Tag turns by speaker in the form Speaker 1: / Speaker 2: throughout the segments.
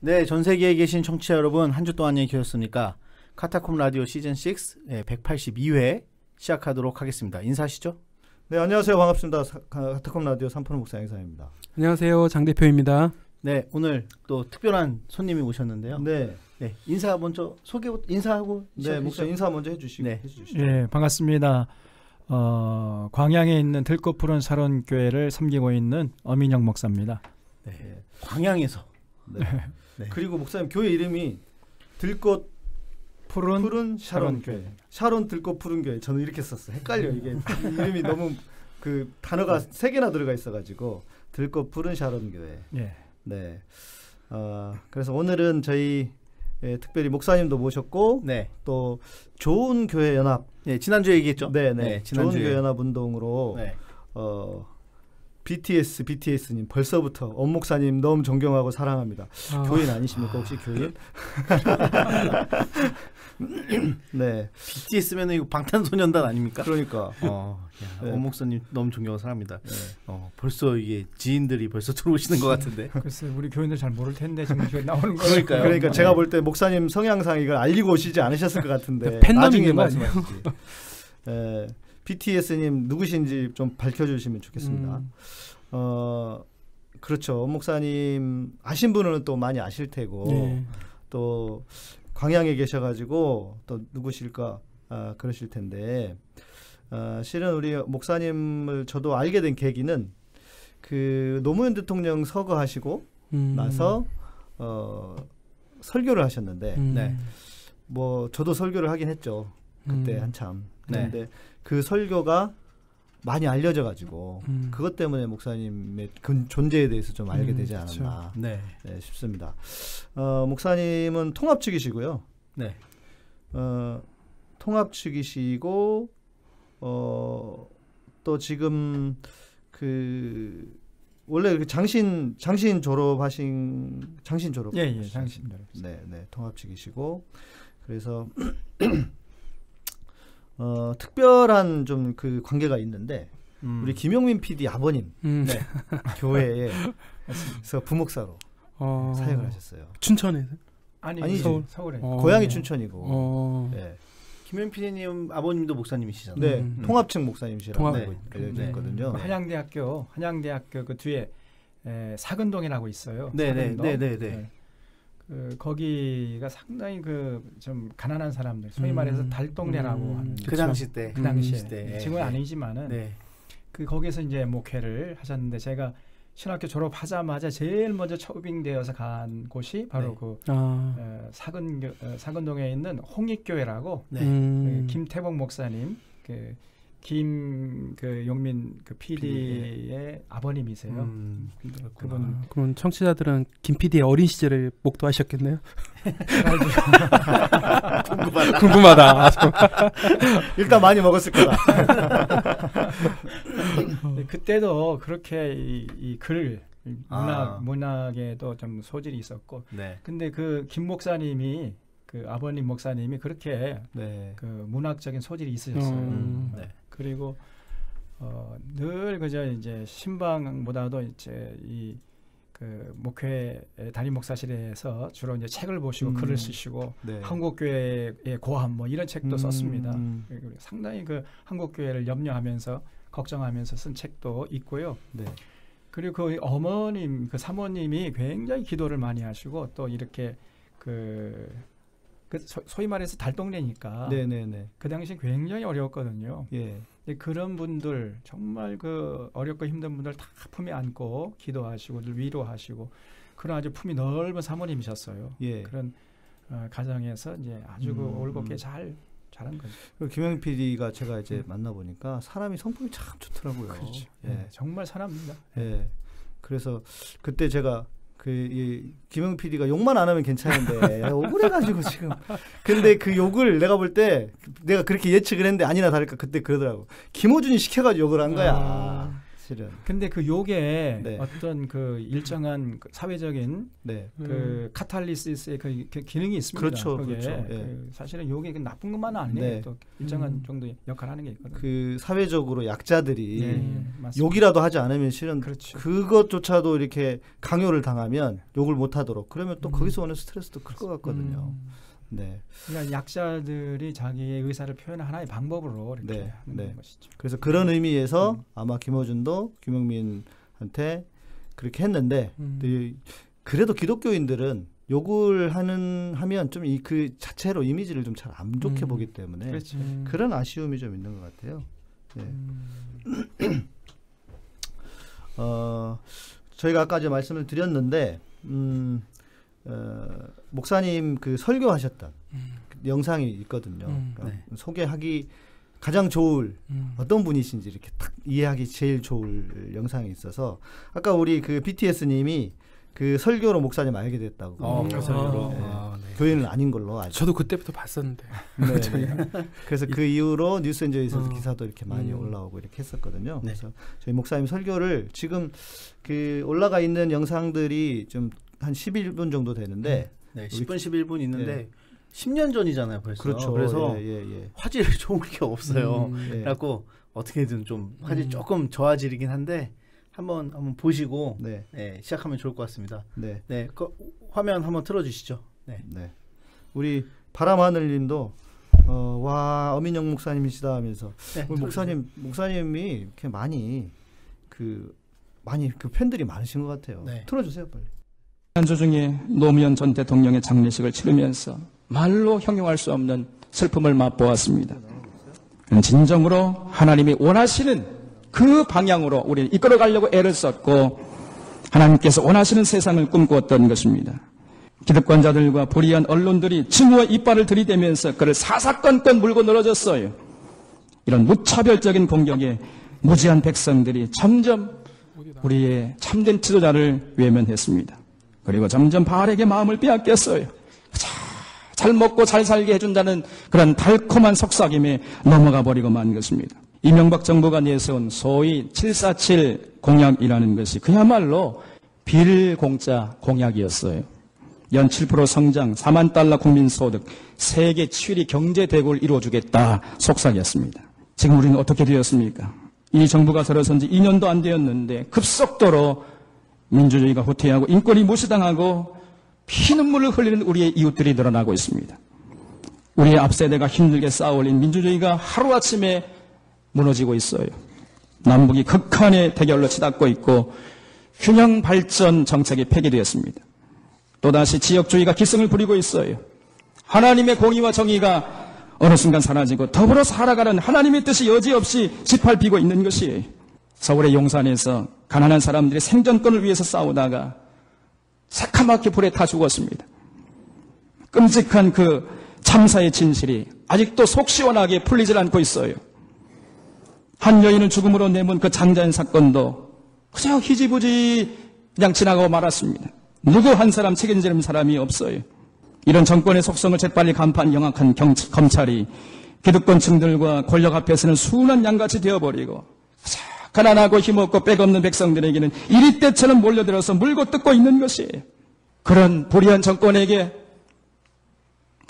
Speaker 1: 네, 전 세계에 계신 청취자 여러분, 한 주 동안 안녕히 계셨습니까? 카타콤 라디오 시즌 6 182회 시작하도록 하겠습니다. 인사하시죠?
Speaker 2: 네, 안녕하세요. 반갑습니다. 카타콤 라디오 3프로 목사 양상입니다.
Speaker 3: 안녕하세요. 장 대표입니다.
Speaker 1: 네, 오늘 또 특별한 손님이 오셨는데요.
Speaker 2: 네,
Speaker 1: 인사 먼저 인사하고
Speaker 2: 네, 목사 인사 먼저 해주시죠.
Speaker 4: 네, 반갑습니다. 광양에 있는 들꽃 푸른 사론교회를 섬기고 있는 어민영 목사입니다.
Speaker 1: 네, 광양에서.
Speaker 2: 네. 네. 그리고 목사님 교회 이름이 들꽃 푸른 샤론교회. 샤론 들꽃 푸른 교회. 저는 이렇게 썼어요. 헷갈려 이게 이름이 너무 그 단어가 세 개나 들어가 있어가지고 들꽃 푸른 샤론교회. 네. 그래서 오늘은 저희 특별히 목사님도 모셨고,
Speaker 1: 네.
Speaker 2: 또 좋은 교회 연합.
Speaker 1: 네, 지난주에 얘기했죠.
Speaker 2: 네, 좋은 교회 연합 운동으로
Speaker 1: 네.
Speaker 2: BTS님 벌써부터 엄 목사님 너무 존경하고 사랑합니다. 교인 아니십니까 혹시 교인? 네.
Speaker 1: BTS면 이거 방탄소년단 아닙니까?
Speaker 2: 그러니까.
Speaker 1: 네. 엄 목사님 너무 존경하고 사랑합니다. 네. 벌써 이게 지인들이 벌써 들어오시는 것 같은데.
Speaker 4: 글쎄 우리 교인들 잘 모를 텐데 지금 나오는 거.
Speaker 2: 그러니까 제가 볼 때 목사님 성향상 이걸 알리고 오시지 않으셨을 것 같은데.
Speaker 3: 팬덤인 게
Speaker 2: 말씀하시지. 네. BTS님 누구신지 좀 밝혀주시면 좋겠습니다. 그렇죠. 엄 목사님 아신 분은 또 많이 아실 테고, 또 광양에 계셔가지고 또 누구실까 그러실 텐데, 실은 우리 목사님을 저도 알게 된 계기는 그 노무현 대통령 서거하시고 나서 설교를 하셨는데,
Speaker 1: 네.
Speaker 2: 뭐 저도 설교를 하긴 했죠. 그때 한참. 그런데 그 설교가 많이 알려져가지고 그것 때문에 목사님의 존재에 대해서 좀 알게 되지 않았나 싶습니다. 목사님은 통합 측이시고요.
Speaker 1: 네.
Speaker 2: 통합 측이시고 또 지금 그 원래 그 장신 졸업하신 장신 졸업.
Speaker 4: 예, 장신 졸업.
Speaker 2: 네, 통합 측이시고 그래서. 특별한 좀 그 관계가 있는데 우리 김용민 PD 아버님 교회에 그래서 부목사로 사역을 하셨어요.
Speaker 3: 춘천에서?
Speaker 2: 아니
Speaker 4: 서울에.
Speaker 2: 고향이 춘천이고. 네.
Speaker 1: 김용민 PD님 아버님도 목사님이시잖아요.
Speaker 2: 네, 통합측 목사님이시라고 알려져 있거든요.
Speaker 4: 한양대학교 그 뒤에 사근동이라고 있어요.
Speaker 1: 네.
Speaker 4: 거기가 상당히 그 좀 가난한 사람들, 소위 말해서 달동네라고 하는
Speaker 1: 그 당시 때,
Speaker 4: 지금은 아니지만은 그 거기서 이제 목회를 하셨는데 제가 신학교 졸업하자마자 제일 먼저 초빙되어서 간 곳이 바로 그 사근동에 있는 홍익교회라고 김태복 목사님 용민 그 PD의 아버님이세요.
Speaker 3: 그럼 청취자들은 김 PD의 어린 시절을 목도하셨겠네요. 궁금하다.
Speaker 2: 일단 많이 먹었을 거다.
Speaker 4: 그때도 그렇게 이 글 문학에도 좀 소질이 있었고, 근데 그 김 목사님이 그 아버님 목사님이 그렇게 그 문학적인 소질이 있으셨어요. 그리고 늘 그저 이제 신방보다도 이제 이 그 목회 담임 목사실에서 주로 이제 책을 보시고 글을 쓰시고 한국교회의 고함 뭐 이런 책도 썼습니다. 상당히 그 한국교회를 염려하면서 걱정하면서 쓴 책도 있고요. 그리고 그 어머님, 그 사모님이 굉장히 기도를 많이 하시고 또 이렇게 그 소위 말해서 달동네니까 그 당시 굉장히 어려웠거든요. 그런 분들 정말 그 어렵고 힘든 분들 다 품에 안고 기도하시고 늘 위로하시고 그런 아주 품이 넓은 사모님이셨어요. 그런 가정에서 이제 아주 그 올곧게 잘한 거죠.
Speaker 2: 김영희 PD가 제가 이제 만나보니까 사람이 성품이 참 좋더라고요.
Speaker 4: 그렇죠. 정말 사람입니다.
Speaker 2: 그래서 그때 제가 김영 PD가 욕만 안 하면 괜찮은데 억울해가지고 지금. 근데 그 욕을 내가 볼 때 내가 그렇게 예측을 했는데 아니나 다를까 그때 그러더라고. 김호준이 시켜가지고 욕을 한 거야. 실은.
Speaker 4: 근데 그 욕에 네. 어떤 그 일정한 그 사회적인 네. 그 카탈리시스의 그 기능이 있습니다.
Speaker 2: 그렇죠,
Speaker 4: 그게
Speaker 2: 그렇죠. 예.
Speaker 4: 그 사실은 욕이 나쁜 것만은 아니에요. 네. 또 일정한 정도의 역할을 하는 게 있거든요.
Speaker 2: 그 사회적으로 약자들이 욕이라도 하지 않으면 실은 그렇죠. 그것조차도 이렇게 강요를 당하면 욕을 못 하도록 그러면 또 거기서 오는 스트레스도 클 것 같거든요. 네.
Speaker 4: 그러니까 약자들이 자기의 의사를 표현하는 하나의 방법으로 이렇게
Speaker 2: 네.
Speaker 4: 하는
Speaker 2: 네.
Speaker 4: 것이죠.
Speaker 2: 그래서 그런 의미에서 아마 김어준도 김용민한테 그렇게 했는데 그래도 기독교인들은 욕을 하면 좀 그 자체로 이미지를 좀 잘 안 좋게 보기 때문에
Speaker 4: 그렇죠.
Speaker 2: 그런 아쉬움이 좀 있는 것 같아요. 네. 저희가 아까 이제 말씀을 드렸는데 목사님 그 설교하셨던 그 영상이 있거든요. 그러니까
Speaker 1: 네.
Speaker 2: 소개하기 가장 좋을 어떤 분이신지 이렇게 딱 이해하기 제일 좋을 영상이 있어서 아까 우리 그 BTS님이 그 설교로 목사님 알게 됐다고.
Speaker 1: 그 설교로.
Speaker 2: 네. 네. 교인은 아닌 걸로 알죠.
Speaker 3: 저도 그때부터 봤었는데.
Speaker 2: 네. 그래서 그 이후로 뉴스엔저에서도 기사도 이렇게 많이 올라오고 이렇게 했었거든요.
Speaker 1: 네.
Speaker 2: 그래서 저희 목사님 설교를 지금 그 올라가 있는 영상들이 좀 한 11분 정도 되는데
Speaker 1: 네, 10분 11분 있는데 10년 전이잖아요 벌써.
Speaker 2: 그렇죠.
Speaker 1: 그래서 화질이 좋은 게 없어요. 그래갖고 어떻게든 좀 화질 조금 저화질이긴 한데 한번 보시고 시작하면 좋을 것 같습니다. 네, 그 화면 한번 틀어주시죠. 네.
Speaker 2: 우리 바람하늘님도 와 어민영 목사님이시다 하면서 우리 목사님이 이렇게 많이 그 팬들이 많으신 것 같아요. 네. 틀어주세요 빨리.
Speaker 5: 한주 중에 노무현 전 대통령의 장례식을 치르면서 말로 형용할 수 없는 슬픔을 맛보았습니다. 진정으로 하나님이 원하시는 그 방향으로 우리를 이끌어가려고 애를 썼고 하나님께서 원하시는 세상을 꿈꾸었던 것입니다. 기득권자들과 불의한 언론들이 증오의 이빨을 들이대면서 그를 사사건건 물고 늘어졌어요. 이런 무차별적인 공격에 무지한 백성들이 점점 우리의 참된 지도자를 외면했습니다. 그리고 점점 바알에게 마음을 빼앗겼어요. 잘 먹고 잘 살게 해준다는 그런 달콤한 속삭임에 넘어가 버리고 만 것입니다. 이명박 정부가 내세운 소위 747 공약이라는 것이 그야말로 빌공짜 공약이었어요. 연 7% 성장, 4만 달러 국민소득, 세계 7위 경제대국을 이루어주겠다 속삭였습니다. 지금 우리는 어떻게 되었습니까? 이 정부가 들어선 지 2년도 안 되었는데 급속도로 민주주의가 후퇴하고 인권이 무시당하고 피눈물을 흘리는 우리의 이웃들이 늘어나고 있습니다. 우리의 앞세대가 힘들게 쌓아올린 민주주의가 하루아침에 무너지고 있어요. 남북이 극한의 대결로 치닫고 있고 균형 발전 정책이 폐기되었습니다. 또다시 지역주의가 기승을 부리고 있어요. 하나님의 공의와 정의가 어느 순간 사라지고 더불어 살아가는 하나님의 뜻이 여지없이 짓밟히고 있는 것이에요. 서울의 용산에서 가난한 사람들이 생존권을 위해서 싸우다가 새카맣게 불에 타 죽었습니다. 끔찍한 그 참사의 진실이 아직도 속 시원하게 풀리질 않고 있어요. 한 여인을 죽음으로 내몬 그 장자연 사건도 그저 희지부지 그냥 지나가고 말았습니다. 누구 한 사람 책임지는 사람이 없어요. 이런 정권의 속성을 재빨리 간파한 영악한 검찰이 기득권층들과 권력 앞에서는 순한 양같이 되어버리고 가난하고 힘없고 백없는 백성들에게는 이리떼처럼 몰려들어서 물고 뜯고 있는 것이에요. 그런 불의한 정권에게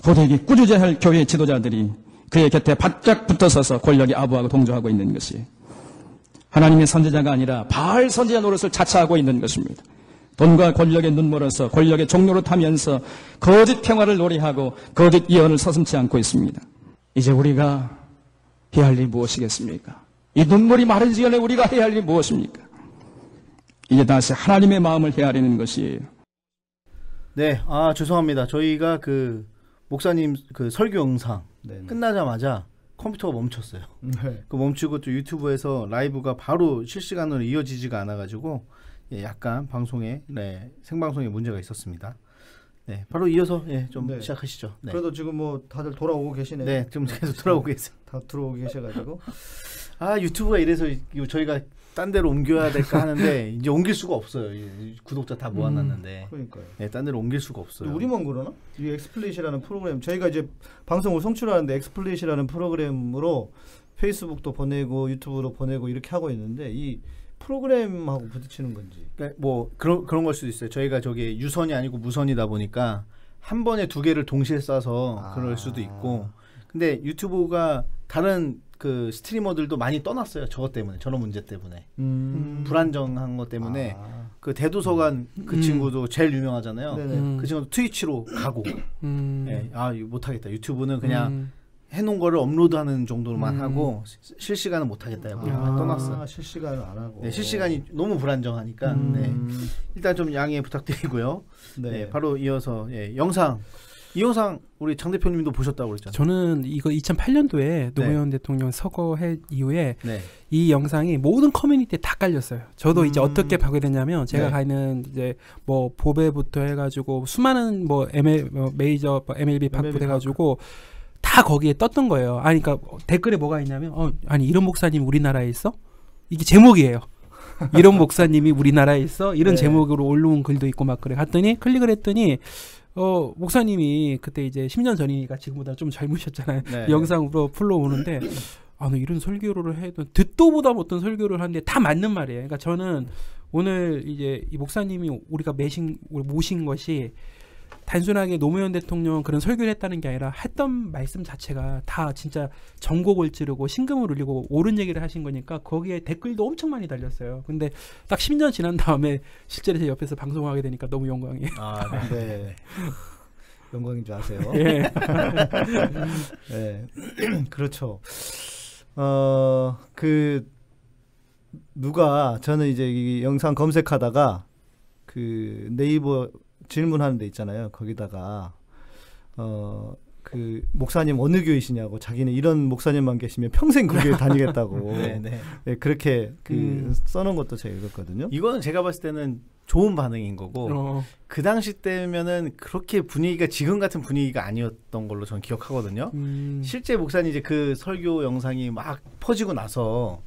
Speaker 5: 고되게 꾸짖어야 교회 지도자들이 그의 곁에 바짝 붙어서서 권력이 아부하고 동조하고 있는 것이에요. 하나님의 선지자가 아니라 바알 선지자 노릇을 자처하고 있는 것입니다. 돈과 권력에 눈멀어서 권력의 종로로 타면서 거짓 평화를 노래하고 거짓 예언을 서슴지 않고 있습니다. 이제 우리가 해야 할 일이 무엇이겠습니까? 이 눈물이 마르기 전에 우리가 해야 할 일이 무엇입니까? 이제 다시 하나님의 마음을 헤아리는 것이에요.
Speaker 1: 네, 죄송합니다. 저희가 그 목사님 그 설교 영상 끝나자마자 컴퓨터가 멈췄어요. 그 멈추고 또 유튜브에서 라이브가 바로 실시간으로 이어지지가 않아가지고 약간 방송에 생방송에 문제가 있었습니다. 네, 바로 이어서 좀 시작하시죠. 네.
Speaker 2: 그래도 지금 뭐 다들 돌아오고 계시네요.
Speaker 1: 네, 지금 계속 돌아오고 계세요.
Speaker 2: 다 들어오고 계셔가지고
Speaker 1: 유튜브가 이래서 저희가 딴 데로 옮겨야 될까 하는데 이제 옮길 수가 없어요. 구독자 다 모아놨는데.
Speaker 2: 그러니까요.
Speaker 1: 네, 딴 데로 옮길 수가 없어요.
Speaker 2: 우리만 그러나? 이 엑스플릿이라는 프로그램 저희가 이제 방송을 송출하는데 엑스플릿이라는 프로그램으로 페이스북도 보내고 유튜브로 보내고 이렇게 하고 있는데 이 프로그램하고 부딪히는 건지.
Speaker 1: 그러니까 뭐 그런 걸 수도 있어요. 저희가 저게 유선이 아니고 무선이다 보니까 한 번에 두 개를 동시에 쏴서 그럴 수도 있고. 근데 유튜브가 다른 그 스트리머들도 많이 떠났어요. 저것 때문에, 저런 문제 때문에. 불안정한 것 때문에. 그 대도서관 그 친구도 제일 유명하잖아요. 그 친구도 트위치로 가고. 네, 이거 못하겠다. 유튜브는 그냥 해놓은 거를 업로드하는 정도로만 하고 실시간은 못하겠다. 떠났어요.
Speaker 2: 실시간은 안 하고.
Speaker 1: 네, 실시간이 너무 불안정하니까. 네. 일단 좀 양해 부탁드리고요. 네, 바로 이어서 이 영상 우리 장 대표님도 보셨다고 그랬잖아요.
Speaker 3: 저는 이거 2008년도에 노무현 대통령 서거해 이후에 이 영상이 모든 커뮤니티에 다 깔렸어요. 저도 이제 어떻게 보게 됐냐면 제가 가는 이제 뭐 보배부터 해가지고 수많은 뭐 메이저 MLB 파크부터 해가지고 다 거기에 떴던 거예요. 그러니까 댓글에 뭐가 있냐면 아니 이런 목사님 우리나라에 있어? 이게 제목이에요. 이런 목사님이 우리나라에 있어? 이런 제목으로 올라온 글도 있고 막 그래. 갔더니 클릭을 했더니 목사님이 그때 이제 10년 전이니까 지금보다 좀 젊으셨잖아요. 영상으로 풀러오는데 너 이런 설교를 해도 듣도 보다 못한 설교를 하는데 다 맞는 말이에요. 그러니까 저는 오늘 이제 이 목사님이 우리가 모신 것이 단순하게 노무현 대통령 그런 설교를 했다는 게 아니라 했던 말씀 자체가 다 진짜 전곡을 찌르고 심금을 울리고 옳은 얘기를 하신 거니까 거기에 댓글도 엄청 많이 달렸어요. 근데 딱 10년 지난 다음에 실제로 제 옆에서 방송하게 되니까 너무 영광이에요.
Speaker 2: 네. 영광인 줄 아세요?
Speaker 3: 예.
Speaker 2: 네. 그렇죠. 저는 이제 이 영상 검색하다가 그 네이버 질문하는 데 있잖아요. 거기다가 그 목사님 어느 교회시냐고 자기는 이런 목사님만 계시면 평생 그 교회 다니겠다고 네, 그렇게 써놓은 것도 제가 읽었거든요.
Speaker 1: 이거는 제가 봤을 때는 좋은 반응인 거고 그 당시 때면은 그렇게 분위기가 지금 같은 분위기가 아니었던 걸로 저는 기억하거든요. 실제 목사님 이제 그 설교 영상이 막 퍼지고 나서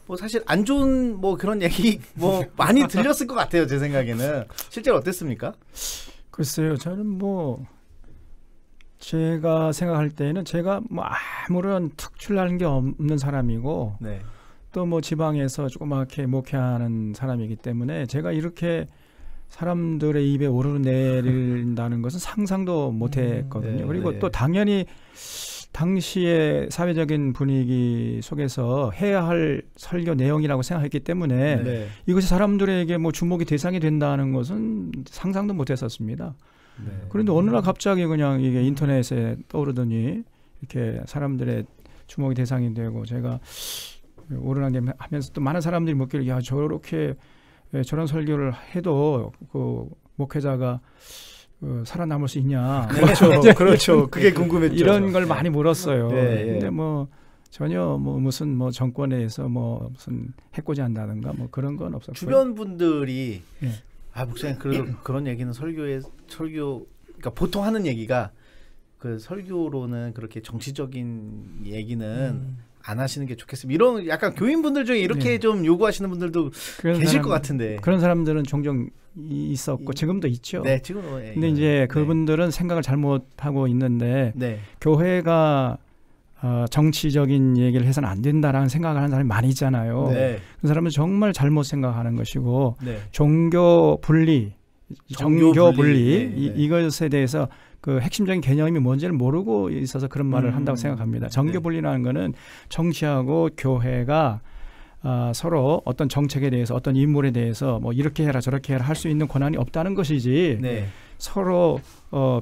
Speaker 1: 뭐 사실 안 좋은 뭐 그런 얘기 뭐 많이 들렸을 것 같아요. 제 생각에는. 실제로 어땠습니까?
Speaker 4: 글쎄요. 저는 뭐 제가 생각할 때는 제가 뭐 아무런 특출나는 게 없는 사람이고 또 뭐 지방에서 조그맣게 목회하는 사람이기 때문에 제가 이렇게 사람들의 입에 오르내린다는 것은 상상도 못했거든요. 그리고 또 당연히 당시의 사회적인 분위기 속에서 해야 할 설교 내용이라고 생각했기 때문에 이것이 사람들에게 뭐 주목의 대상이 된다는 것은 상상도 못했었습니다. 그런데 어느 날 갑자기 그냥 이게 인터넷에 떠오르더니 이렇게 사람들의 주목의 대상이 되고 제가 오르나게 하면서 또 많은 사람들이 묻기를 저렇게 저런 설교를 해도 그 목회자가 살아남을 수 있냐.
Speaker 2: 그렇죠. 그게 궁금했죠.
Speaker 4: 이런 걸 많이 물었어요. 근데 뭐 전혀 뭐 무슨 뭐 정권에서 뭐 무슨 해코지한다든가 뭐 그런 건 없었고요.
Speaker 1: 주변 분들이 목사님 그런 얘기는 설교 그러니까 보통 하는 얘기가 그 설교로는 그렇게 정치적인 얘기는 안 하시는 게 좋겠습니다. 이런 약간 교인분들 중에 이렇게 좀 요구하시는 분들도 계실 것 같은데.
Speaker 4: 그런 사람들은 종종 있었고 지금도 있죠.
Speaker 1: 네, 지금.
Speaker 4: 근데 이제 그분들은 생각을 잘못하고 있는데 교회가 정치적인 얘기를 해서는 안 된다라는 생각을 하는 사람이 많이 있잖아요. 그 사람은 정말 잘못 생각하는 것이고 종교 분리, 이것에 대해서 그 핵심적인 개념이 뭔지를 모르고 있어서 그런 말을 한다고 생각합니다. 정교 분리라는 거는 정치하고 교회가 서로 어떤 정책에 대해서 어떤 인물에 대해서 뭐 이렇게 해라 저렇게 해라 할 수 있는 권한이 없다는 것이지 서로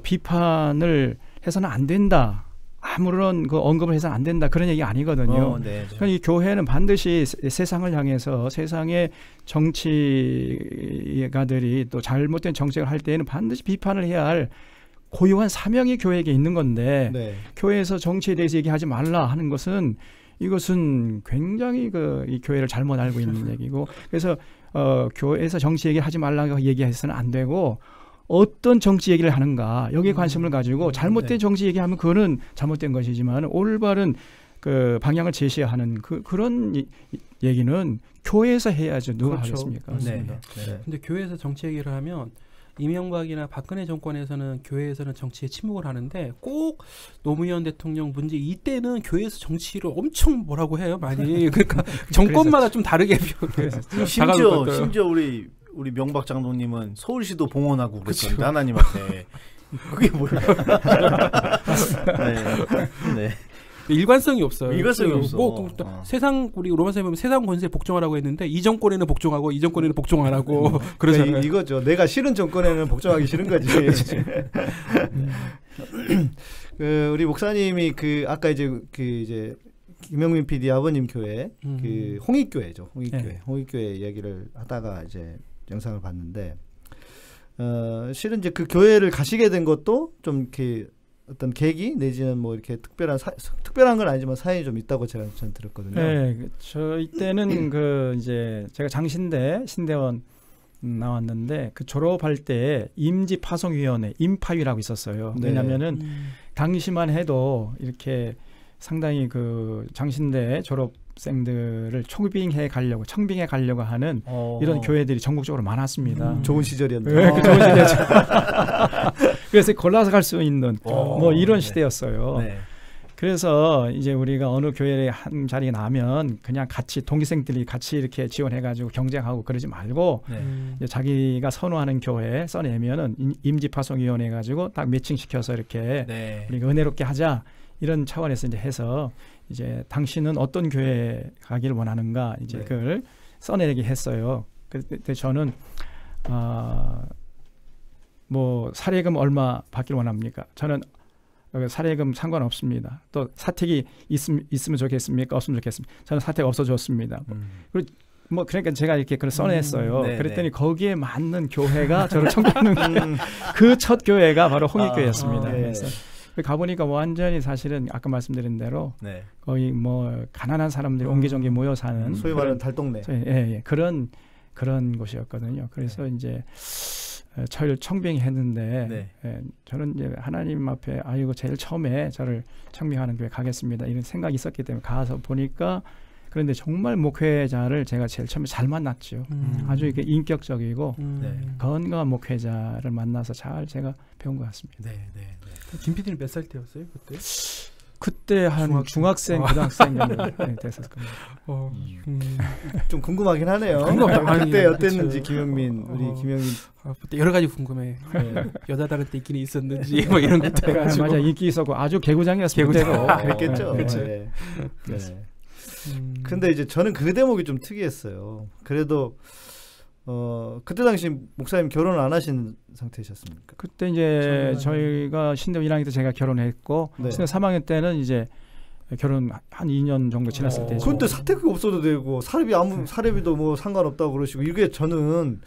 Speaker 4: 비판을 해서는 안 된다. 아무런 그 언급을 해서는 안 된다. 그런 얘기 아니거든요. 그러니까 이 교회는 반드시 세상을 향해서 세상의 정치가들이 또 잘못된 정책을 할 때에는 반드시 비판을 해야 할 고유한 사명이 교회에게 있는 건데 교회에서 정치에 대해서 얘기하지 말라 하는 것은 이것은 굉장히 이 교회를 잘못 알고 있는 얘기고 그래서 교회에서 정치 얘기하지 말라고 얘기해서는 안 되고 어떤 정치 얘기를 하는가 여기에 관심을 가지고 잘못된 정치 얘기하면 그거는 잘못된 것이지만 올바른 그 방향을 제시하는 그런 얘기는 교회에서 해야죠. 누가 하겠습니까?
Speaker 3: 근데 교회에서 정치 얘기를 하면 이명박이나 박근혜 정권에서는 교회에서는 정치에 침묵을 하는데 꼭 노무현 대통령 문제 이때는 교회에서 정치를 엄청 뭐라고 해요 많이. 그러니까 정권마다 좀 다르게
Speaker 1: 심지어 우리 명박 장로님은 서울시도 봉헌하고 그랬는데 하나님한테 그게 뭐야?
Speaker 3: 네. 일관성이 없어요.
Speaker 1: 일관성이 없어.
Speaker 3: 세상 우리 로마서에 보면 세상 권세에 복종하라고 했는데 이 정권에는 복종하고 이 정권에는 복종 안 하고 그러잖아요.
Speaker 2: 이거죠. 내가 싫은 정권에는 복종하기 싫은 거지. 우리 목사님이 아까 이제 김영민 PD 아버님 교회 홍익교회죠. 홍익교회 이야기를 하다가 이제 영상을 봤는데 실은 이제 그 교회를 가시게 된 것도 좀 이렇게 어떤 계기 내지는 뭐 이렇게 특별한 건 아니지만 사연이 좀 있다고 전 들었거든요.
Speaker 4: 네, 저희 때는 이제 제가 장신대 신대원 나왔는데 그 졸업할 때 임지파송위원회 임파위라고 있었어요. 네. 왜냐하면은 당시만 해도 이렇게 상당히 장신대 졸업생들을 청빙해 가려고 하는 이런 교회들이 전국적으로 많았습니다.
Speaker 2: 좋은 시절이었네요.
Speaker 4: 네, 좋은 시절이었죠. 그래서 골라서 갈 수 있는 뭐 이런 시대였어요. 네. 그래서 이제 우리가 어느 교회에 한 자리에 나면 그냥 같이 동기생들이 같이 이렇게 지원해가지고 경쟁하고 그러지 말고 이제 자기가 선호하는 교회 써내면은 임지파송위원회 가지고 딱 매칭시켜서 이렇게 우리가 은혜롭게 하자. 이런 차원에서 이제 해서 이제 당신은 어떤 교회 가기를 원하는가 이제 그걸 써내게 했어요. 그때 저는 뭐 사례금 얼마 받기를 원합니까? 저는 사례금 상관없습니다. 또 사택이 있으면 좋겠습니까? 없으면 좋겠습니까? 저는 사택 없어졌습니다. 그리고 뭐 그러니까 제가 이렇게 글을 써냈어요. 그랬더니 거기에 맞는 교회가 저를 청구하는 그 첫 교회가 바로 홍익교회였습니다. 그래서 가보니까 완전히 사실은 아까 말씀드린 대로 거의 뭐 가난한 사람들이 옹기종기 모여 사는
Speaker 2: 소위 말하는 달동네
Speaker 4: 그런 곳이었거든요. 그래서 이제 저를 청빙했는데 저는 이제 하나님 앞에 이거 제일 처음에 저를 청빙하는 교회 가겠습니다 이런 생각이 있었기 때문에 가서 보니까 그런데 정말 목회자를 제가 제일 처음에 잘 만났죠. 아주 이게 인격적이고 건강한 목회자를 만나서 잘 제가 배운 것 같습니다.
Speaker 3: 김 PD는 몇 살 때였어요 그때?
Speaker 4: 그때 한 중학생, 고등학생 정도 됐을 겁니다.
Speaker 2: 좀 궁금하긴 하네요. 그때 어땠는지 김영민 우리 김영민
Speaker 3: 그때 여러 가지 궁금해. 여자들한테 인기는 있었는지 뭐 이런 것도 해가지고
Speaker 4: 맞아 인기 있었고 아주 개구장이었습니다.
Speaker 2: 그랬겠죠. 근데 이제 저는 그 대목이 좀 특이했어요. 그래도 그때 당시 목사님 결혼을 안 하신 상태셨습니까?
Speaker 4: 그때 이제 저희가 신대원 1학년 때 제가 결혼했고 신대원 3학년 때는 이제 결혼 한 2년 정도 지났을 때죠.
Speaker 2: 그런데 사택이 없어도 되고 사례비도 뭐 상관없다고 그러시고 이게 저는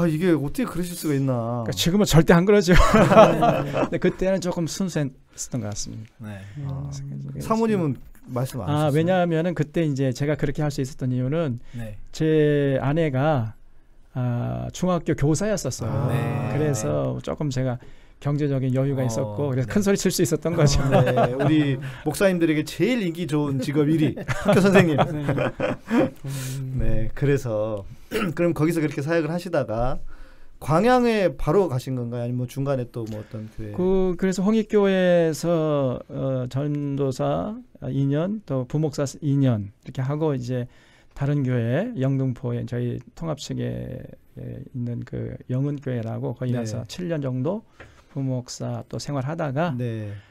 Speaker 2: 이게 어떻게 그러실 수가 있나.
Speaker 4: 그러니까 지금은 절대 안 그러죠. 근데 그때는 조금 순수했던 것 같습니다.
Speaker 2: 사모님은 말씀 안 하셨어요?
Speaker 4: 왜냐하면은 그때 이제 제가 그렇게 할 수 있었던 이유는 제 아내가 중학교 교사였었어요. 그래서 조금 제가 경제적인 여유가 있었고 그래서 큰 소리 칠 수 있었던 거죠.
Speaker 2: 우리 목사님들에게 제일 인기 좋은 직업 1위 학교 선생님. 그래서 그럼 거기서 그렇게 사역을 하시다가 광양에 바로 가신 건가요? 아니면 뭐 중간에 또 뭐 어떤 교회?
Speaker 4: 그래서 홍익교회에서 전도사 2년 또 부목사 2년 이렇게 하고 이제 다른 교회 영등포에 저희 통합 측에 있는 그 영은교회라고 거기 가서 7년 정도 부목사 또 생활하다가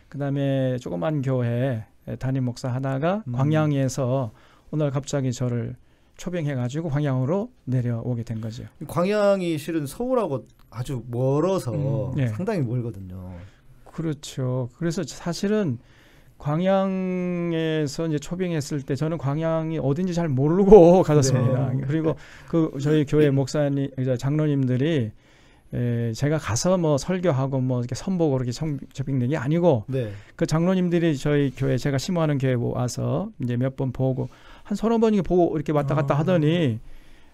Speaker 4: 그다음에 조그만 교회 담임 목사 하다가 광양에서 오늘 갑자기 저를 초빙해가지고 광양으로 내려오게 된 거죠.
Speaker 2: 광양이 실은 서울하고 아주 멀어서 상당히 멀거든요.
Speaker 4: 그렇죠. 그래서 사실은 광양에서 이제 초빙했을 때 저는 광양이 어딘지 잘 모르고 갔었습니다. 그리고 저희 교회 목사님, 장로님들이 제가 가서 뭐 설교하고 뭐 이렇게 선보고 그렇게 초빙된 게 아니고 그 장로님들이 저희 교회 제가 심호하는 교회 와서 이제 몇 번 보고 한 서너 번 보고 이렇게 왔다 갔다 하더니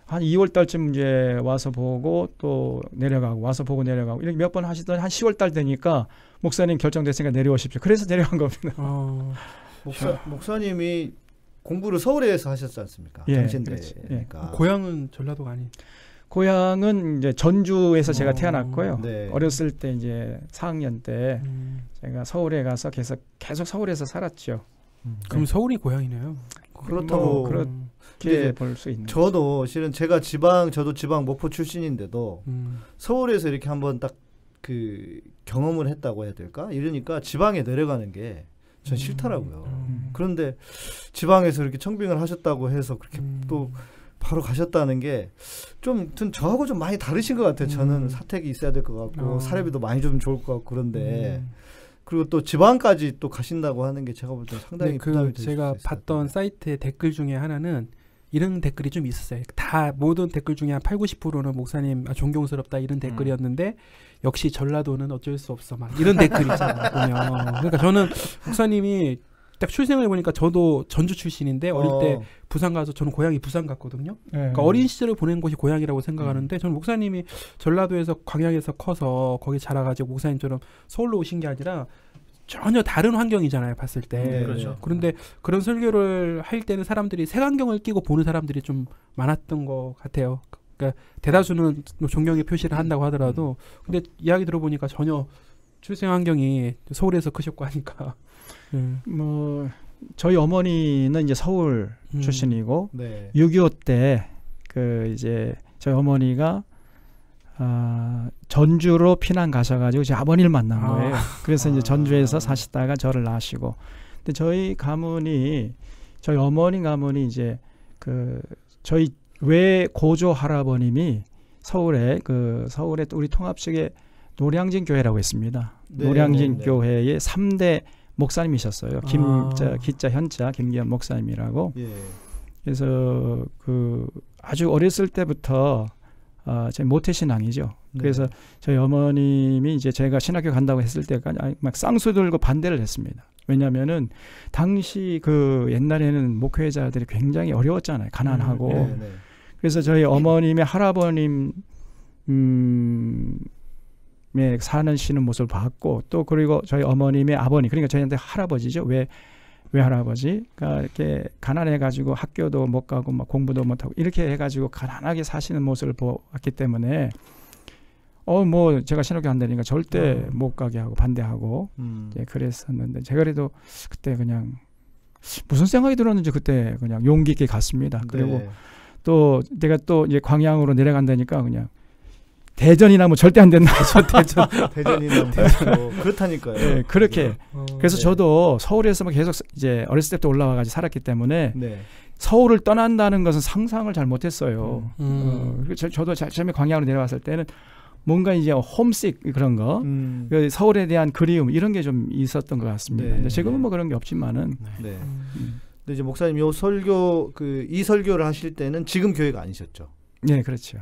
Speaker 4: 한 2월 달쯤 이제 와서 보고 또 내려가고 와서 보고 내려가고 이렇게 몇 번 하시더니 한 10월 달 되니까 목사님 결정됐으니까 내려오십시오. 그래서 내려간 겁니다.
Speaker 2: 목사님이 공부를 서울에서 하셨지 않습니까? 장신대니까.
Speaker 3: 고향은 전라도가 아닌.
Speaker 4: 고향은 이제 전주에서 제가 태어났고요. 네. 어렸을 때 이제 4학년 때 제가 서울에 가서 계속 서울에서 살았죠.
Speaker 3: 그럼 서울이 고향이네요.
Speaker 2: 그렇다고
Speaker 4: 그렇게 볼 수 있는.
Speaker 2: 저도 실은 저도 지방 목포 출신인데도 서울에서 이렇게 한번 딱 그 경험을 했다고 해야 될까? 이러니까 지방에 내려가는 게 전 싫더라고요. 그런데 지방에서 이렇게 청빙을 하셨다고 해서 그렇게 또 바로 가셨다는 게 좀 저하고 좀 많이 다르신 것 같아요. 저는 사택이 있어야 될 것 같고 사례비도 많이 좀 좋을 것 같고 그런데 그리고 또 지방까지 또 가신다고 하는 게 제가 볼 때 상당히 부담이 될 수 있어요.
Speaker 3: 제가 봤던 사이트의 댓글 중에 하나는 이런 댓글이 좀 있었어요. 다 모든 댓글 중에 한 80-90%는 목사님 존경스럽다 이런 댓글이었는데 역시 전라도는 어쩔 수 없어 막 이런 댓글 있잖아요. 보면. 그러니까 저는 목사님이 딱 출생을 해보니까 저도 전주 출신인데 어릴 때 부산 가서 저는 고향이 부산 갔거든요. 그러니까 어린 시절을 보낸 곳이 고향이라고 생각하는데 저는 목사님이 전라도에서 광양에서 커서 거기 자라가지고 목사님처럼 서울로 오신 게 아니라 전혀 다른 환경이잖아요. 봤을 때.
Speaker 2: 네, 그렇죠.
Speaker 3: 그런데 그런 설교를 할 때는 사람들이 색안경을 끼고 보는 사람들이 좀 많았던 것 같아요. 그러니까 대다수는 존경의 표시를 한다고 하더라도 근데 이야기 들어보니까 전혀 출생 환경이 서울에서 크셨고 하니까
Speaker 4: 뭐 저희 어머니는 이제 서울 출신이고 6.25 때 그 이제 저희 어머니가 전주로 피난 가셔가지고 제 아버님을 만난 거예요. 그래서 이제 전주에서 사시다가 저를 낳으시고. 근데 저희 어머니 가문이 이제 그 저희 외고조 할아버님이 서울에 우리 통합식의 노량진 교회라고 있습니다. 노량진 교회의 3대 목사님이셨어요. 기자 현자 김기현 목사님이라고. 그래서 그 아주 어렸을 때부터 제 모태신앙이죠. 그래서 저희 어머님이 이제 제가 신학교 간다고 했을 때까지 막 쌍수 들고 반대를 했습니다. 왜냐하면은 당시 그 옛날에는 목회자들이 굉장히 어려웠잖아요. 가난하고. 그래서 저희 어머님의 할아버님 사시는 모습을 봤고 또 그리고 저희 어머님의 아버님 그러니까 저희한테 할아버지죠. 외할아버지가 이렇게 가난해가지고 학교도 못 가고 막 공부도 못하고 이렇게 해가지고 가난하게 사시는 모습을 보았기 때문에 뭐 제가 신학교 한다니까 절대 못 가게 하고 반대하고 이제 그랬었는데 제가 그래도 그때 그냥 무슨 생각이 들었는지 그때 그냥 용기 있게 갔습니다. 그리고 또 내가 또 이제 광양으로 내려간다니까 그냥 대전이나 뭐 절대 안 된다.
Speaker 2: 대전이나 뭐 그렇다니까요.
Speaker 4: 네, 그렇게. 그래서 저도 서울에서 계속 이제 어렸을 때부터 올라와가지고 살았기 때문에 서울을 떠난다는 것은 상상을 잘 못했어요. 저도 처음에 광양으로 내려왔을 때는 뭔가 이제 홈식 그런 거, 서울에 대한 그리움 이런 게 좀 있었던 것 같습니다. 근데 지금은 뭐 그런 게 없지만은.
Speaker 2: 근데 이제 목사님 요 설교 이 설교를 하실 때는 지금 교회가 아니셨죠?
Speaker 4: 네, 그렇죠.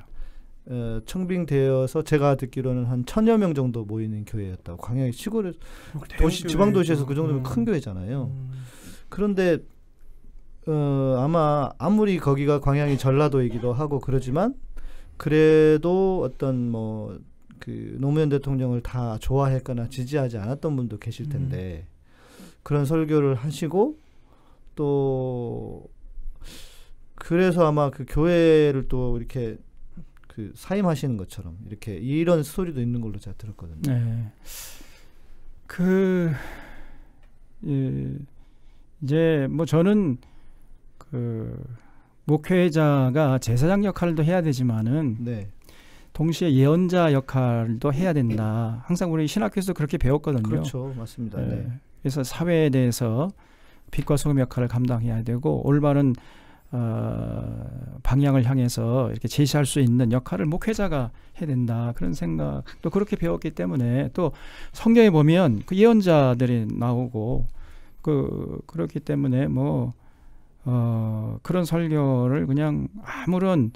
Speaker 2: 청빙되어서 제가 듣기로는 한 1000여 명 정도 모이는 교회였다고. 광양의 시골에 지방 도시에서 그 정도면 큰 교회잖아요. 그런데 아마 아무리 거기가 광양이 전라도이기도 하고 그러지만 그래도 어떤 뭐 그 노무현 대통령을 다 좋아했거나 지지하지 않았던 분도 계실 텐데 그런 설교를 하시고 또 그래서 아마 그 교회를 또 이렇게 그 사임하시는 것처럼 이렇게 이런 스토리도 있는 걸로 제가 들었거든요.
Speaker 4: 네. 이제 뭐 저는 그 목회자가 제사장 역할도 해야 되지만은 동시에 예언자 역할도 해야 된다. 항상 우리 신학교에서 그렇게 배웠거든요.
Speaker 2: 그렇죠, 맞습니다.
Speaker 4: 그래서 사회에 대해서 빛과 소금 역할을 감당해야 되고 올바른 방향을 향해서 이렇게 제시할 수 있는 역할을 목회자가 해야 된다. 그런 생각 또 그렇게 배웠기 때문에 또 성경에 보면 그 예언자들이 나오고 그렇기 때문에 뭐 그런 설교를 그냥 아무런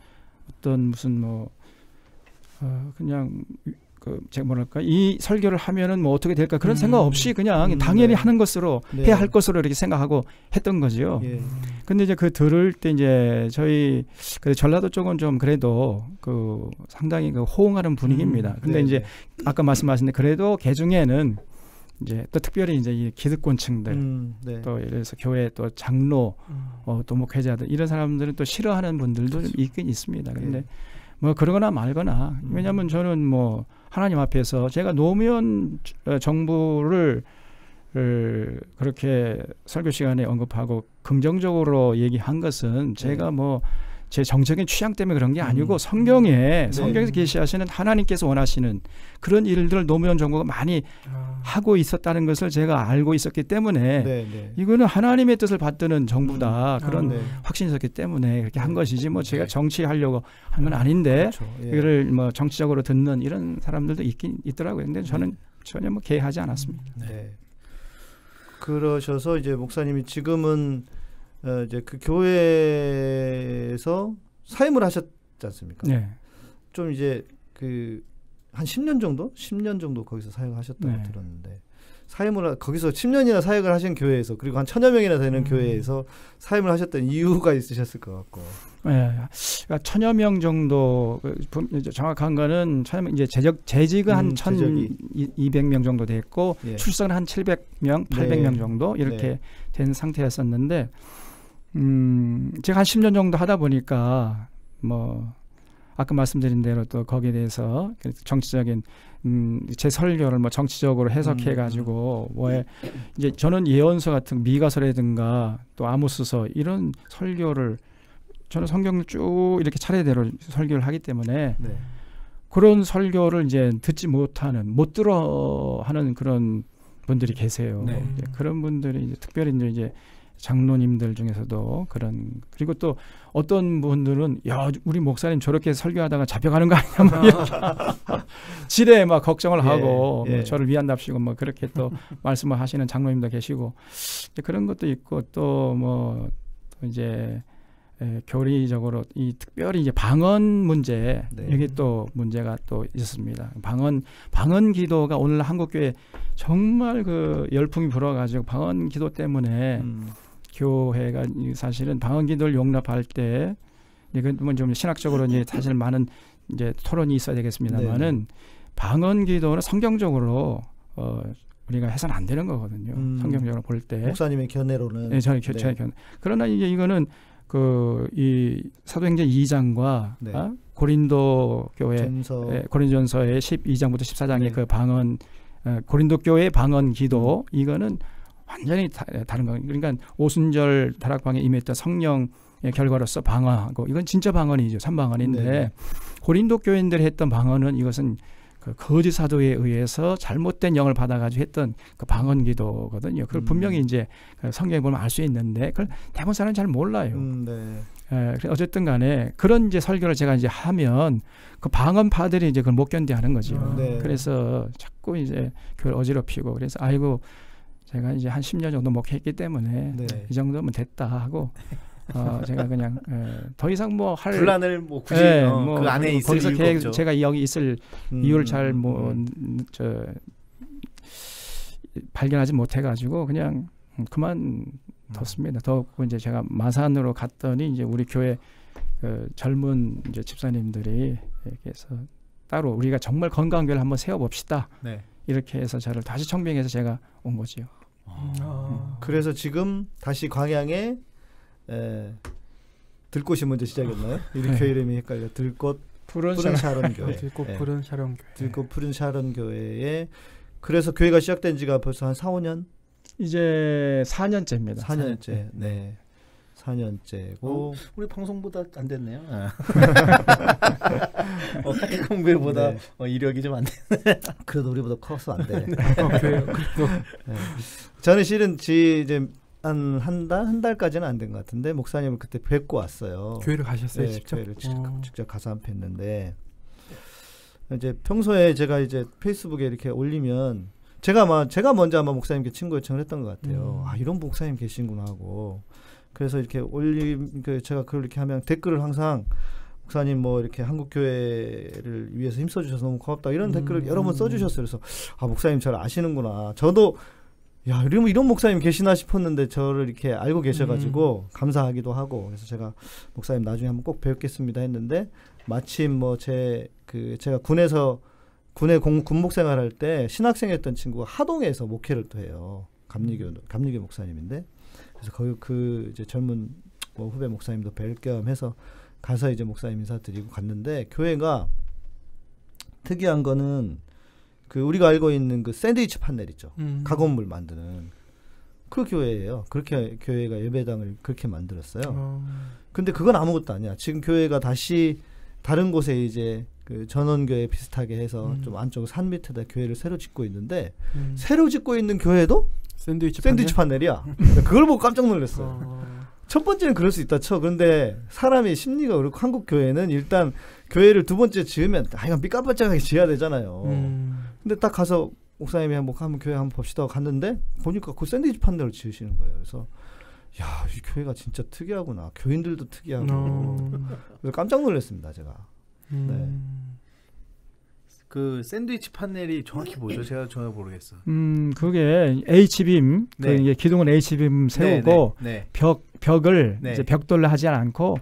Speaker 4: 어떤 무슨 뭐 그냥 제가 뭐랄까 이 설교를 하면은 뭐 어떻게 될까 그런 생각 없이 그냥 당연히 하는 것으로 해야 할 것으로 이렇게 생각하고 했던 거죠. 근데 이제 그 들을 때 이제 저희 전라도 쪽은 좀 그래도 그 상당히 그 호응하는 분위기입니다. 근데 이제 아까 말씀하신 그래도 개 중에는 이제 또 특별히 이제 이 기득권층들 또 예를 들어서 교회 또 장로 또 목회자들 이런 사람들은 또 싫어하는 분들도 좀 있긴 있습니다. 근데 뭐 그러거나 말거나. 왜냐하면 저는 뭐 하나님 앞에서 제가 노무현 정부를 그렇게 설교 시간에 언급하고 긍정적으로 얘기한 것은 제가 뭐 제 정적인 취향 때문에 그런 게 아니고 성경에서 계시하시는 하나님께서 원하시는 그런 일들을 노무현 정부가 많이 하고 있었다는 것을 제가 알고 있었기 때문에 이거는 하나님의 뜻을 받드는 정부다. 그런 확신이 있었기 때문에 그렇게 한 것이지 뭐 제가 정치하려고 한 건 아닌데 그렇죠. 이거를 뭐 정치적으로 듣는 이런 사람들도 있긴 있더라고요. 근데 저는 전혀 뭐 개의하지 않았습니다.
Speaker 2: 그러셔서 이제 목사님이 지금은 이제 그 교회에서 사임을 하셨지 않습니까? 좀 이제 그 한 10년 정도 거기서 사역하셨다고 들었는데 사임을 거기서 10년이나 사역을 하신 교회에서 그리고 한 1000여 명이나 되는 교회에서 사임을 하셨던 이유가 있으셨을 것 같고.
Speaker 4: 그러니까 1000여 명 정도 정확한 거는 이제 재직은 한 1200명 정도 됐고 출석은 한 700명, 800명 정도 이렇게 된 상태였었는데 제가 한 10년 정도 하다 보니까 뭐 아까 말씀드린 대로 또 거기에 대해서 정치적인 제 설교를 뭐 정치적으로 해석해 가지고 뭐에 이제 저는 예언서 같은 미가서라든가 또 아모스서 이런 설교를 저는 성경을 쭉 이렇게 차례대로 설교를 하기 때문에 그런 설교를 이제 듣지 못하는 못 들어 하는 그런 분들이 계세요. 그런 분들이 이제 특별히 이제 장로님들 중에서도 그런 그리고 또 어떤 분들은 야 우리 목사님 저렇게 설교하다가 잡혀가는 거 아니냐 뭐 지레 막 걱정을 하고 뭐 저를 위한답시고 뭐 그렇게 또 말씀을 하시는 장로님도 계시고 그런 것도 있고 또 뭐 이제 교리적으로 이 특별히 이제 방언 문제 여기 또 문제가 또 있었습니다. 방언 기도가 오늘 한국교회 정말 그 열풍이 불어가지고 방언 기도 때문에 교회가 사실은 방언 기도를 용납할 때 이건 좀 신학적으로 이제 사실 많은 이제 토론이 있어야 되겠습니다만은 방언 기도는 성경적으로 우리가 해서는 안 되는 거거든요. 성경적으로 볼 때
Speaker 2: 목사님의 견해로는
Speaker 4: 저는 견해. 그러나 이제 이거는 이 사도행전 2장과 고린도 교회 고린전서의 12장부터 14장의 그 방언 고린도 교회의 방언 기도 이거는 완전히 다른 거. 그러니까 오순절 다락방에 임했던 성령의 결과로서 방언하고 이건 진짜 방언이죠. 삼방언인데 고린도 교인들이 했던 방언은 이것은 그 거짓 사도에 의해서 잘못된 영을 받아가지고 했던 그 방언 기도거든요. 그걸 분명히 이제 성경에 보면 알 수 있는데 그걸 대부분 사람은 잘 몰라요. 어쨌든 간에 그런 이제 설교를 제가 이제 하면 그 방언파들이 이제 그걸 못 견디하는 거죠. 그래서 자꾸 이제 교회를 어지럽히고 그래서 아이고 제가 이제 한 10년 정도 목회했기 때문에 이 정도면 됐다 하고 제가 그냥 더 이상 뭐 할
Speaker 1: 분란을 뭐 굳이 그 안에 있을 이유가 없죠.
Speaker 4: 제가 여기 있을 이유를 잘 발견하지 못해가지고 그냥 그만뒀습니다. 더욱고 이제 제가 마산으로 갔더니 이제 우리 교회 젊은 이제 집사님들이 이렇게 해서 따로 우리가 정말 건강한 교회를 한번 세워봅시다. 이렇게 해서 저를 다시 청빙해서 제가 온 거지요.
Speaker 2: 그래서 지금 다시 광양에 들꽃이 먼저 시작했나요? 우리 교회 이름이 헷갈려. 들꽃 푸른 샤론교회.
Speaker 3: 들꽃 푸른 샤론교회.
Speaker 2: 들꽃 푸른 샤론교회에 그래서 교회가 시작된 지가 벌써 한 4-5년?
Speaker 4: 이제 4년째입니다.
Speaker 2: 4년째. 4년째고
Speaker 1: 우리 방송보다 안 됐네요. 공부보다 이력이 좀 안 되네.
Speaker 2: 그래도 우리보다 커서 안 돼. 저는 실은 이제 한 달까지는 안 된 것 같은데 목사님을 그때 뵙고 왔어요.
Speaker 3: 교회를 가셨어요, 직접?
Speaker 2: 교회를 직접 가서 안 뵀는데 이제 평소에 제가 이제 페이스북에 이렇게 올리면 제가 먼저 아마 목사님께 친구 요청을 했던 것 같아요. 이런 목사님 계신구나 하고. 그래서 이렇게 제가 그걸 이렇게 하면 댓글을 항상 목사님 뭐 이렇게 한국 교회를 위해서 힘써 주셔서 너무 고맙다 이런 댓글을 여러 번 써주셨어요. 그래서 목사님 잘 아시는구나. 저도 이런 목사님 계시나 싶었는데 저를 이렇게 알고 계셔가지고 감사하기도 하고 그래서 제가 목사님 나중에 한번 꼭 뵙겠습니다 했는데 마침 뭐 제가 군에 군목 생활할 때 신학생이었던 친구가 하동에서 목회를 또 해요. 감리교 목사님인데 그래서 거기 이제 젊은 후배 목사님도 뵐 겸 해서 가서 이제 목사님 인사드리고 갔는데 교회가 특이한 거는 그 우리가 알고 있는 그 샌드위치 판넬 있죠. 가건물 만드는 그 교회예요. 그렇게 교회가 예배당을 그렇게 만들었어요. 근데 그건 아무것도 아니야. 지금 교회가 다시 다른 곳에 이제 그 전원교회 비슷하게 해서 좀 안쪽 산 밑에다 교회를 새로 짓고 있는데 새로 짓고 있는 교회도 샌드위치 판넬이야. 그걸 보고 깜짝 놀랐어요. 첫 번째는 그럴 수 있다 쳐. 그런데 사람의 심리가 그렇고 한국 교회는 일단 교회를 두 번째 지으면 이건 삐까뻔쩍하게 지어야 되잖아요. 근데 딱 가서 목사님이 한번 교회 한번 봅시다 하고 갔는데 보니까 그 샌드위치 판넬을 지으시는 거예요. 그래서 야, 이 교회가 진짜 특이하구나. 교인들도 특이하고. 그래서 깜짝 놀랐습니다, 제가. 네.
Speaker 1: 그 샌드위치 판넬이 정확히 뭐죠? 제가 전혀 모르겠어.
Speaker 4: 그게 H빔,
Speaker 1: 네.
Speaker 4: 그 기둥은 H빔 세우고
Speaker 1: 네.
Speaker 4: 벽을
Speaker 1: 네.
Speaker 4: 이제 벽돌로 하지 않고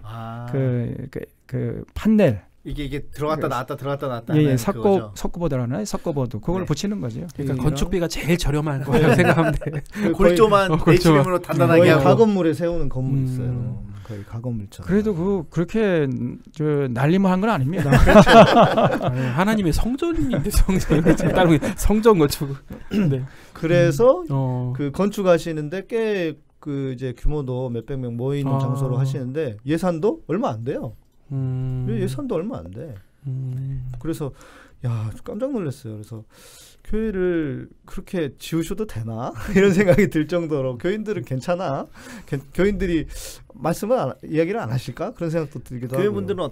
Speaker 4: 그 판넬.
Speaker 1: 이게 들어갔다 나왔다 들어갔다 나왔다.
Speaker 4: 예, 석고보드라 하나요? 석고보드. 그걸 붙이는 거죠.
Speaker 3: 그러니까 건축비가 제일 저렴한 거라고 생각하면 돼.
Speaker 1: 골조만 H빔으로 단단하게
Speaker 2: 거의
Speaker 1: 하고.
Speaker 2: 가건물에 세우는 건물이 있어요. 거의 가건물처럼.
Speaker 4: 그래도 그렇게 난리만 한 건 아닙니다.
Speaker 3: 하나님의 성전인데 성전 건축. 네.
Speaker 2: 그래서 그 건축하시는데 꽤 그 이제 규모도 몇백 명 모이는 장소로 하시는데 예산도 얼마 안 돼요. 예산도 얼마 안 돼. 그래서 야, 깜짝 놀랐어요. 그래서 교회를 그렇게 지으셔도 되나? 이런 생각이 들 정도로 교인들은 괜찮아? 교인들이 이야기를 안 하실까? 그런 생각도 들기도 하고.
Speaker 1: 교회분들은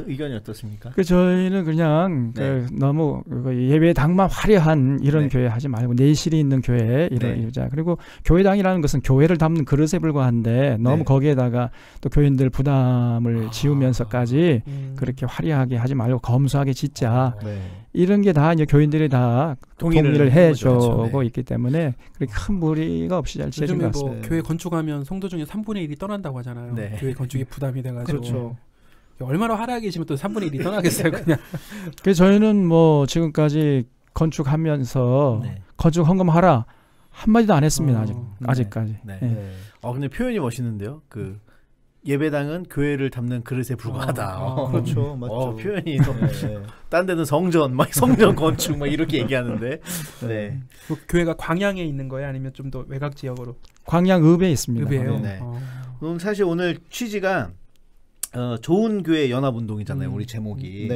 Speaker 1: 의견이 어떻습니까?
Speaker 4: 저희는 그냥 너무 예배당만 화려한 이런 교회 하지 말고 내실이 있는 교회 이러자. 그리고 교회당이라는 것은 교회를 담는 그릇에 불과한데 너무 거기에다가 또 교인들 부담을 지우면서까지 그렇게 화려하게 하지 말고 검소하게 짓자. 이런 게 다 이제 교인들이 다 동의를 해주고 그렇죠. 있기 때문에 그렇게 큰 무리가 없이 잘 지어진 것 같습니다.
Speaker 3: 뭐 교회 건축하면 성도 중에 3분의 1이 떠난다고 하잖아요. 교회 건축이 부담이 돼가지고.
Speaker 4: 그렇죠.
Speaker 3: 얼마나 화려하게 계시면 또 3분의 1이 떠나겠어요, 그냥.
Speaker 4: 그래서 저희는 뭐 지금까지 건축하면서 건축 헌금하라 한마디도 안 했습니다. 아직까지.
Speaker 1: 근데 표현이 멋있는데요. 예배당은 교회를 담는 그릇에 불과하다.
Speaker 2: 그렇죠, 맞죠.
Speaker 1: 표현이 딴 데는 성전 건축 막 이렇게 얘기하는데. 네.
Speaker 3: 교회가 광양에 있는 거예요, 아니면 좀 더 외곽 지역으로?
Speaker 4: 광양읍에 있습니다.
Speaker 3: 읍이에요.
Speaker 1: 그럼 사실 오늘 취지가 좋은 교회 연합운동이잖아요. 우리 제목이.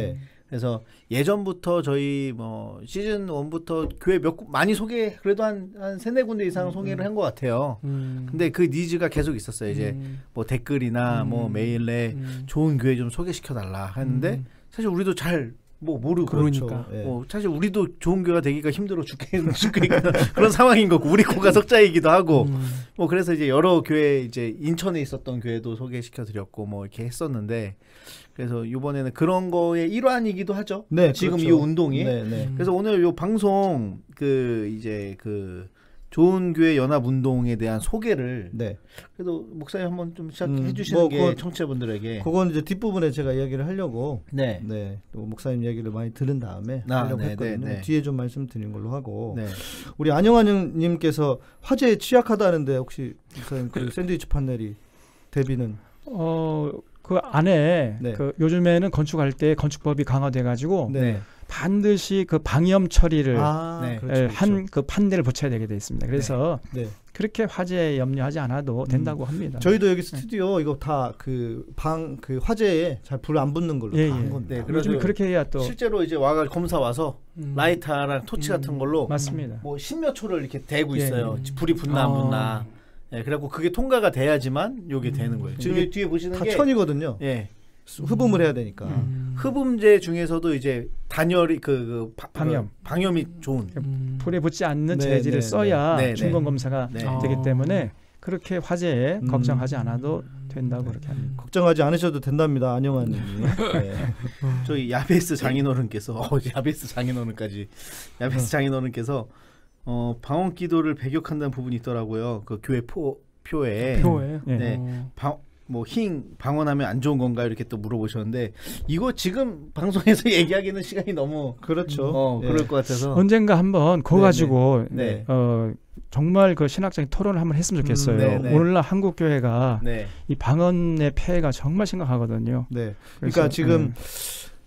Speaker 1: 그래서 예전부터 저희 뭐 시즌 1부터 교회 많이 그래도 한 3-4군데 이상 소개를 한 것 같아요. 근데 그 니즈가 계속 있었어요. 이제 뭐 댓글이나 뭐 메일에 좋은 교회 좀 소개시켜달라 했는데 사실 우리도 잘 모르고
Speaker 3: 그러니까.
Speaker 1: 사실 우리도 좋은 교회가 되기가 힘들어 죽겠는 그런 상황인 거고 우리 코가 석자이기도 하고 뭐 그래서 이제 여러 교회 이제 인천에 있었던 교회도 소개시켜 드렸고 뭐 이렇게 했었는데 그래서 이번에는 그런 거의 일환이기도 하죠. 지금 그렇죠. 이 운동이. 그래서 오늘 요 방송 이제 좋은 교회 연합 운동에 대한 소개를 그래도 목사님 한번 좀 시작해 주시는 게 청취자분들에게.
Speaker 2: 그건 이제 뒷부분에 제가 이야기를 하려고 또 목사님 이야기를 많이 들은 다음에 하려고 했거든요. 뒤에 좀 말씀드리는 걸로 하고 우리 안영환 님께서 화재에 취약하다는데 혹시 목사님 그 샌드위치 판넬이 대비는
Speaker 4: 그 안에 요즘에는 건축할 때 건축법이 강화돼가지고 반드시 그 방염 처리를 한 그 판넬을 붙여야 되게 돼 있습니다. 그래서 그렇게 화재 염려하지 않아도 된다고 합니다.
Speaker 2: 저희도 여기 스튜디오 이거 다 화재에 잘 불 안 붙는 걸로 다 한 건데.
Speaker 4: 요즘 그렇게 해야 또
Speaker 1: 실제로 이제 검사 와서 라이터랑 토치 같은 걸로
Speaker 4: 맞습니다.
Speaker 1: 뭐 10몇 초를 이렇게 대고 있어요. 불이 붙나 안 붙나. 그래갖고 그게 통과가 돼야지만 요게 되는 거예요. 지금 뒤에 보시는
Speaker 2: 다
Speaker 1: 게
Speaker 2: 천이거든요. 흡음을 해야 되니까.
Speaker 1: 흡음재 중에서도 이제 단열이 방염이 좋은
Speaker 4: 불에 붙지 않는 재질을 써야 중건 검사가 되기 때문에 그렇게 화재에 걱정하지 않아도 된다고 그렇게 합니다.
Speaker 2: 걱정하지 않으셔도 된답니다. 안영환 님이.
Speaker 1: 저희 야베스 장인어른께서 야베스 장인어른께서 방언 기도를 배격한다는 부분이 있더라고요. 그 교회 표에. 뭐 방언하면 안 좋은 건가 이렇게 또 물어보셨는데 이거 지금 방송에서 얘기하기는 시간이 너무
Speaker 2: 그렇죠.
Speaker 1: 그럴 것 같아서
Speaker 4: 언젠가 한번 그거 가지고 정말 그 신학적인 토론을 한번 했으면 좋겠어요. 오늘날 한국 교회가 이 방언의 폐해가 정말 심각하거든요.
Speaker 2: 네. 그러니까 지금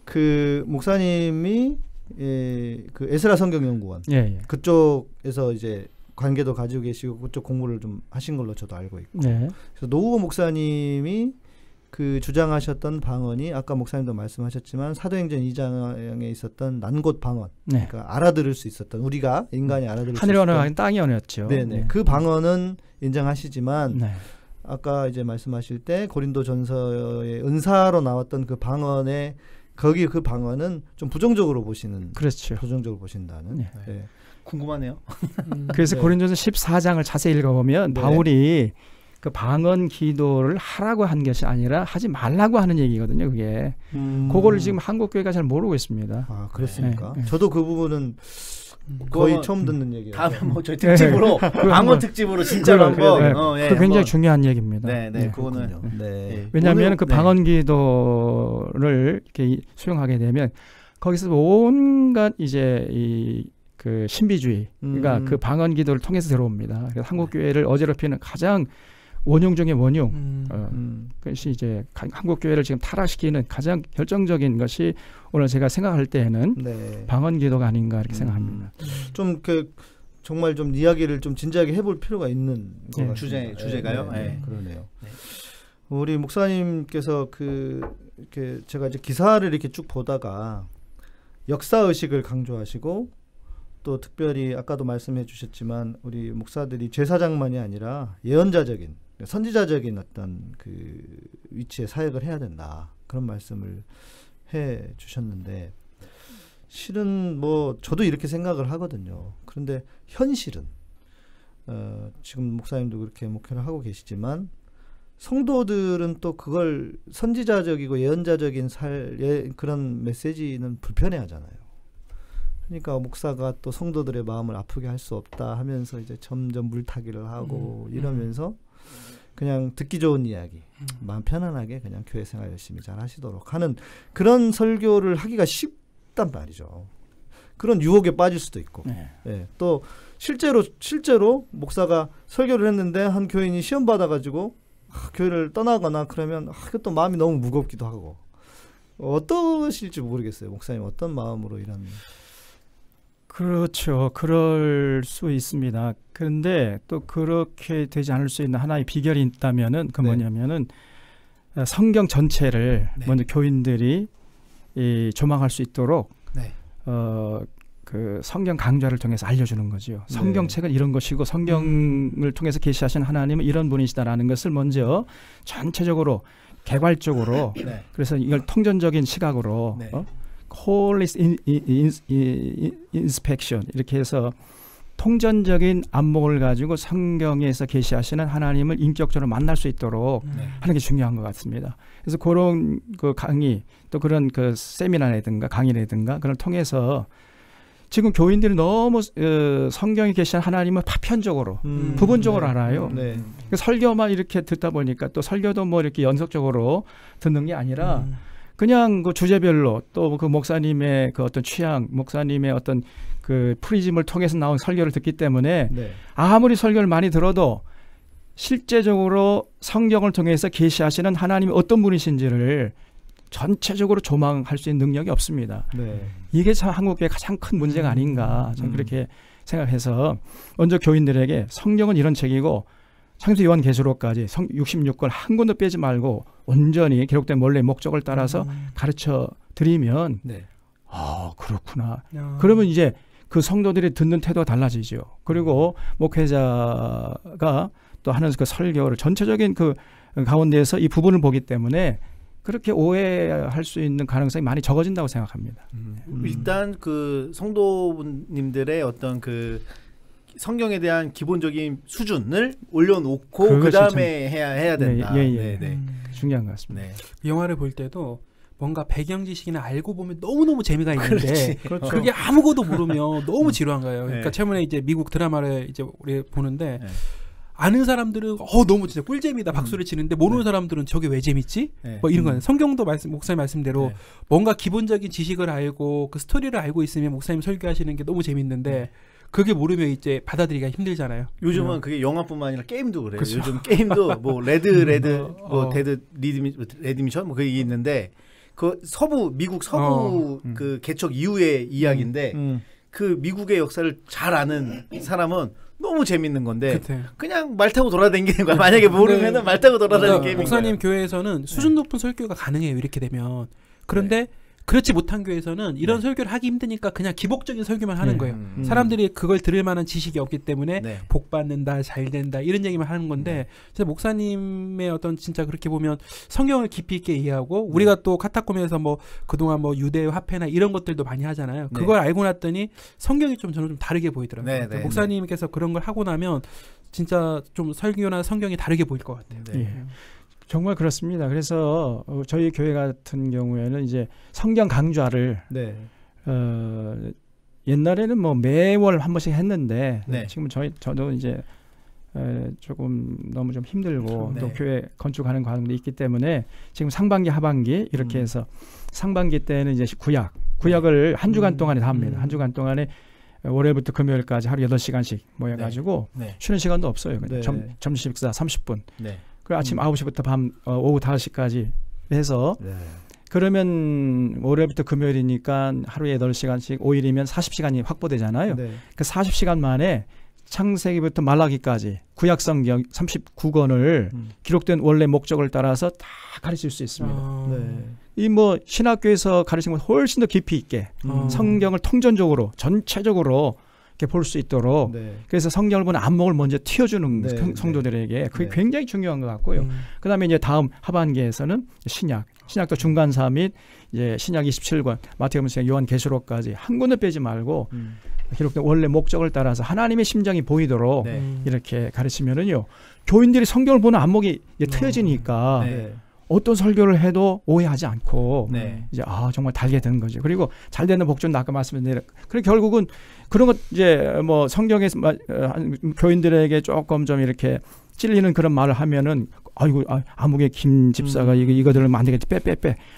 Speaker 2: 그 목사님이 그 에스라 성경연구원 그쪽에서 이제 관계도 가지고 계시고 그쪽 공부를 좀 하신 걸로 저도 알고 있고. 그래서 노후호 목사님이 그 주장하셨던 방언이 아까 목사님도 말씀하셨지만 사도행전 2장에 있었던 난곳 방언, 그러니까 알아들을 수 있었던 우리가 인간이 알아들을 수 있었던
Speaker 4: 하늘의 언어가 땅의 언어였죠.
Speaker 2: 그 방언은 인정하시지만 아까 이제 말씀하실 때 고린도전서의 은사로 나왔던 그 방언에 거기 그 방언은 좀 부정적으로 보시는,
Speaker 4: 그렇죠.
Speaker 2: 부정적으로 보신다는.
Speaker 1: 궁금하네요.
Speaker 4: 그래서 고린도전서 14장을 자세히 읽어보면 바울이 그 방언 기도를 하라고 한 것이 아니라 하지 말라고 하는 얘기거든요. 그게 그거를 지금 한국 교회가 잘 모르고 있습니다.
Speaker 2: 아, 그렇습니까? 저도 그 부분은 거의 처음 듣는 얘기예요.
Speaker 1: 다음에 뭐 저희 특집으로 방언 특집으로 진짜로 한번.
Speaker 4: 그 굉장히 중요한 얘기입니다.
Speaker 1: 그거는.
Speaker 4: 왜냐하면 그 방언 기도를 이렇게 수용하게 되면 거기서 온갖 이제 그 신비주의가 그 방언 기도를 통해서 들어옵니다. 그래서 한국 교회를 어지럽히는 가장 원흉 중의 원흉. 그것이 이제 한국 교회를 지금 타락시키는 가장 결정적인 것이 오늘 제가 생각할 때에는 방언 기도가 아닌가 이렇게 생각합니다.
Speaker 2: 좀 그 정말 좀 이야기를 좀 진지하게 해볼 필요가 있는
Speaker 1: 주제가요.
Speaker 2: 그러네요. 우리 목사님께서 이렇게 제가 이제 기사를 이렇게 쭉 보다가 역사 의식을 강조하시고 또 특별히 아까도 말씀해 주셨지만 우리 목사들이 제사장만이 아니라 예언자적인 선지자적인 어떤 그 위치에 사역을 해야 된다, 그런 말씀을 해 주셨는데 실은 뭐 저도 이렇게 생각을 하거든요. 그런데 현실은 지금 목사님도 그렇게 목회를 하고 계시지만 성도들은 또 그걸 선지자적이고 예언자적인 그런 메시지는 불편해하잖아요. 그러니까 목사가 또 성도들의 마음을 아프게 할 수 없다 하면서 이제 점점 물타기를 하고 이러면서 그냥 듣기 좋은 이야기, 마음 편안하게 그냥 교회 생활 열심히 잘 하시도록 하는 그런 설교를 하기가 쉽단 말이죠. 그런 유혹에 빠질 수도 있고. 또 실제로 목사가 설교를 했는데 한 교인이 시험 받아가지고 교회를 떠나거나 그러면 또 마음이 너무 무겁기도 하고. 어떠실지 모르겠어요. 목사님 어떤 마음으로 이런.
Speaker 4: 그렇죠. 그럴 수 있습니다. 그런데 또 그렇게 되지 않을 수 있는 하나의 비결이 있다면은 뭐냐면은 성경 전체를 먼저 교인들이 조망할 수 있도록 그 성경 강좌를 통해서 알려주는 거죠. 성경책은 이런 것이고 성경을 통해서 계시하신 하나님은 이런 분이시다라는 것을 먼저 전체적으로 개괄적으로 그래서 이걸 통전적인 시각으로 holistic inspection 이렇게 해서 통전적인 안목을 가지고 성경에서 계시하시는 하나님을 인격적으로 만날 수 있도록 하는 게 중요한 것 같습니다. 그래서 그런 그 강의 또 그런 그 세미나라든가 강의라든가 그걸 통해서 지금 교인들이 너무 성경에 계신 하나님을 파편적으로 부분적으로 알아요. 설교만 이렇게 듣다 보니까 또 설교도 뭐 이렇게 연속적으로 듣는 게 아니라 그냥 그 주제별로 또 그 목사님의 그 어떤 취향, 목사님의 어떤 그 프리즘을 통해서 나온 설교를 듣기 때문에 아무리 설교를 많이 들어도 실제적으로 성경을 통해서 계시하시는 하나님이 어떤 분이신지를 전체적으로 조망할 수 있는 능력이 없습니다. 이게 참 한국의 가장 큰 문제가 아닌가 저는 그렇게 생각해서 먼저 교인들에게 성경은 이런 책이고 창세기 요한계시록까지 66권 한 권도 빼지 말고 온전히 기록된 원래 목적을 따라서 가르쳐 드리면 그렇구나. 그러면 이제 그 성도들이 듣는 태도가 달라지죠. 그리고 목회자가 또 하는 그 설교를 전체적인 그 가운데에서 이 부분을 보기 때문에 그렇게 오해할 수 있는 가능성이 많이 적어진다고 생각합니다.
Speaker 1: 일단 그 성도님들의 어떤 그 성경에 대한 기본적인 수준을 올려놓고 그 다음에 해야 된다.
Speaker 4: 중요한 것 같습니다.
Speaker 3: 영화를 볼 때도 뭔가 배경 지식이나 알고 보면 너무너무 재미가 있는데 그게 아무것도 모르면 너무 지루한 거예요. 그러니까 최근에 이제 미국 드라마를 이제 우리 보는데 아는 사람들은 너무 진짜 꿀잼이다 박수를 치는데 모르는 사람들은 저게 왜 재밌지? 뭐 이런 거는 성경도 목사님 말씀대로 뭔가 기본적인 지식을 알고 그 스토리를 알고 있으면 목사님 설교하시는 게 너무 재밌는데 그게 모르면 이제 받아들이기가 힘들잖아요.
Speaker 1: 요즘은 그게 영화뿐만 아니라 게임도 그래요. 그쵸? 요즘 게임도 뭐 레드 뭐 데드 레디미션 뭐 그게 있는데 그 미국 서부 그 개척 이후의 이야기인데 그 미국의 역사를 잘 아는 사람은 너무 재밌는 건데 그냥 말 타고 돌아다니는 거야. 만약에 모르면은 말 타고 돌아다니는 게임인 거야.
Speaker 3: 목사님 교회에서는 수준 높은 설교가 가능해요. 이렇게 되면. 그런데 그렇지 못한 교회에서는 이런 설교를 하기 힘드니까 그냥 기복적인 설교만 하는 거예요. 사람들이 그걸 들을 만한 지식이 없기 때문에 복 받는다, 잘 된다 이런 얘기만 하는 건데 진짜 목사님의 어떤 진짜 그렇게 보면 성경을 깊이 있게 이해하고 우리가 또 카타콤에서 뭐 그동안 뭐 유대 화폐나 이런 것들도 많이 하잖아요. 그걸 알고 났더니 성경이 좀 저는 좀 다르게 보이더라고요. 목사님께서 그런 걸 하고 나면 진짜 좀 설교나 성경이 다르게 보일 것 같아요.
Speaker 4: 정말 그렇습니다. 그래서 저희 교회 같은 경우에는 이제 성경 강좌를 옛날에는 뭐 매월 한 번씩 했는데 지금 저도 이제 조금 너무 좀 힘들고 또 교회 건축하는 과정도 있기 때문에 지금 상반기 하반기 이렇게 해서 상반기 때는 이제 구약을 한 주간 동안에 다 합니다. 한 주간 동안에 월요일부터 금요일까지 하루 8시간씩 모여가지고 쉬는 시간도 없어요. 점심 식사 30분. 그 아침 9시부터 밤 오후 5시까지 해서 그러면 월요일부터 금요일이니까 하루에 8시간씩 5일이면 40시간이 확보되잖아요. 그 40시간 만에 창세기부터 말라기까지 구약 성경 39권을 기록된 원래 목적을 따라서 다 가르칠 수 있습니다. 이 뭐 신학교에서 가르치는 것 훨씬 더 깊이 있게 성경을 통전적으로 전체적으로 이렇게 볼 수 있도록 그래서 성경을 보는 안목을 먼저 틔워주는 성도들에게 그게 굉장히 중요한 것 같고요. 그다음에 이제 다음 하반기에서는 신약도 중간사 및 이제 신약 27권 마태복음, 요한계시록까지 한 권도 빼지 말고 기록된 원래 목적을 따라서 하나님의 심정이 보이도록 이렇게 가르치면은요 교인들이 성경을 보는 안목이 트여지니까 어떤 설교를 해도 오해하지 않고 이제 정말 달게 되는 거죠. 그리고 잘 되는 복전도 아까 말씀드린 그리고 결국은 그런 것 이제 뭐 성경에서 교인들에게 조금 좀 이렇게 찔리는 그런 말을 하면은 아이고 아무개 김 집사가 이거 들으면 안 되겠지 빼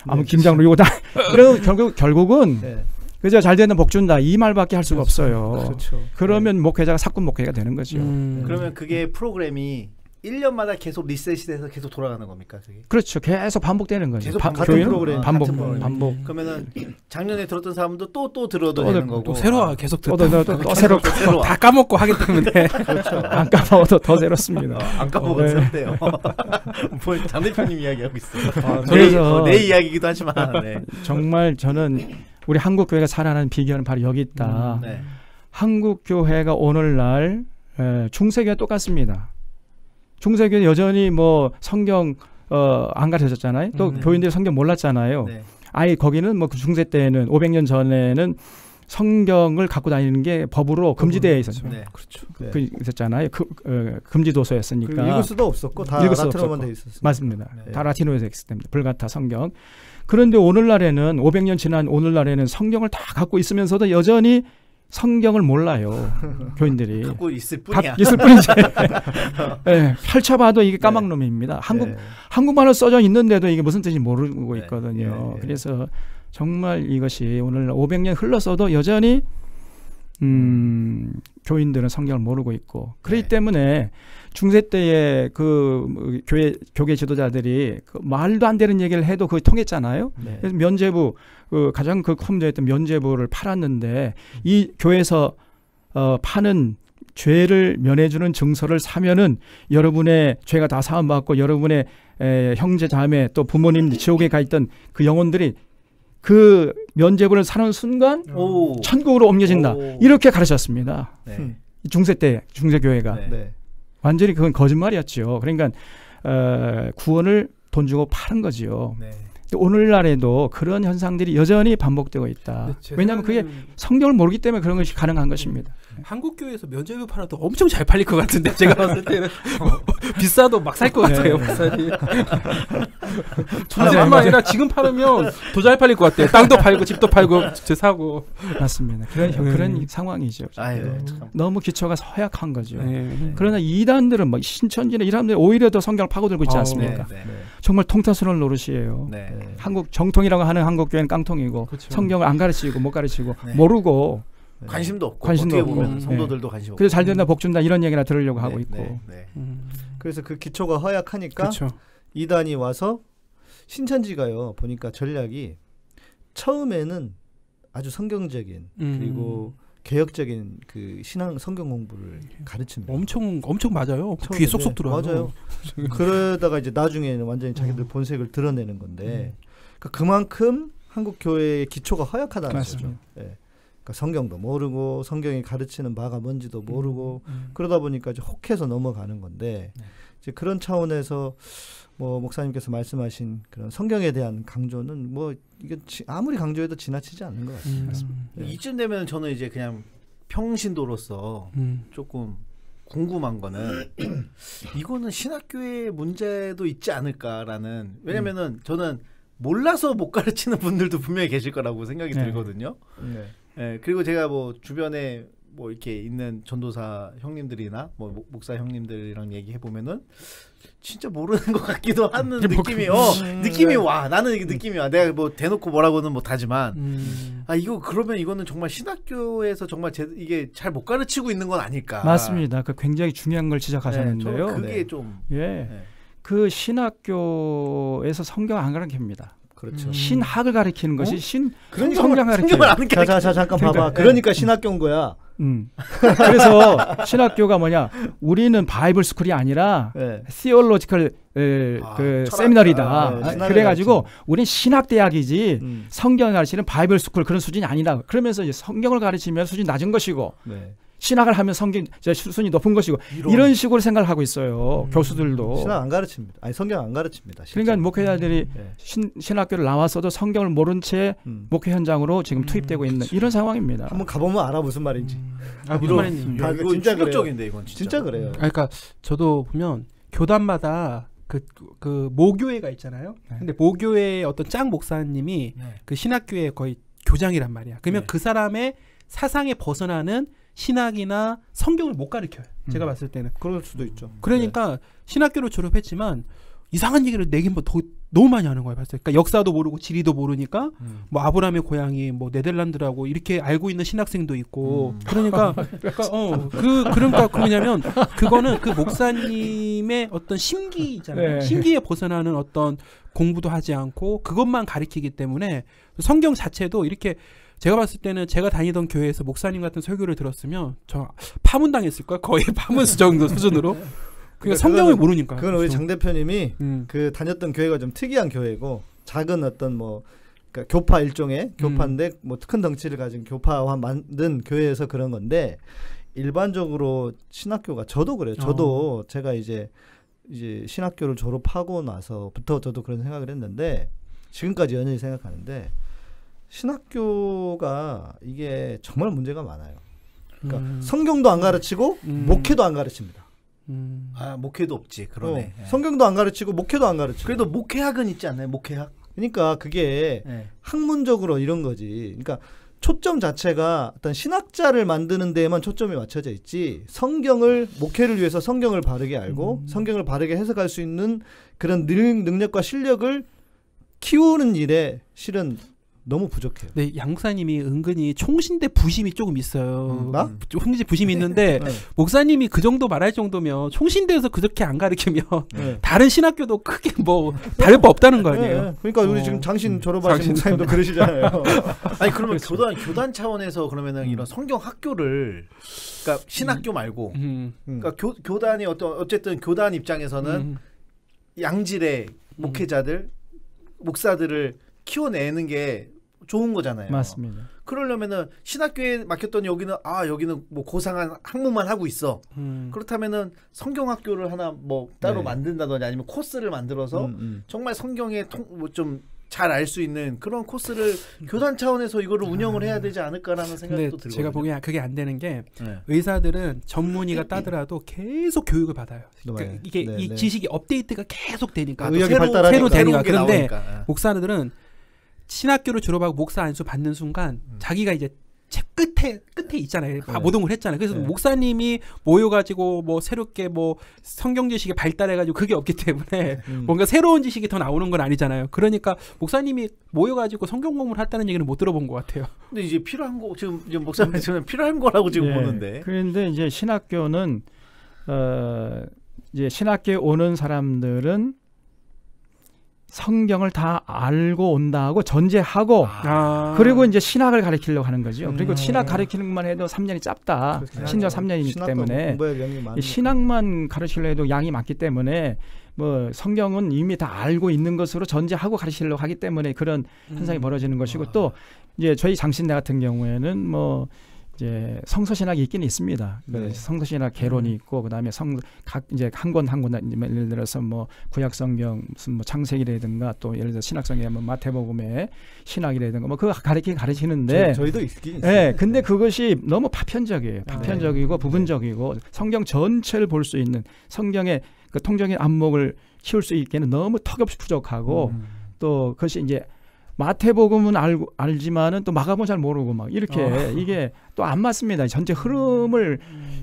Speaker 4: 아무 김장로 이거 다 그리고 결국은 그저 잘 되는 복 준다 이 말밖에 할 수가 없어요. 그러면 목회자가 사꾼 목회가 되는 거죠.
Speaker 1: 그러면 그게 프로그램이 1년마다 계속 리셋이 돼서 계속 돌아가는 겁니까? 그게?
Speaker 4: 그렇죠. 계속 반복되는 거죠.
Speaker 1: 계속 같은 프로그램
Speaker 4: 반복.
Speaker 1: 그러면은 작년에 들었던 사람도 또 들어도 되는 거고.
Speaker 3: 또 새로 계속
Speaker 4: 또 새로
Speaker 3: 다 까먹고 하기 때문에
Speaker 1: 그렇죠.
Speaker 4: 안 까먹어도 더 새롭습니다.
Speaker 1: 안 까먹어도 새롭대요. 장 대표님 이야기하고 있어요. 그래서 내 이야기이기도 하지만
Speaker 4: 정말 저는 우리 한국 교회가 살아나는 비결은 바로 여기 있다. 한국 교회가 오늘날 중세교와 똑같습니다. 중세교는 여전히 뭐 성경 안 가르쳐졌잖아요. 또 교인들이 성경 몰랐잖아요. 아예 거기는 뭐 중세 때는 500년 전에는 성경을 갖고 다니는 게 법으로 금지되어 있었죠. 그렇죠. 있었잖아요. 금지 도서였으니까.
Speaker 2: 읽을 수도 없었고 다 라틴어만 돼 있었어요.
Speaker 4: 맞습니다. 다 라틴어에서 있기 때문에 불가타 성경. 그런데 오늘날에는 500년 지난 오늘날에는 성경을 다 갖고 있으면서도 여전히 성경을 몰라요. 교인들이.
Speaker 1: 갖고 있을 뿐이야.
Speaker 4: 있을 뿐이지. 펼쳐봐도 이게 까막놈입니다. 한국말로 써져 있는데도 이게 무슨 뜻인지 모르고 있거든요. 그래서 정말 이것이 오늘 500년 흘렀어도 여전히 교인들은 성경을 모르고 있고 그렇기 때문에 중세 때의 그 교계 지도자들이 그 말도 안 되는 얘기를 해도 그게 통했잖아요. 그래서 면죄부 가장 큰 문제였던 면죄부를 팔았는데 이 교회에서 파는 죄를 면해주는 증서를 사면은 여러분의 죄가 다 사함받고 여러분의 형제 자매 또 부모님 지옥에 가 있던 그 영혼들이 그 면죄부를 사는 순간 천국으로 옮겨진다. 이렇게 가르쳤습니다. 중세 때 중세교회가. 완전히 그건 거짓말이었죠. 그러니까 구원을 돈 주고 파는 거지요. 오늘날에도 그런 현상들이 여전히 반복되고 있다. 왜냐하면 그게 성경을 모르기 때문에 그런 것이 가능한 것입니다.
Speaker 3: 한국 교회에서 면죄부 팔아도 엄청 잘 팔릴 것 같은데 제가 봤을 때는 비싸도 막 살 것 같아요. 전에뿐만 아니라 지금 팔으면 더 잘 팔릴 것 같아요. 땅도 팔고 집도 팔고 사고.
Speaker 4: 맞습니다. 그런 상황이죠. 너무 기초가 허약한 거죠. 그러나 이단들은 막 신천지나 이 사람들이 오히려 더 성경을 파고들고 있지 않습니까? 정말 통타스러운 노릇이에요. 한국 정통이라고 하는 한국 교회는 깡통이고 성경을 안 가르치고 못 가르치고 모르고
Speaker 1: 관심도 없고 어떻게 보면 성도들도 관심 없고.
Speaker 4: 그래서 잘 된다 복 준다 이런 얘기나 들으려고 하고 있고.
Speaker 2: 그래서 그 기초가 허약하니까
Speaker 3: 그쵸.
Speaker 2: 이단이 와서 신천지가요 보니까 전략이 처음에는 아주 성경적인 그리고 개혁적인 그 신앙 성경 공부를 가르칩니다.
Speaker 3: 엄청 맞아요. 귀에 쏙쏙 들어요.
Speaker 2: 맞아요. 그러다가 이제 나중에는 완전히 자기들 본색을 드러내는 건데 그만큼 한국 교회의 기초가 허약하다는 거죠. 네. 그러니까 성경도 모르고 성경이 가르치는 바가 뭔지도 모르고 그러다 보니까 이제 혹해서 넘어가는 건데 이제 그런 차원에서 뭐 목사님께서 말씀하신 그런 성경에 대한 강조는 뭐 이게 아무리 강조해도 지나치지 않는 것 같습니다.
Speaker 1: 이쯤 되면 저는 이제 그냥 평신도로서 조금 궁금한 거는 이거는 신학교의 문제도 있지 않을까라는, 왜냐면은 저는 몰라서 못 가르치는 분들도 분명히 계실 거라고 생각이 들거든요. 네, 그리고 제가 뭐 주변에 뭐 이렇게 있는 전도사 형님들이나 뭐 목사 형님들이랑 얘기해 보면은 진짜 모르는 것 같기도 하는 느낌이 느낌이 와. 나는 이게 느낌이 와. 내가 뭐 대놓고 뭐라고는 못하지만 아 이거 그러면 이거는 정말 신학교에서 정말 이게 잘 못 가르치고 있는 건 아닐까.
Speaker 4: 맞습니다. 그 굉장히 중요한 걸 지적하셨는데요.
Speaker 1: 네, 그게 좀
Speaker 4: 그 신학교에서 성경 안 가르칩니다.
Speaker 2: 그렇죠.
Speaker 4: 신학을 가리키는 것이
Speaker 2: 성경을 가르치는 자 잠깐 봐봐. 그러니까 신학교인 거야.
Speaker 4: 그래서 신학교가 뭐냐? 우리는 바이블 스쿨이 아니라 theological 세미너리다. 그래가지고 우리는 신학대학이지 성경을 가르치는 바이블 스쿨 그런 수준이 아니다. 그러면서 이제 성경을 가르치면 수준이 낮은 것이고 신학을 하면 수준이 높은 것이고 이런 식으로 생각을 하고 있어요. 교수들도.
Speaker 2: 신학 안 가르칩니다. 아니 성경 안 가르칩니다.
Speaker 4: 실제로. 그러니까 목회자들이 신학교를 나왔어도 성경을 모른 채 목회 현장으로 지금 투입되고 있는 이런 상황입니다.
Speaker 2: 한번 가보면 알아 무슨 말인지.
Speaker 3: 무슨 말인지.
Speaker 1: 이거 진짜 충격적인데 이건
Speaker 2: 진짜 그래요.
Speaker 3: 그러니까 저도 보면 교단마다 그 모교회가 있잖아요. 근데 모교회의 어떤 짱 목사님이 그 신학교의 거의 교장이란 말이야. 그러면 그 사람의 사상에 벗어나는 신학이나 성경을 못 가르쳐요. 제가 봤을 때는.
Speaker 2: 그럴 수도 있죠.
Speaker 3: 그러니까 신학교를 졸업했지만 이상한 얘기를 내긴 뭐 너무 많이 하는 거예요. 봤을 때. 그러니까 역사도 모르고 지리도 모르니까 뭐 아브라함의 고향이 뭐 네덜란드라고 이렇게 알고 있는 신학생도 있고 그러니까 그러니까 뭐냐면 그거는 그 목사님의 어떤 심기 있잖아요. 심기에 벗어나는 어떤 공부도 하지 않고 그것만 가르치기 때문에 성경 자체도 이렇게 제가 봤을 때는 제가 다니던 교회에서 목사님 같은 설교를 들었으면 저 파문당했을 거야. 거의 파문 정도 수준으로. 그러니까 성경을 모르니까.
Speaker 2: 그건 우리 장 대표님이 그 다녔던 교회가 좀 특이한 교회고 작은 어떤 뭐 그러니까 교파 일종의 교파인데 뭐 큰 덩치를 가진 교파와 만든 교회에서 그런 건데 일반적으로 신학교가 저도 그래요. 저도 제가 이제 신학교를 졸업하고 나서부터 저도 그런 생각을 했는데 지금까지 연연히 생각하는데 신학교가 이게 정말 문제가 많아요. 그러니까 성경도 안 가르치고 목회도 안 가르칩니다.
Speaker 1: 아 목회도 없지. 그러네.
Speaker 2: 성경도 안 가르치고 목회도 안 가르치고.
Speaker 1: 그래도 목회학은 있지 않나요? 목회학.
Speaker 2: 그러니까 그게 학문적으로 이런 거지. 그러니까 초점 자체가 어떤 신학자를 만드는 데에만 초점이 맞춰져 있지 성경을 목회를 위해서 성경을 바르게 알고 성경을 바르게 해석할 수 있는 그런 능력과 실력을 키우는 일에 실은 너무 부족해요.
Speaker 3: 네, 양 목사님이 은근히 총신대 부심이 조금 있어요. 총신대 부심이 있는데 목사님이 그 정도 말할 정도면 총신대에서 그렇게 안 가르치면 다른 신학교도 크게 뭐 다를 바 없다는 거 아니에요?
Speaker 2: 그러니까 우리 지금 장신 졸업하신 목사님도 그러시잖아요.
Speaker 1: 아니 그러면 교단 차원에서 그러면은 이런 성경 학교를 그러니까 신학교 말고 그러니까 교단이 어쨌든 교단 입장에서는 양질의 목회자들 목사들을 키워내는 게 좋은 거잖아요.
Speaker 4: 맞습니다.
Speaker 1: 그러려면은 신학교에 맡겼더니 여기는 뭐 고상한 학문만 하고 있어. 그렇다면은 성경학교를 하나 뭐 따로 만든다든지 아니면 코스를 만들어서 정말 성경에 뭐 좀 잘 알 수 있는 그런 코스를 교단 차원에서 이거를 운영을 해야 되지 않을까라는 생각도 들거든요.
Speaker 3: 제가 보기엔 그게 안 되는 게 의사들은 전문의가 따더라도 계속 교육을 받아요. 그러니까 이게 이 지식이 업데이트가 계속 되니까
Speaker 2: 의학이 발달하니까
Speaker 3: 새로 되니까. 그런데 목사들은 신학교를 졸업하고 목사 안수 받는 순간 자기가 이제 책 끝에 있잖아요. 모든 걸 했잖아요. 그래서 목사님이 모여가지고 뭐 새롭게 뭐 성경 지식이 발달해가지고 그게 없기 때문에 뭔가 새로운 지식이 더 나오는 건 아니잖아요. 그러니까 목사님이 모여가지고 성경 공부를 했다는 얘기는 못 들어본 것 같아요.
Speaker 1: 근데 이제 필요한 거 지금 목사님 지금 필요한 거라고 지금 보는데.
Speaker 4: 그런데 이제 신학교는 이제 신학교에 오는 사람들은 성경을 다 알고 온다고 전제하고 그리고 이제 신학을 가르치려고 하는 거죠. 그리고 신학 가르치는 것만 해도 3년이 짧다. 신학 3년이기 때문에 신학만 가르치려 해도 양이 많기 때문에 뭐 성경은 이미 다 알고 있는 것으로 전제하고 가르치려고 하기 때문에 그런 현상이 벌어지는 것이고 또 이제 저희 장신대 같은 경우에는 뭐 이제 성서신학이 있긴 있습니다. 네. 성서신학 개론이 있고 그다음에 이제 한 권 예를 들어서 뭐 구약성경 무슨 뭐 창세기라든가 또 예를 들어 신학성경에 뭐 마태복음의 신학이라든가 뭐 그거 가르치는데
Speaker 2: 저희도 있긴 있어요.
Speaker 4: 네, 근데 그것이 너무 파편적이에요. 파편적이고 부분적이고 성경 전체를 볼 수 있는 성경의 그 통정의 안목을 키울 수 있게는 너무 턱없이 부족하고 또 그것이 이제 마태복음은 알지만은 또 마가복음 잘 모르고 막 이렇게 이게 또 안 맞습니다. 전체 흐름을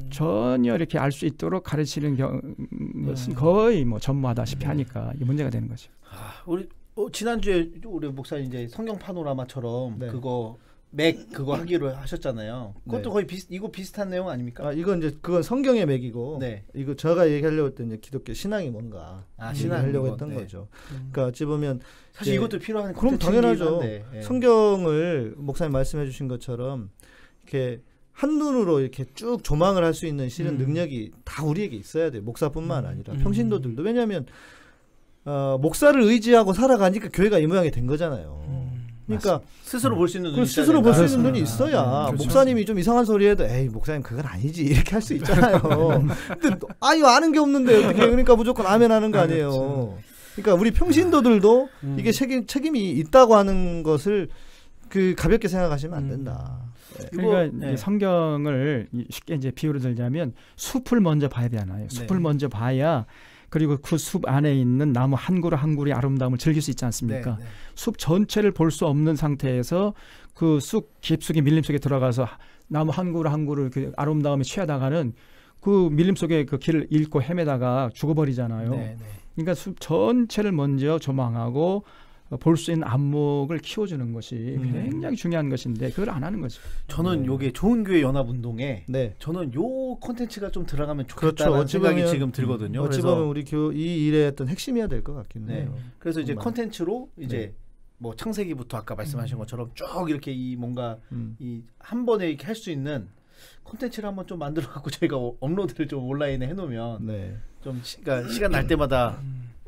Speaker 4: 전혀 이렇게 알 수 있도록 가르치는 것은 거의 뭐 전무하다시피 하니까 이게 문제가 되는 거죠.
Speaker 1: 우리 지난주에 우리 목사님 이제 성경 파노라마처럼 그거 맥 그거 하기로 하셨잖아요. 그것도 거의 이거 비슷한 내용 아닙니까?
Speaker 2: 이건 이제 그건 성경의 맥이고 이거 제가 얘기하려고 했던 이제 기독교 신앙이 뭔가 신앙 하려고 했던 거죠. 그러니까 어찌 보면
Speaker 1: 사실 이것도 필요한
Speaker 2: 그럼 당연하죠. 성경을 목사님 말씀해주신 것처럼 이렇게 한눈으로 이렇게 쭉 조망을 할 수 있는 실은 능력이 다 우리에게 있어야 돼요. 목사뿐만 아니라 평신도들도. 왜냐하면 목사를 의지하고 살아가니까 교회가 이 모양이 된 거잖아요. 그러니까
Speaker 1: 스스로 볼 수 있는 눈이
Speaker 2: 스스로 볼 수 있는 눈이 있어야 목사님이 좀 이상한 소리 해도 에이 목사님 그건 아니지 이렇게 할 수 있잖아요. 근데 이거 아는 게 없는데 어떻게 그러니까 무조건 아멘 하는 거 아니에요. 그러니까 우리 평신도들도 이게 책임이 있다고 하는 것을 가볍게 생각하시면 안 된다.
Speaker 4: 그러니까 이제 성경을 쉽게 이제 비유를 들자면 숲을 먼저 봐야 되잖아요. 숲을 먼저 봐야 그리고 그 숲 안에 있는 나무 한 그루 한 그루의 아름다움을 즐길 수 있지 않습니까? 숲 전체를 볼 수 없는 상태에서 그 숲 깊숙이 밀림 속에 들어가서 나무 한 그루 한 그루 그 아름다움에 취하다가는 그 밀림 속에 그 길을 잃고 헤매다가 죽어버리잖아요. 그러니까 숲 전체를 먼저 조망하고 볼 수 있는 안목을 키워주는 것이 굉장히 중요한 것인데 그걸 안 하는 거죠.
Speaker 1: 저는 요게 좋은 교회 연합운동에 저는 요 콘텐츠가 좀 들어가면 좋겠다는 생각이 지금 들거든요.
Speaker 2: 어찌 보면 우리 이 일의 어떤 핵심이어야 될 것 같기는 해요.
Speaker 1: 그래서 이제 콘텐츠로 이제 뭐 창세기부터 아까 말씀하신 것처럼 쭉 이렇게 이 뭔가 이 한 번에 이렇게 할 수 있는 콘텐츠를 한번 좀 만들어 갖고 저희가 업로드를 좀 온라인에 해놓으면 좀 시간 날 때마다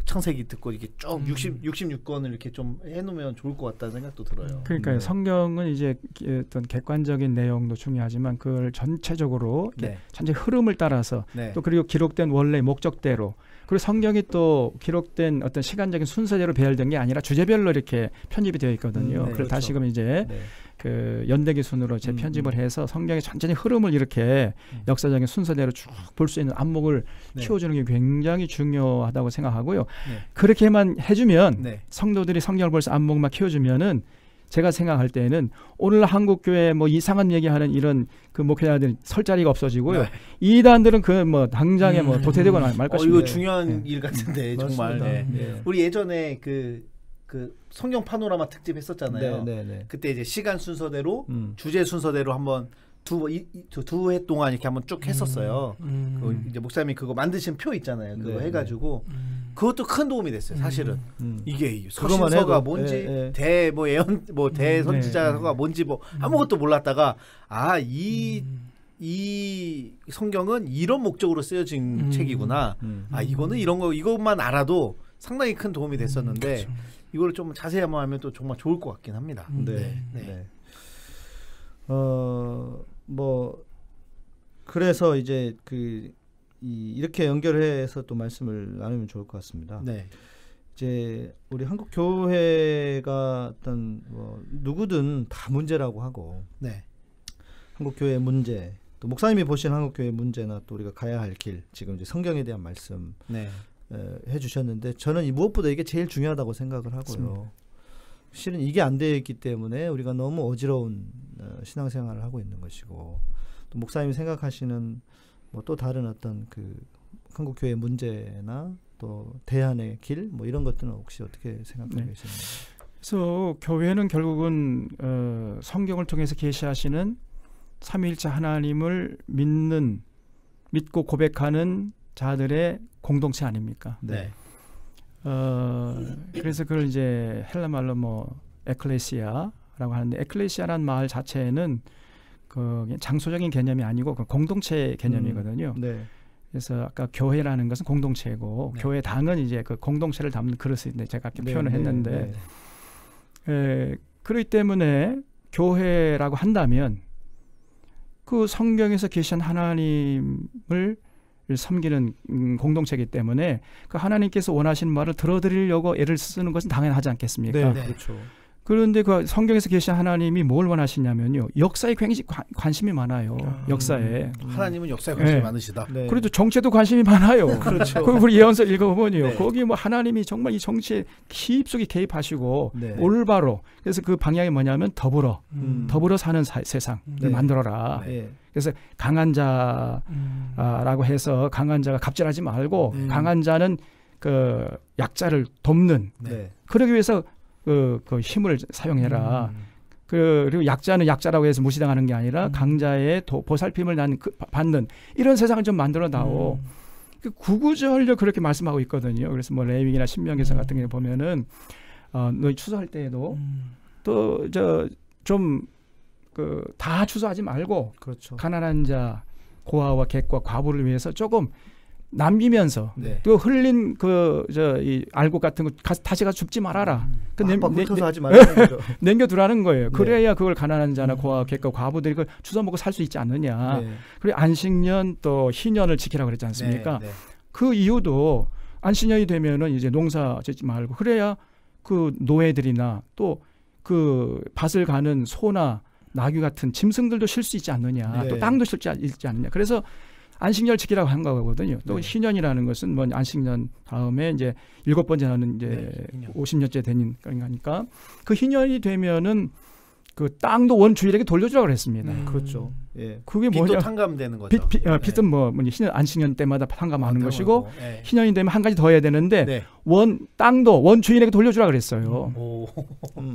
Speaker 1: 창세기 듣고 이렇게 쭉 66권을 이렇게 좀 해놓으면 좋을 것 같다는 생각도 들어요.
Speaker 4: 그러니까요. 성경은 이제 어떤 객관적인 내용도 중요하지만 그걸 전체적으로 전체 흐름을 따라서 또 그리고 기록된 원래 목적대로 그리고 성경이 또 기록된 어떤 시간적인 순서대로 배열된 게 아니라 주제별로 이렇게 편집이 되어 있거든요. 그래서 다시금 이제 그 연대기 순으로 재편집을 해서 성경의 전체의 흐름을 이렇게 역사적인 순서대로 쭉 볼 수 있는 안목을 키워주는 게 굉장히 중요하다고 생각하고요. 그렇게만 해주면 성도들이 성경을 볼 수 안목만 키워주면은 제가 생각할 때는 오늘 한국 교회 뭐 이상한 얘기하는 이런 그 목회자들 설 자리가 없어지고요. 이단들은 그 뭐 당장에 뭐 도태되고 말 것입니다.
Speaker 1: 이거 중요한 일 같은데 정말. 우리 예전에 그 성경 파노라마 특집 했었잖아요. 그때 이제 시간 순서대로 주제 순서대로 한번 두 해 동안 이렇게 한번 쭉 했었어요. 이제 목사님이 그거 만드신 표 있잖아요. 그거 해가지고 그것도 큰 도움이 됐어요. 사실은 이게 서신서가 뭔지 대선지자가 뭔지 뭐 아무것도 몰랐다가 이 성경은 이런 목적으로 쓰여진 책이구나. 이거는 이것만 알아도 상당히 큰 도움이 됐었는데 이걸 좀 자세히 한번 하면 또 정말 좋을 것 같긴 합니다.
Speaker 2: 뭐 그래서 이제 이렇게 연결해서 또 말씀을 나누면 좋을 것 같습니다. 이제 우리 한국 교회가 어떤 누구든 다 문제라고 하고 한국 교회의 문제 또 목사님이 보신 한국 교회의 문제나 또 우리가 가야 할 길 지금 이제 성경에 대한 말씀 해주셨는데 저는 무엇보다 이게 제일 중요하다고 생각을 하고요. 실은 이게 안 되어 있기 때문에 우리가 너무 어지러운 신앙생활을 하고 있는 것이고, 또 목사님이 생각하시는 뭐 또 다른 어떤 그 한국 교회 문제나 또 대안의 길 뭐 이런 것들은 혹시 어떻게 생각하고 계십니까?
Speaker 4: 그래서 교회는 결국은 성경을 통해서 계시하시는 삼위일체 하나님을 믿고 고백하는 자들의 공동체 아닙니까?
Speaker 1: 네.
Speaker 4: 그래서 그걸 이제 헬라 말로 뭐 에클레시아라고 하는데, 에클레시아라는 말 자체는 그 장소적인 개념이 아니고 그 공동체 개념이거든요.
Speaker 2: 네.
Speaker 4: 그래서 아까 교회라는 것은 공동체고, 네. 교회당은 이제 그 공동체를 담는 그릇인데 제가 이렇게 표현을 했는데, 그렇기 때문에 교회라고 한다면 그 성경에서 계신 하나님을 섬기는 공동체이기 때문에 그 하나님께서 원하시는 말을 들어드리려고 애를 쓰는 것은 당연하지 않겠습니까?
Speaker 2: 네, 그렇죠.
Speaker 4: 그런데 그 성경에서 계신 하나님이 뭘 원하시냐면요, 역사에 굉장히 관심이 많아요. 역사에.
Speaker 1: 하나님은 역사에 관심이 많으시다.
Speaker 2: 네.
Speaker 4: 그래도 정치에도 관심이 많아요.
Speaker 2: 그렇죠.
Speaker 4: 우리 예언서 읽어보면요,
Speaker 1: 네.
Speaker 4: 거기 뭐 하나님이 정말 이 정치에 깊숙이 개입하시고
Speaker 2: 네.
Speaker 4: 올바로, 그래서 그 방향이 뭐냐면 더불어 사는 세상을
Speaker 2: 네.
Speaker 4: 만들어라.
Speaker 2: 네.
Speaker 4: 그래서 강한 자라고 해서 강한 자가 갑질하지 말고 강한 자는 그 약자를 돕는.
Speaker 2: 네.
Speaker 4: 그러기 위해서 그 힘을 사용해라. 그리고 약자는 약자라고 해서 무시당하는 게 아니라 강자의 보살핌을 받는 이런 세상을 좀 만들어다오. 구구절절 그렇게 말씀하고 있거든요. 그래서 뭐 레위기나 신명기서 같은 게 보면은 너희 추수할 때에도 또 좀 그 다 추수하지 말고, 그렇죠. 가난한 자, 고아와 객과 과부를 위해서 조금 남기면서, 네. 또 흘린 이 알곡 같은 거 다시 가서 줍지 말아라.
Speaker 2: 훑어서 하지 말라는 거죠.
Speaker 4: 남겨두라는 거예요.
Speaker 2: 네.
Speaker 4: 그래야 그걸 가난한 자나 고아와 객과 과부들이 그걸 주워 먹고 살 수 있지 않느냐.
Speaker 2: 네.
Speaker 4: 그리고 안식년 또 희년을 지키라고 그랬지 않습니까?
Speaker 2: 네. 네.
Speaker 4: 그 이유도 안식년이 되면은 이제 농사 짓지 말고, 그래야 그 노예들이나 또 그 밭을 가는 소나 나귀 같은 짐승들도 쉴 수 있지 않느냐.
Speaker 2: 네.
Speaker 4: 또 땅도 쉴 수 있지 않느냐. 그래서 안식년을 지키라고 한 거거든요. 또 희년이라는 것은 뭐 안식년 다음에 이제 7번째 하는 이제 50년째 되는 거니까, 그 희년이 되면은 그 땅도 원주일에게 돌려주라고 그랬습니다.
Speaker 2: 그렇죠. 예.
Speaker 4: 그게
Speaker 1: 빚도
Speaker 4: 뭐냐?
Speaker 1: 탕감되는 거죠.
Speaker 4: 빚은 뭐 희년 안식년 때마다 탕감하는 것이고,
Speaker 1: 네.
Speaker 4: 희년이 되면 한 가지 더 해야 되는데,
Speaker 1: 네.
Speaker 4: 땅도 원주인에게 돌려주라 그랬어요.
Speaker 1: 오.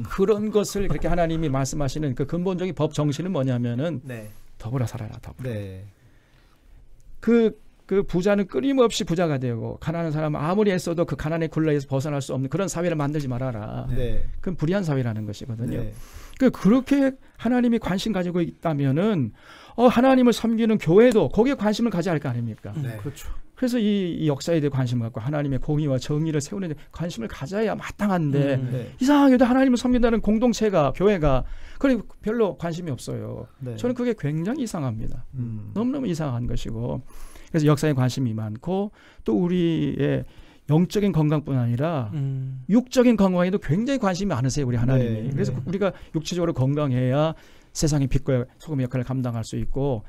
Speaker 4: 그런 것을 그렇게 하나님이 말씀하시는 그 근본적인 법 정신은 뭐냐면은,
Speaker 1: 네.
Speaker 4: 더불어 살아라, 더불어.
Speaker 2: 네.
Speaker 4: 그 부자는 끊임없이 부자가 되고, 가난한 사람은 아무리 애써도 그 가난의 굴레에서 벗어날 수 없는 그런 사회를 만들지 말아라.
Speaker 2: 네.
Speaker 4: 그건 불의한 사회라는 것이거든요.
Speaker 2: 네.
Speaker 4: 그렇게 하나님이 관심 가지고 있다면은 하나님을 섬기는 교회도 거기에 관심을 가져야 할 거 아닙니까?
Speaker 2: 네. 그렇죠.
Speaker 4: 그래서 이 역사에 대해 관심을 갖고 하나님의 공의와 정의를 세우는 데 관심을 가져야 마땅한데,
Speaker 2: 네.
Speaker 4: 이상하게도 하나님을 섬긴다는 공동체가, 교회가 그리고 별로 관심이 없어요.
Speaker 2: 네.
Speaker 4: 저는 그게 굉장히 이상합니다. 너무너무 이상한 것이고, 그래서 역사에 관심이 많고, 또 우리의 영적인 건강뿐 아니라 육적인 건강에도 굉장히 관심이 많으세요, 우리 하나님이.
Speaker 2: 네.
Speaker 4: 그래서 우리가 육체적으로 건강해야 세상의 빛과 소금의 역할을 감당할 수 있고,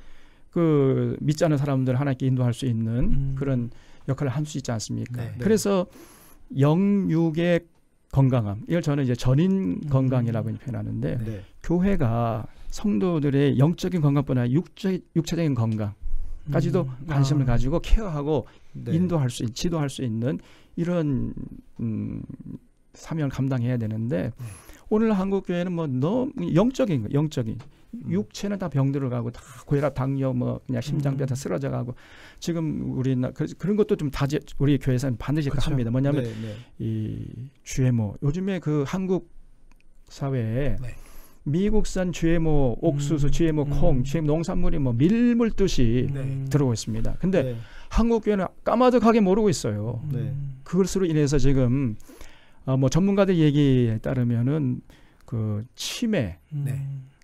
Speaker 4: 그 믿지 않는 사람들 하나님께 인도할 수 있는 그런 역할을 할 수 있지 않습니까?
Speaker 2: 네.
Speaker 4: 그래서 영육의 건강함, 이걸 저는 이제 전인 건강이라고 표현하는데,
Speaker 2: 네.
Speaker 4: 교회가 성도들의 영적인 건강뿐 아니라 육체적인 건강까지도 관심을 가지고 케어하고
Speaker 2: 네.
Speaker 4: 인도할 수, 지도할 수 있는 이런 사명을 감당해야 되는데, 오늘 한국 교회는 뭐 너무 영적인 육체는 다 병들어 가고, 다 고혈압, 당뇨, 뭐 그냥 심장병 다 쓰러져 가고, 지금 그런 것도 좀 우리 교회에서는 반드시
Speaker 2: 그렇죠.
Speaker 4: 합니다. 뭐냐면
Speaker 2: 네.
Speaker 4: 이 GMO, 요즘에 그 한국 사회에 미국산 GMO 옥수수, GMO 콩, GMO 농산물이 뭐 밀물듯이 들어오고 있습니다. 근데 한국 교회는 까마득하게 모르고 있어요. 그것으로 인해서 지금 뭐 전문가들 얘기에 따르면은 그 치매,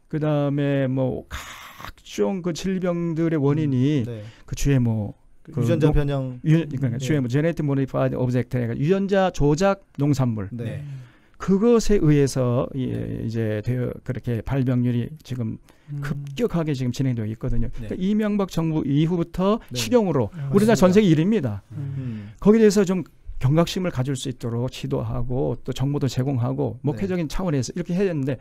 Speaker 4: 그 다음에 뭐 각종 그 질병들의 원인이 그 GMO, 그
Speaker 2: 유전자 변형,
Speaker 4: 그러니까 GMO, Genetic Modified Object, 유전자 조작 농산물. 그것에 의해서 이제 그렇게 발병률이 지금 급격하게 지금 진행되고 있거든요. 그러니까 이명박 정부 이후부터 식용으로 우리나라 전 세계 1위입니다. 거기에 대해서 좀 경각심을 가질 수 있도록 지도하고 또 정보도 제공하고 목회적인 차원에서 이렇게 해야 되는데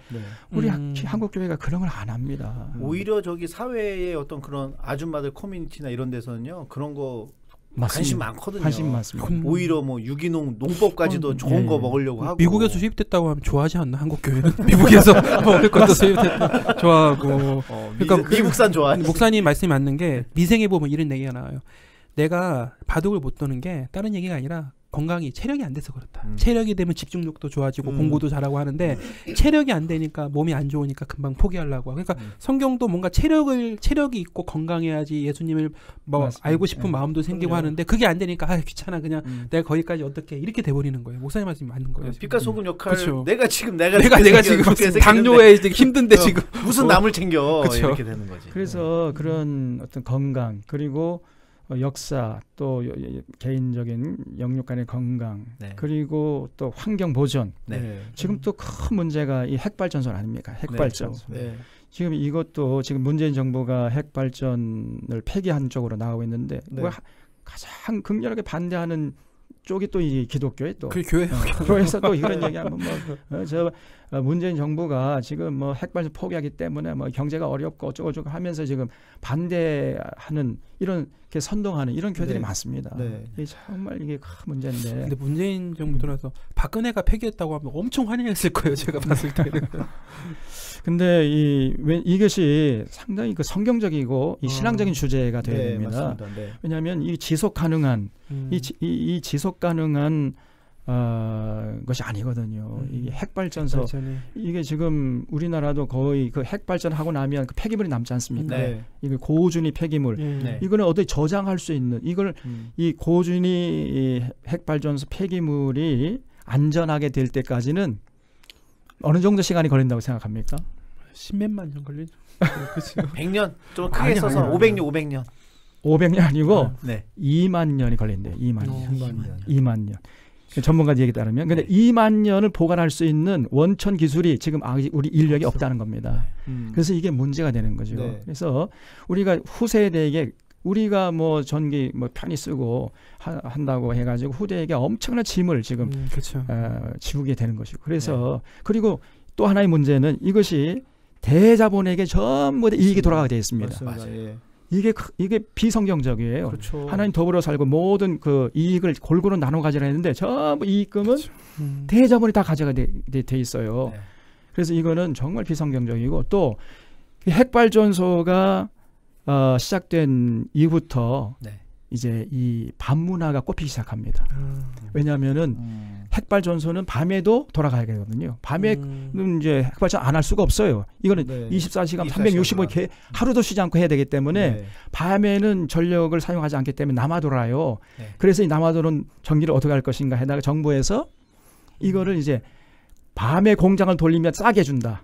Speaker 4: 우리 한국 교회가 그런 걸 안 합니다.
Speaker 1: 오히려 저기 사회의 어떤 그런 아줌마들 커뮤니티나 이런 데서는요 그런 거
Speaker 4: 맞습니다.
Speaker 1: 관심 많거든요.
Speaker 4: 관심 많습니다.
Speaker 1: 오히려 뭐 유기농 농법까지도 좋은 거 먹으려고 하고.
Speaker 3: 미국에서 수입됐다고 하면 좋아하지 않나 한국 교회는? 미국에서 먹을 것도 수입됐다 좋아하고.
Speaker 1: 그러니까 미국산 좋아해.
Speaker 3: 목사님 말씀이 맞는 게 미생에 보면 이런 얘기가 나와요. 내가 바둑을 못 두는 게 다른 얘기가 아니라 건강이 체력이 안 돼서 그렇다. 체력이 되면 집중력도 좋아지고 공부도 잘하고 하는데 체력이 안 되니까 몸이 안 좋으니까 금방 포기하려고. 그러니까 성경도 뭔가 체력이 있고 건강해야지 예수님을 뭐 맞습니다. 알고 싶은 마음도 생기고 하는데 그게 안 되니까 귀찮아 그냥 내가 거기까지 어떻게 이렇게 돼버리는 거예요. 목사님 말씀이 맞는 거예요.
Speaker 1: 빛과 소금 역할. 그쵸. 내가 지금
Speaker 3: 당뇨에 힘든데 지금
Speaker 1: 무슨 남을 챙겨 이렇게 되는 거지.
Speaker 4: 그래서 그런 어떤 건강 그리고 역사 또 개인적인 영육 간의 건강 그리고 또 환경 보존 지금 또 큰 문제가 이 핵발전소 아닙니까? 핵발전. 지금 이것도 지금 문재인 정부가 핵발전을 폐기한 쪽으로 나가고 있는데 가장 극렬하게 반대하는 쪽이 또 이 기독교에 또
Speaker 3: 그 교회
Speaker 4: 그래서 또 이런 얘기하면 저 문재인 정부가 지금 뭐 핵발전 포기하기 때문에 뭐 경제가 어렵고 어쩌고저쩌고 하면서 지금 반대하는 이런 게 선동하는 이런 교회들이 많습니다. 이게 정말 이게 큰 문제인데.
Speaker 3: 근데 문재인 정부 들어서 박근혜가 폐기했다고 하면 엄청 환영했을 거예요. 제가 봤을 때.
Speaker 4: 근데 이것이 상당히 그 성경적이고 이 신앙적인 주제가 되어야 됩니다. 왜냐하면 이 지속 가능한 이 지속 가능한 것이 아니거든요. 이게 핵발전소 이게 지금 우리나라도 거의 그 핵발전하고 나면 그 폐기물이 남지 않습니까? 이게 고준위 폐기물 이거는 어디 저장할 수 있는 이걸 이 고준위 핵발전소 폐기물이 안전하게 될 때까지는 어느 정도 시간이 걸린다고 생각합니까?
Speaker 3: 10몇만 년 걸리죠.
Speaker 1: 100년 좀 크게 써서 500년.
Speaker 4: 500년 아니고 2만 년이 걸린대요. 2만 년. 전문가 얘기에 따르면 근데 2만 년을 보관할 수 있는 원천 기술이 지금 아직 우리 인력이 없다는 겁니다. 그래서 이게 문제가 되는 거죠. 그래서 우리가 후세대에게 우리가 뭐 전기 뭐 편히 쓰고 한다고 해가지고 후대에게 엄청난 짐을 지금 지우게 되는 것이고 그래서 그리고 또 하나의 문제는 이것이 대자본에게 전부 다 이익이 돌아가게 되어 있습니다. 이게 비성경적이에요. 하나님 더불어 살고 모든 그 이익을 골고루 나눠 가지라 했는데 전부 이익금은 대자본이 다 가져가 돼 있어요. 그래서 이거는 정말 비성경적이고 또 핵발전소가 시작된 이후부터 이제 이 밤문화가 꼽히기 시작합니다. 왜냐하면은 핵발전소는 밤에도 돌아가야 되거든요. 밤에는 이제 핵발전 안 할 수가 없어요. 이거는 24시간 365일 하루도 쉬지 않고 해야 되기 때문에 밤에는 전력을 사용하지 않기 때문에 남아돌아요. 그래서 이 남아도는 전기를 어떻게 할 것인가 해다가 정부에서 이거를 이제 밤에 공장을 돌리면 싸게 준다.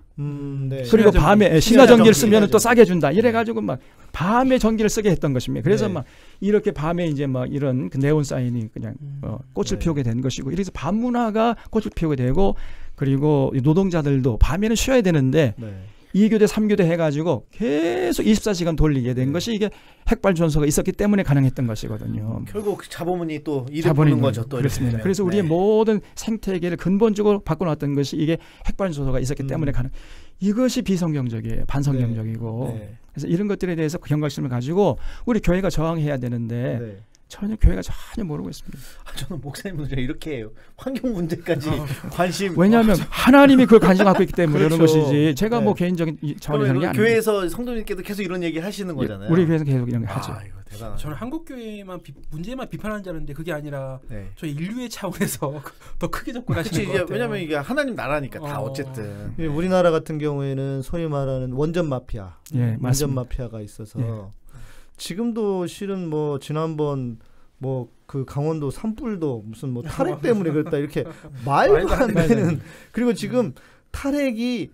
Speaker 4: 그리고 밤에 신화 전기를 쓰면 또 싸게 준다. 이래가지고 막 밤에 전기를 쓰게 했던 것입니다. 그래서 막 이렇게 밤에 이제 막 이런 그 네온 사인이 그냥 꽃을 피우게 된 것이고, 이래서 밤 문화가 꽃을 피우게 되고, 그리고 노동자들도 밤에는 쉬어야 되는데 2교대 3교대 해가지고 계속 24시간 돌리게 된 것이 이게 핵발전소가 있었기 때문에 가능했던 것이거든요.
Speaker 1: 결국 자본이 또 일을 보는 거죠. 또
Speaker 4: 그렇습니다. 그래서 우리의 모든 생태계를 근본적으로 바꿔놨던 것이 이게 핵발전소가 있었기 때문에 가능. 이것이 비성경적이에요. 반성경적이고. 그래서 이런 것들에 대해서 경각심을 가지고 우리 교회가 저항해야 되는데 전혀 교회가 전혀 모르고 있습니다.
Speaker 1: 저는 목사님들 이렇게 해요. 환경 문제까지 관심.
Speaker 4: 왜냐하면 하나님이 그걸 관심 갖고 있기 때문에 그런 것이지. 제가 뭐 개인적인 차원에서 하는 게 아니에요.
Speaker 1: 교회에서 성도님께도 계속 이런 얘기 하시는 거잖아요.
Speaker 4: 우리 교회에서 계속 이런 거 하죠.
Speaker 1: 이거 대단하네.
Speaker 3: 저는 한국 교회만 문제만 비판하는 줄 알았는데 그게 아니라 저 인류의 차원에서 더 크게 접근하시는 것 같아요.
Speaker 1: 왜냐하면 이게 하나님 나라니까 다 어쨌든.
Speaker 2: 우리나라 같은 경우에는 소위 말하는 원전 마피아, 원전 마피아가 있어서. 지금도 실은 뭐 지난번 뭐 그 강원도 산불도 무슨 뭐 탈핵 때문에 그랬다 이렇게 말도 안 되는. 그리고 지금 탈핵이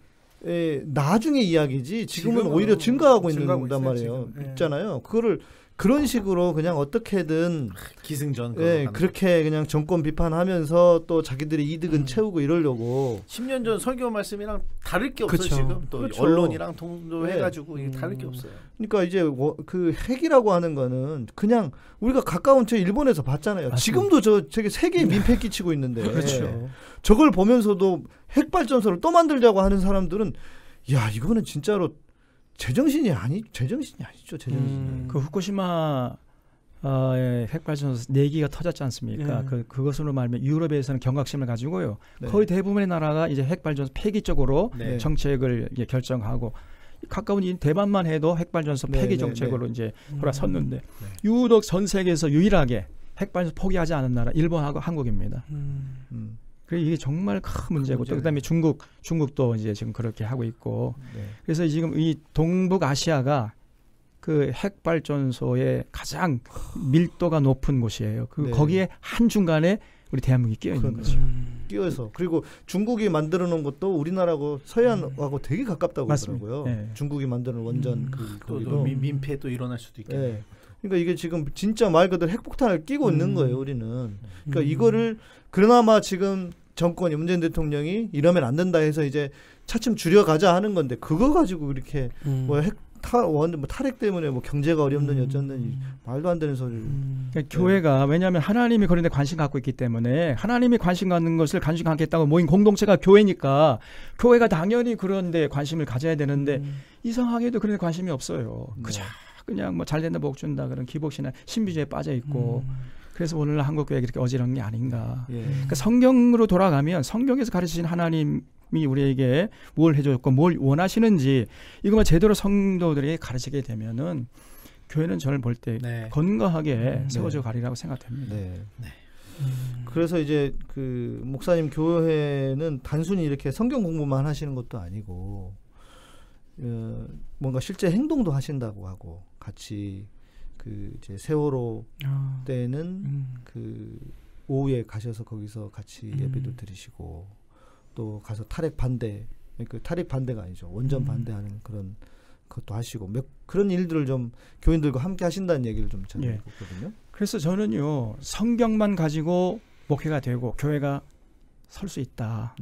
Speaker 2: 나중에 이야기지 지금은 오히려 증가하고 있는단 말이에요. 있잖아요. 그거를 그런 식으로 그냥 어떻게든
Speaker 1: 기승전
Speaker 2: 네, 그렇게 그냥 정권 비판하면서 또 자기들의 이득은 채우고 이러려고
Speaker 1: 10년 전 설교 말씀이랑 다를 게 없어요.
Speaker 3: 그쵸.
Speaker 1: 지금 또
Speaker 2: 그렇죠.
Speaker 1: 언론이랑 동조해가지고 이게 다를 게 없어요.
Speaker 2: 그러니까 이제 그 핵이라고 하는 거는 그냥 우리가 가까운 저 일본에서 봤잖아요. 맞습니다. 지금도 저게 세계에 민폐 끼치고 있는데
Speaker 3: 그렇죠.
Speaker 2: 저걸 보면서도 핵 발전소를 또 만들자고 하는 사람들은 야 이거는 진짜로 제정신이 아니죠. 제정신이.
Speaker 4: 그 후쿠시마 핵발전소 4기가 터졌지 않습니까? 그것으로 말하면 유럽에서는 경각심을 가지고요. 네. 거의 대부분의 나라가 이제 핵발전소 폐기 쪽으로 네. 정책을 이제 결정하고 가까운 이 대만만 해도 핵발전소 폐기 정책으로 이제 돌아섰는데 유독 전 세계에서 유일하게 핵발전소 포기하지 않은 나라 일본하고 한국입니다. 그래서 이게 정말 큰 문제고 또 그다음에 중국도 이제 지금 그렇게 하고 있고 그래서 지금 이 동북아시아가 그 핵발전소의 가장 밀도가 높은 곳이에요. 거기에 한 중간에 우리 대한민국이 끼어 있는 거죠.
Speaker 2: 끼어서 그리고 중국이 만들어 놓은 것도 우리나라하고 서해안하고 되게 가깝다고 그러더라고요. 중국이 만드는 원전
Speaker 1: 또 민폐 또 일어날 수도 있겠네요.
Speaker 2: 그러니까 이게 지금 진짜 말 그대로 핵폭탄을 끼고 있는 거예요. 우리는. 그러니까 이거를 그나마 지금 정권이 문재인 대통령이 이러면 안 된다 해서 이제 차츰 줄여가자 하는 건데 그거 가지고 이렇게 뭐 탈핵 때문에 뭐 경제가 어렵느니 어쩌느니 말도 안 되는 소리를.
Speaker 4: 그러니까 교회가 왜냐하면 하나님이 그런 데 관심 갖고 있기 때문에 하나님이 관심 갖는 것을 관심 갖겠다고 모인 공동체가 교회니까 교회가 당연히 그런 데 관심을 가져야 되는데 이상하게도 그런 데 관심이 없어요. 그냥 뭐 잘 된다 복 준다 그런 기복신앙 신비주의에 빠져 있고 그래서 오늘 한국 교회가 이렇게 어지러운 게 아닌가. 그러니까 성경으로 돌아가면 성경에서 가르치신 하나님이 우리에게 뭘 해줬고 뭘 원하시는지 이것만 제대로 성도들이 가르치게 되면은 교회는 저를 볼 때 건강하게 세워져 가리라고 생각됩니다.
Speaker 2: 그래서 이제 그 목사님 교회는 단순히 이렇게 성경 공부만 하시는 것도 아니고 뭔가 실제 행동도 하신다고 하고 같이 그 이제 세월호 때는 그 오후에 가셔서 거기서 같이 예배도 드리시고 또 가서 탈핵 반대가 아니죠. 원전 반대하는 그런 것도 하시고 그런 일들을 좀 교인들과 함께 하신다는 얘기를 좀 전해드렸거든요.
Speaker 4: 그래서 저는요 성경만 가지고 목회가 되고 교회가 설 수 있다.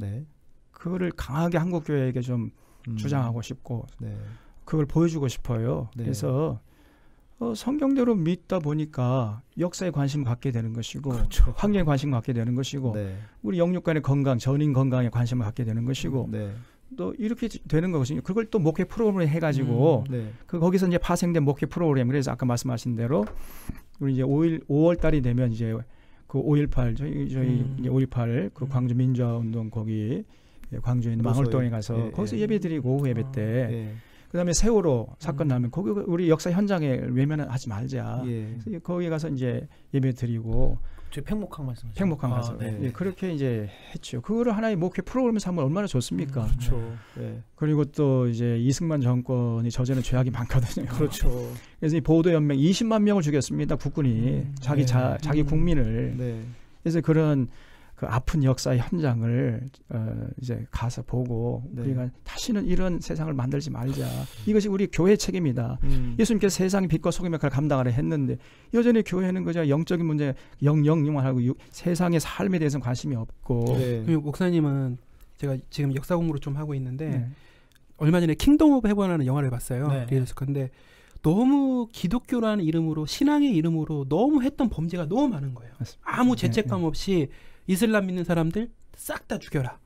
Speaker 4: 그거를 강하게 한국 교회에게 좀 주장하고 싶고 그걸 보여주고 싶어요. 그래서 성경대로 믿다 보니까 역사에 관심 갖게 되는 것이고 환경에 관심 갖게 되는 것이고 우리 영육 간의 건강, 전인 건강에 관심을 갖게 되는 것이고 또 이렇게 되는 거거든요. 그걸 또 목회 프로그램을 해가지고 거기서 이제 파생된 목회 프로그램 그래서 아까 말씀하신 대로 우리 이제 5월 달이 되면 이제 그 5.18 저희 이제 5.18 그 광주 민주화운동 거기 광주에 있는 망월동에 가서 거기서 예배드리고 오후 예배 때. 그다음에 세월호 사건 나면 거기 우리 역사 현장에 외면하지 말자. 거기 가서 이제 예배 드리고
Speaker 1: 저 팽목항 말씀하시죠.
Speaker 4: 팽목항 가서 그렇게 이제 했죠. 그거를 하나의 목회 프로그램에서 하면 얼마나 좋습니까? 그리고 또 이제 이승만 정권이 저지른 죄악이 많거든요. 그래서 이 보도 연맹 20만 명을 죽였습니다. 국군이 자기 국민을. 그래서 그런 그 아픈 역사의 현장을 이제 가서 보고 우리가 다시는 이런 세상을 만들지 말자. 이것이 우리 교회의 책임이다. 예수님께서 세상의 빛과 소금의 역할을 감당하려 했는데 여전히 교회는 그저 영적인 문제 영만 하고 세상의 삶에 대해서는 관심이 없고.
Speaker 3: 그리고 목사님은 제가 지금 역사 공부를 좀 하고 있는데 얼마 전에 킹덤 오브 헤븐이라는 영화를 봤어요. 근데 너무 기독교라는 이름으로 신앙의 이름으로 너무 했던 범죄가 너무 많은 거예요. 아무 죄책감 없이 이슬람 믿는 사람들 싹 다 죽여라.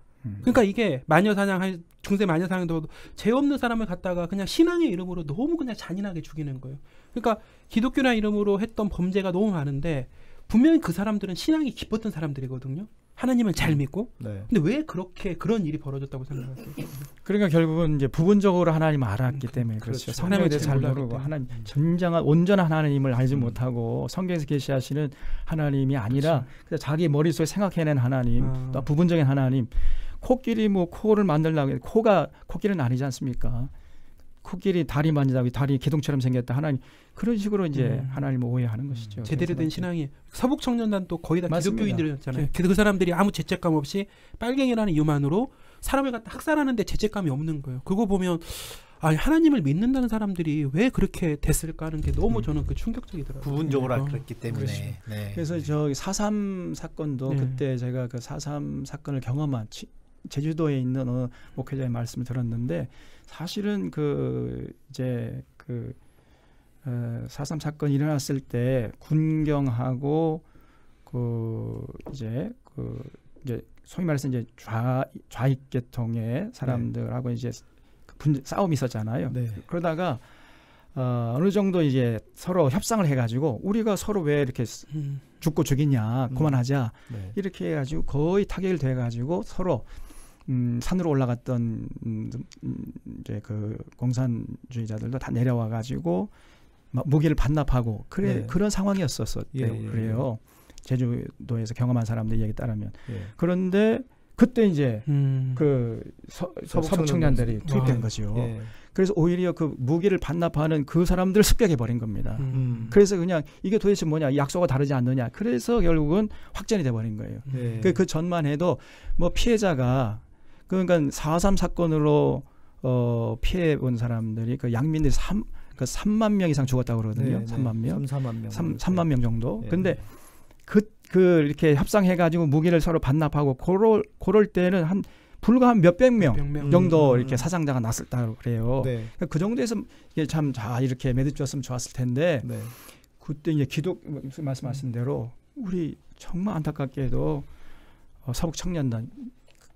Speaker 3: 그러니까 이게 마녀사냥 중세 마녀사냥도 죄 없는 사람을 갖다가 그냥 신앙의 이름으로 너무 그냥 잔인하게 죽이는 거예요. 그러니까 기독교라는 이름으로 했던 범죄가 너무 많은데 분명히 그 사람들은 신앙이 깊었던 사람들이거든요. 하나님을 잘 믿고. 근데 왜 그렇게 그런 일이 벌어졌다고 생각하세요?
Speaker 4: 그러니까 결국은 이제 부분적으로 하나님을 알았기 때문에 그렇죠. 성령에 대해서 잘 모르고 하나님 전장한 온전한 하나님을 알지 못하고 성경에서 계시하시는 하나님이 아니라 그냥 자기 머릿속에 생각해낸 하나님, 또 부분적인 하나님. 코끼리 뭐 코를 만들려고 코끼리는 아니지 않습니까? 코끼리 다리 만지다가 다리 기둥처럼 생겼다 하나님 그런 식으로 이제 하나님을 오해하는 것이죠.
Speaker 3: 제대로 된 신앙이 서북청년단도 거의 다 기독교인들이었잖아요. 그 사람들이 아무 죄책감 없이 빨갱이라는 이유만으로 사람을 갖다 학살하는데 죄책감이 없는 거예요. 그거 보면 아니 하나님을 믿는다는 사람들이 왜 그렇게 됐을까 하는 게 너무 저는 그 충격적이더라고요.
Speaker 1: 부분적으로 그랬기 때문에.
Speaker 4: 네. 그래서 저 4.3 사건도 그때 제가 그 4.3 사건을 경험한 제주도에 있는 어느 목회자의 말씀을 들었는데 사실은 그 이제 그 4.3 사건이 일어났을 때 군경하고 그 이제 소위 말해서 이제 좌익 계통의 사람들하고 이제 싸움이 있었잖아요. 네. 그러다가 어느 정도 이제 서로 협상을 해가지고 우리가 서로 왜 이렇게 죽고 죽이냐 그만하자 이렇게 해가지고 거의 타결이 돼가지고 서로 산으로 올라갔던 이제 그 공산주의자들도 다 내려와가지고 무기를 반납하고 그런 상황이었었어요. 그래요. 제주도에서 경험한 사람들 얘기 따르면. 그런데 그때 이제 그 서북 청년들이 투입된 거죠. 그래서 오히려 그 무기를 반납하는 그 사람들을 습격해 버린 겁니다. 그래서 그냥 이게 도대체 뭐냐, 약속과 다르지 않느냐. 그래서 결국은 확전이 돼 버린 거예요. 그 전만 해도 뭐 피해자가 그러니까 4.3 사건으로 피해 본 사람들이 그 양민들이 3만 명 이상 죽었다고 그러거든요. 3만 명. 3만 명 정도. 근데 그 이렇게 협상해가지고 무기를 서로 반납하고 그럴 때는 불과 한 몇백 명 정도 이렇게 사상자가 났었다고 그래요. 그러니까 그 정도에서 이게 참 이렇게 매듭졌으면 좋았을 텐데 그때 이제 말씀하신 대로 우리 정말 안타깝게도 서북 청년단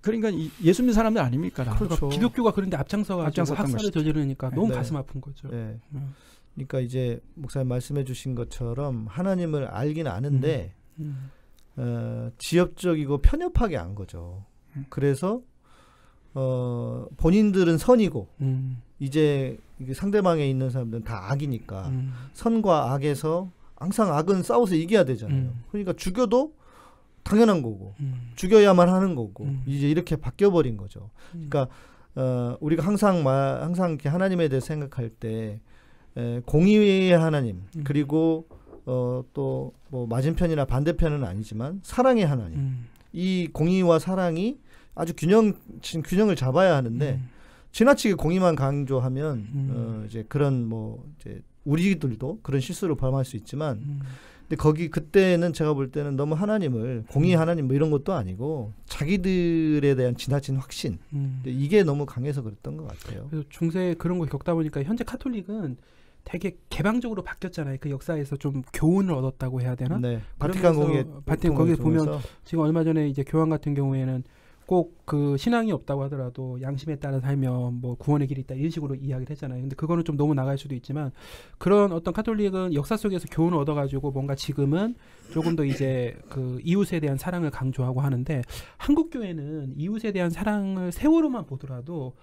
Speaker 4: 그러니까 예수 믿는 사람들 아닙니까?
Speaker 3: 그렇죠. 기독교가 그런데 앞장서가지고 학살을 저지르니까 너무 가슴 아픈 거죠.
Speaker 2: 그러니까 이제 목사님 말씀해 주신 것처럼 하나님을 알긴 아는데 지엽적이고 편협하게 안 거죠. 그래서 본인들은 선이고 이제 상대방에 있는 사람들은 다 악이니까 선과 악에서 항상 악은 싸워서 이겨야 되잖아요. 그러니까 죽여도 당연한 거고 죽여야만 하는 거고 이제 이렇게 바뀌어버린 거죠. 그러니까 우리가 항상 이렇게 하나님에 대해 생각할 때 공의의 하나님 그리고 또 뭐 맞은편이나 반대편은 아니지만 사랑의 하나님 이 공의와 사랑이 아주 균형을 잡아야 하는데 지나치게 공의만 강조하면 이제 그런 뭐 이제 우리들도 그런 실수를 범할 수 있지만 근데 그때는 제가 볼 때는 너무 하나님을 공의 하나님 뭐 이런 것도 아니고 자기들에 대한 지나친 확신 이게 너무 강해서 그랬던 것 같아요.
Speaker 3: 그래서 중세 그런 거 겪다 보니까 현재 카톨릭은 되게 개방적으로 바뀌었잖아요. 그 역사에서 좀 교훈을 얻었다고 해야 되나?
Speaker 2: 네. 바티칸
Speaker 3: 거기에 보면 지금 얼마 전에 이제 교황 같은 경우에는 꼭 그 신앙이 없다고 하더라도 양심에 따라 살면 뭐 구원의 길이 있다 이런 식으로 이야기를 했잖아요. 근데 그거는 좀 너무 나갈 수도 있지만 그런 어떤 카톨릭은 역사 속에서 교훈을 얻어가지고 뭔가 지금은 조금 더 이제 그 이웃에 대한 사랑을 강조하고 하는데 한국 교회는 이웃에 대한 사랑을 세월호만 보더라도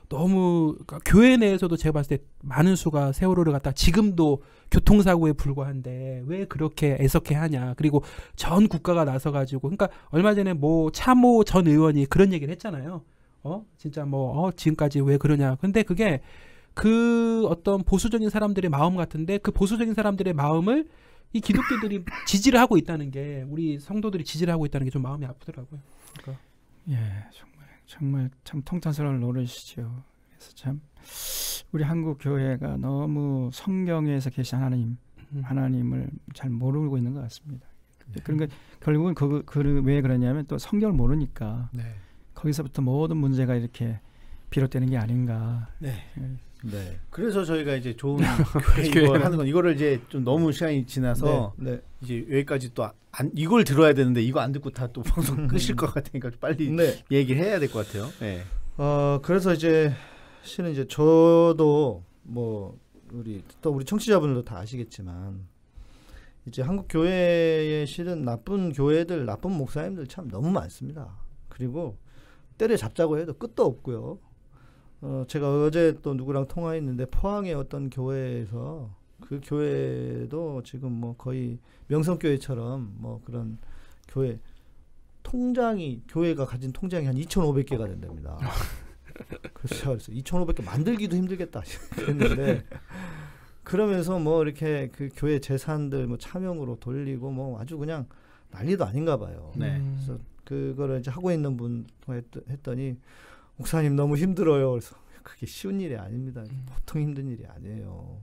Speaker 3: 너무 그러니까 교회 내에서도 제가 봤을 때 많은 수가 세월호를 갖다 지금도 교통사고에 불과한데 왜 그렇게 애석해 하냐. 그리고 전 국가가 나서가지고 그러니까 얼마 전에 뭐 차모 전 의원이 그런 얘기를 했잖아요. 진짜 뭐 지금까지 왜 그러냐. 근데 그게 그 어떤 보수적인 사람들의 마음 같은데 그 보수적인 사람들의 마음을 이 기독교들이 지지를 하고 있다는 게 우리 성도들이 지지를 하고 있다는 게 좀 마음이 아프더라고요. 그러니까.
Speaker 4: 정말 참 통탄스러운 노릇이죠. 그래서 참 우리 한국 교회가 너무 성경에서 계신 하나님을 잘 모르고 있는 것 같습니다. 그러니까 결국은 왜 그러냐면 또 성경을 모르니까 거기서부터 모든 문제가 이렇게 비롯되는 게 아닌가.
Speaker 1: 그래서 저희가 이제 좋은 교회 하는 건 이거를 이제 좀 너무 시간이 지나서 이제 여기까지 또 이걸 들어야 되는데 이거 안 듣고 다 또 방송 끄실 것 같으니까 빨리 얘기를 해야 될 것 같아요.
Speaker 2: 그래서 이제 실은 이제 저도 뭐 우리 청취자분들도 다 아시겠지만 이제 한국 교회에 실은 나쁜 교회들, 나쁜 목사님들 참 너무 많습니다. 그리고 때려 잡자고 해도 끝도 없고요. 제가 어제 또 누구랑 통화했는데 포항의 어떤 교회에서 그 교회도 지금 뭐 거의 명성교회처럼 뭐 그런 교회가 가진 통장이 한 2,500개가 된답니다. 그래서 2,500개 만들기도 힘들겠다 했는데 그러면서 뭐 이렇게 그 교회 재산들 뭐 차명으로 돌리고 뭐 아주 그냥 난리도 아닌가 봐요. 그래서 그거를 이제 하고 있는 분 했더니 목사님 너무 힘들어요. 그래서 그게 쉬운 일이 아닙니다. 보통 힘든 일이 아니에요.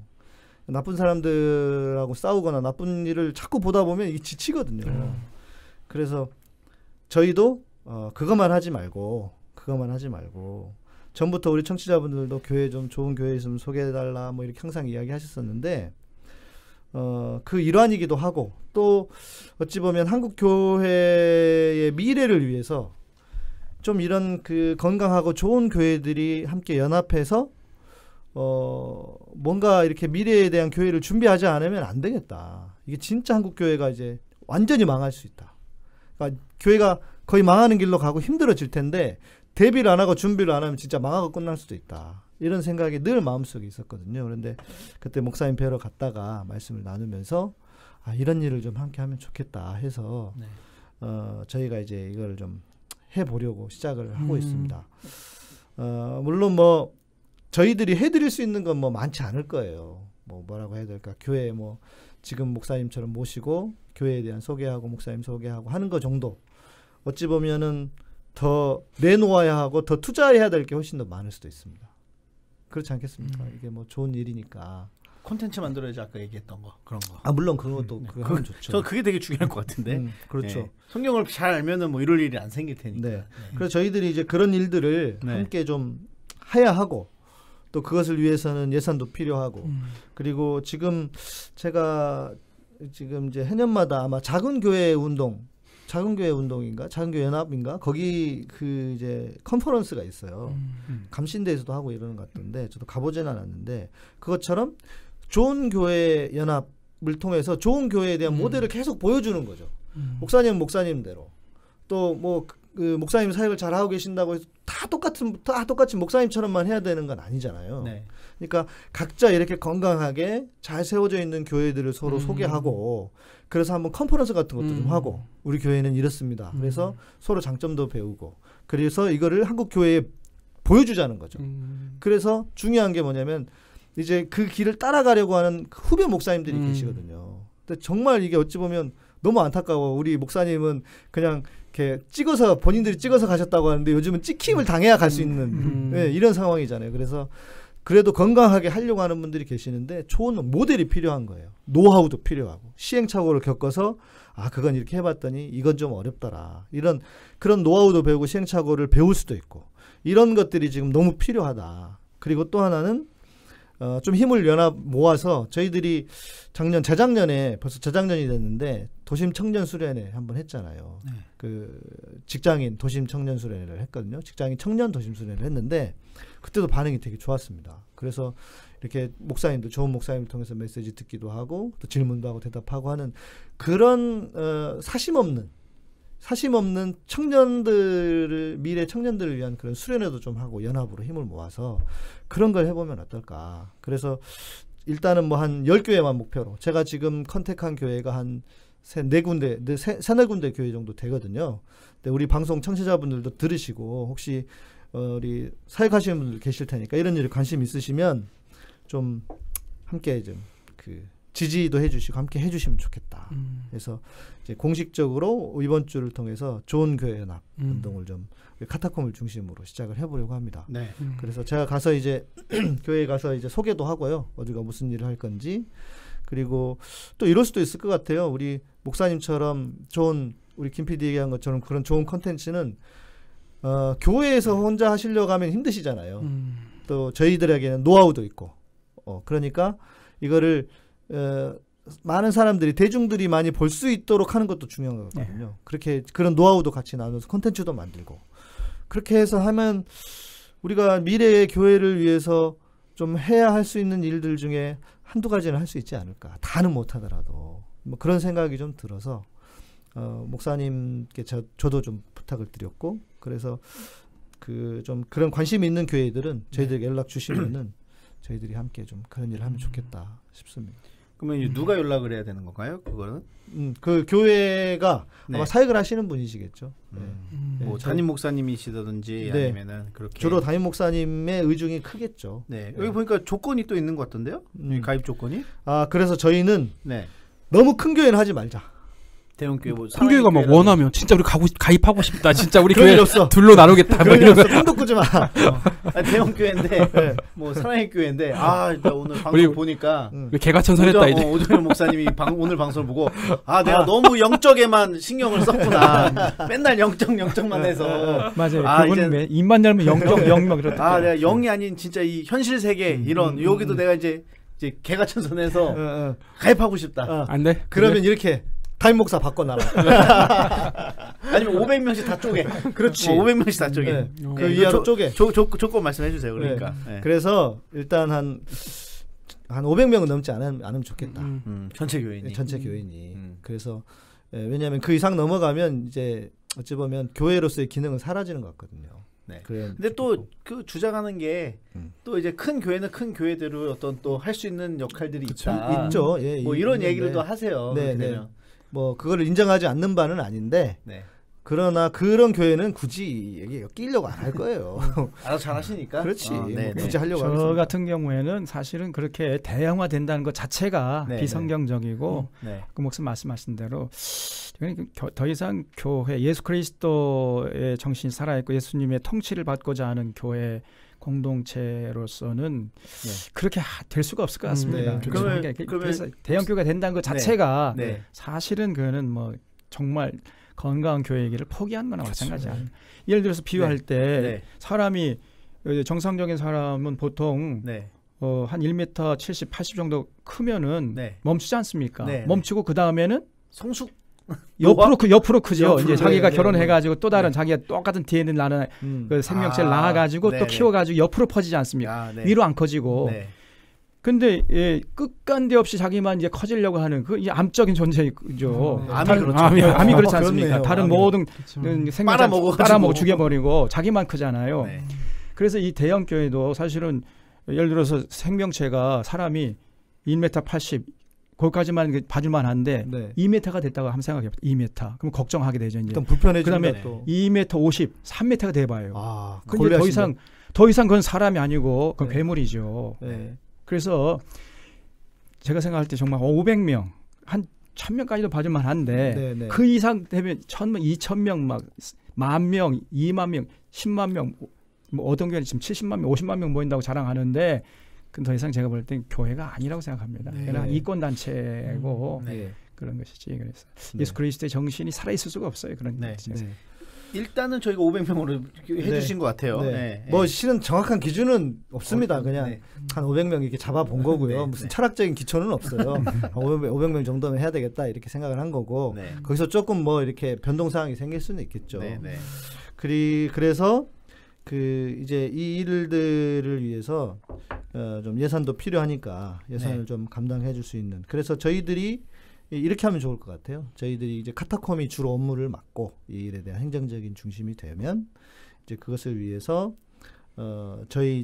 Speaker 2: 나쁜 사람들하고 싸우거나 나쁜 일을 자꾸 보다 보면 이게 지치거든요. 그래서 저희도 그것만 하지 말고 전부터 우리 청취자분들도 교회 좀 좋은 교회 있으면 소개해달라 뭐 이렇게 항상 이야기하셨었는데 그 일환이기도 하고 또 어찌 보면 한국 교회의 미래를 위해서 좀 이런 그 건강하고 좋은 교회들이 함께 연합해서 뭔가 이렇게 미래에 대한 교회를 준비하지 않으면 안 되겠다. 이게 진짜 한국 교회가 이제 완전히 망할 수 있다. 그러니까 교회가 거의 망하는 길로 가고 힘들어질 텐데 대비를 안 하고 준비를 안 하면 진짜 망하고 끝날 수도 있다. 이런 생각이 늘 마음속에 있었거든요. 그런데 그때 목사님 뵈러 갔다가 말씀을 나누면서 이런 일을 좀 함께 하면 좋겠다 해서 네. 저희가 이제 이걸 좀 해보려고 시작을 하고 있습니다. 물론 뭐 저희들이 해드릴 수 있는 건 뭐 많지 않을 거예요. 뭐라고 해야 될까? 교회 뭐 지금 목사님처럼 모시고 교회에 대한 소개하고 목사님 소개하고 하는 거 정도. 어찌 보면은 더 내놓아야 하고 더 투자해야 될 게 훨씬 더 많을 수도 있습니다. 그렇지 않겠습니까? 이게 뭐 좋은 일이니까.
Speaker 1: 콘텐츠 만들어야지 아까 얘기했던 거 그런 거.
Speaker 2: 물론 그것도 그거 하면 좋죠.
Speaker 1: 저 그게 되게 중요할 것 같은데.
Speaker 2: 그렇죠.
Speaker 1: 네. 성경을 잘 알면은 뭐 이럴 일이 안 생길 테니까.
Speaker 2: 네. 그래서 저희들이 이제 그런 일들을 함께 좀 해야 하고 또 그것을 위해서는 예산도 필요하고 그리고 지금 제가 지금 이제 해년마다 아마 작은 교회 운동인가 작은 교회 연합인가 거기 그 이제 컨퍼런스가 있어요. 감신대에서도 하고 이러는 것 같던데 저도 가보지는 않았는데 그것처럼 좋은 교회 연합을 통해서 좋은 교회에 대한 모델을 계속 보여주는 거죠. 목사님은 목사님대로 또 뭐 그 목사님 사역을 잘 하고 계신다고 해서 다 똑같이 목사님처럼만 해야 되는 건 아니잖아요. 네. 그러니까 각자 이렇게 건강하게 잘 세워져 있는 교회들을 서로 소개하고 그래서 한번 컨퍼런스 같은 것도 좀 하고 우리 교회는 이렇습니다. 그래서 서로 장점도 배우고 그래서 이거를 한국 교회에 보여주자는 거죠. 그래서 중요한 게 뭐냐면 이제 그 길을 따라가려고 하는 후배 목사님들이 계시거든요. 근데 정말 이게 어찌 보면 너무 안타까워. 우리 목사님은 그냥 이렇게 본인들이 찍어서 가셨다고 하는데 요즘은 찍힘을 당해야 갈 수 있는 네, 이런 상황이잖아요. 그래서 그래도 건강하게 하려고 하는 분들이 계시는데 좋은 모델이 필요한 거예요. 노하우도 필요하고 시행착오를 겪어서 그건 이렇게 해봤더니 이건 좀 어렵더라. 그런 노하우도 배우고 시행착오를 배울 수도 있고 이런 것들이 지금 너무 필요하다. 그리고 또 하나는 좀 힘을 모아서 저희들이 재작년에 벌써 재작년이 됐는데 도심 청년 수련회 한번 했잖아요. 네. 그 직장인 도심 청년 수련회를 했거든요. 직장인 청년 도심 수련회를 했는데 그때도 반응이 되게 좋았습니다. 그래서 이렇게 목사님도 좋은 목사님을 통해서 메시지 듣기도 하고 또 질문도 하고 대답하고 하는 그런 사심 없는 미래 청년들을 위한 그런 수련회도 좀 하고 연합으로 힘을 모아서 그런 걸 해보면 어떨까. 그래서 일단은 뭐 한 10교회만 목표로 제가 지금 컨택한 교회가 한 세네 군데 교회 정도 되거든요. 근데 우리 방송 청취자분들도 들으시고 혹시 우리 사역하시는 분들 계실 테니까 이런 일에 관심 있으시면 좀 함께 좀 지지도 해주시고 함께 해주시면 좋겠다. 그래서 이제 공식적으로 이번 주를 통해서 좋은 교회 연합 운동을 좀 카타콤을 중심으로 시작을 해보려고 합니다. 네. 그래서 제가 가서 이제 교회에 가서 이제 소개도 하고요. 어디가 무슨 일을 할 건지 그리고 또 이럴 수도 있을 것 같아요. 우리 목사님처럼 우리 김 PD 얘기한 것처럼 그런 좋은 컨텐츠는 교회에서 혼자 하시려고 하면 힘드시잖아요. 또 저희들에게는 노하우도 있고 그러니까 이거를 많은 사람들이 대중들이 많이 볼 수 있도록 하는 것도 중요한 거거든요. 그렇게 그런 노하우도 같이 나눠서 콘텐츠도 만들고 그렇게 해서 하면 우리가 미래의 교회를 위해서 좀 해야 할 수 있는 일들 중에 한두 가지는 할 수 있지 않을까. 다는 못하더라도 뭐 그런 생각이 좀 들어서 목사님께 저도 좀 부탁을 드렸고 그래서 좀 그런 관심이 있는 교회들은 저희들에게 연락 주시면은 저희들이 함께 좀 그런 일을 하면 좋겠다 싶습니다.
Speaker 1: 그러면 누가 연락을 해야 되는 건가요? 그거는?
Speaker 2: 그 교회가 아마 사역을 하시는 분이시겠죠.
Speaker 1: 뭐 담임 목사님이시다든지 아니면은 그렇게
Speaker 2: 주로 담임 목사님의 의중이 크겠죠.
Speaker 1: 네. 여기 보니까 조건이 또 있는 것 같던데요? 가입 조건이?
Speaker 2: 그래서 저희는 너무 큰 교회는 하지 말자.
Speaker 1: 대형교회 뭐
Speaker 3: 큰 교회가 막 원하면 진짜 우리 가입하고 싶다. 진짜 우리 교회
Speaker 2: 없어.
Speaker 3: 둘로 나누겠다.
Speaker 2: 뭐 이런 거 꿈도 꾸지 마.
Speaker 1: 대형교회인데
Speaker 2: 네.
Speaker 1: 뭐 사랑의 교회인데 나 오늘 방송 보니까
Speaker 3: 개가천선했다 이제.
Speaker 1: 오정현 목사님이 오늘 방송을 보고 내가 너무 영적에만 신경을 썼구나. 맨날 영적만 해서.
Speaker 4: 맞아요. 그분은 입만 열면 영막 그렇다.
Speaker 1: 내가 영이 아닌 진짜 이 현실 세계 이런 여기도 내가 이제 개가천선해서 가입하고 싶다.
Speaker 3: 안 돼?
Speaker 2: 그러면 이렇게 담임 목사 바꿔놔라.
Speaker 1: 아니면 500명씩 다 쪼개.
Speaker 2: 그렇지.
Speaker 1: 500명씩 다 쪼개.
Speaker 2: 네. 그 이하로 쪼개.
Speaker 1: 조건 말씀해 주세요. 그러니까.
Speaker 2: 네. 그래서 일단 한 500명은 넘지 않으면 좋겠다.
Speaker 1: 전체 교인이.
Speaker 2: 전체 교인이. 그래서 왜냐하면 그 이상 넘어가면 이제 어찌 보면 교회로서의 기능은 사라지는 것 같거든요.
Speaker 1: 네. 근데 또 그 주장하는 게 또 이제 큰 교회는 큰 교회대로 어떤 또 할 수 있는 역할들이 있다.
Speaker 2: 있죠.
Speaker 1: 뭐 이런 얘기를 또 하세요.
Speaker 2: 네. 뭐 그거를 인정하지 않는 바는 아닌데. 그러나 그런 교회는 굳이 얘기 끼려고 안 할 거예요.
Speaker 1: 알아서 잘 하시니까.
Speaker 2: 그렇지. 굳이 하려고
Speaker 4: 저
Speaker 2: 하겠습니다.
Speaker 4: 같은 경우에는 사실은 그렇게 대형화된다는 것 자체가 비성경적이고 그 목사님 말씀하신 대로 더 이상 교회 예수 그리스도의 정신이 살아있고 예수님의 통치를 받고자 하는 교회 공동체로서는 그렇게 될 수가 없을 것 같습니다. 그래서 대형교회가 된다는 것 자체가 사실은 그거는 뭐 정말 건강한 교회 얘기를 포기한 거나 마찬가지야. 예를 들어서 비유할 때 사람이 정상적인 사람은 보통 한 1m 70, 80 정도 크면은 멈추지 않습니까? 멈추고 그 다음에는
Speaker 1: 성숙
Speaker 4: 옆으로 크죠. 이제 자기가 결혼해가지고 또 다른 자기가 똑같은 DNA를 나는 그 생명체를 낳아가지고 또 키워가지고 옆으로 퍼지지 않습니까? 위로 안 커지고. 근데 끝간데 없이 자기만 이제 커지려고 하는 그 암적인 존재죠. 암이 그렇지 않습니까? 다른 모든 생명체 빨아먹고 죽여버리고 자기만 크잖아요. 그래서 이 대형 교회도 사실은 예를 들어서 생명체가 사람이 1m 80 거기까지만 봐줄만 한데 2m가 됐다고 한번 생각해봐요. 2m. 그럼 걱정하게 되죠. 이제. 그다음에 2m 50, 3m가 돼봐요. 근데 더 이상 그건 사람이 아니고 그건 괴물이죠. 그래서 제가 생각할 때 정말 500명, 한 1000명까지도 봐줄만 한데 그 이상 되면 1000명, 2000명, 막 10,000명, 20,000명, 10만 명, 뭐 어떤 교회는 지금 70만 명, 50만 명 모인다고 자랑하는데 그건 더 이상 제가 볼 땐 교회가 아니라고 생각합니다. 그냥 이권 단체고 그런 것이지. 그래서 예수 그리스도의 정신이 살아 있을 수가 없어요. 그런
Speaker 1: 일단은 저희가 500명으로 해주신 것 같아요.
Speaker 2: 뭐 실은 정확한 기준은 없습니다. 그냥 한 500명 이렇게 잡아본 거고요. 무슨 철학적인 기초는 없어요. 500명 정도는 해야 되겠다 이렇게 생각을 한 거고 거기서 조금 뭐 이렇게 변동 사항이 생길 수는 있겠죠. 그래서 그 이제 이 일들을 위해서 좀 예산도 필요하니까 예산을 좀 감당해 줄 수 있는. 그래서 저희들이 이렇게 하면 좋을 것 같아요. 저희들이 이제 카타콤이 주로 업무를 맡고 이 일에 대한 행정적인 중심이 되면 이제 그것을 위해서 저희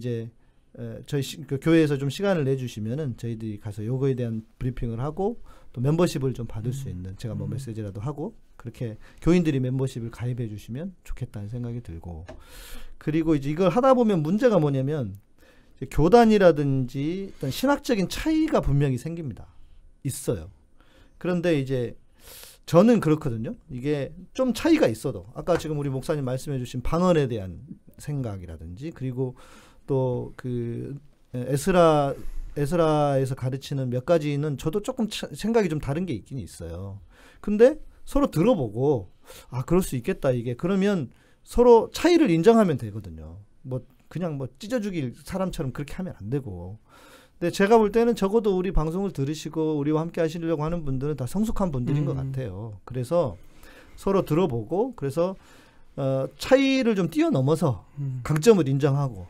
Speaker 2: 그 교회에서 좀 시간을 내주시면은 저희들이 가서 요거에 대한 브리핑을 하고 또 멤버십을 좀 받을 수 있는 제가 뭐 메시지라도 하고 그렇게 교인들이 멤버십을 가입해 주시면 좋겠다는 생각이 들고 그리고 이제 이걸 하다 보면 문제가 뭐냐면 이제 교단이라든지 어떤 신학적인 차이가 분명히 생깁니다. 있어요. 그런데 이제 저는 그렇거든요. 이게 좀 차이가 있어도 아까 지금 우리 목사님 말씀해 주신 방언에 대한 생각이라든지 그리고 또 그 에스라에서 가르치는 몇 가지는 저도 조금 생각이 좀 다른 게 있긴 있어요. 근데 서로 들어보고 그럴 수 있겠다 이게 그러면 서로 차이를 인정하면 되거든요. 뭐 그냥 뭐 찢어주길 사람처럼 그렇게 하면 안 되고. 근데 제가 볼 때는 적어도 우리 방송을 들으시고 우리와 함께 하시려고 하는 분들은 다 성숙한 분들인 것 같아요. 그래서 서로 들어보고 그래서 차이를 좀 뛰어넘어서 강점을 인정하고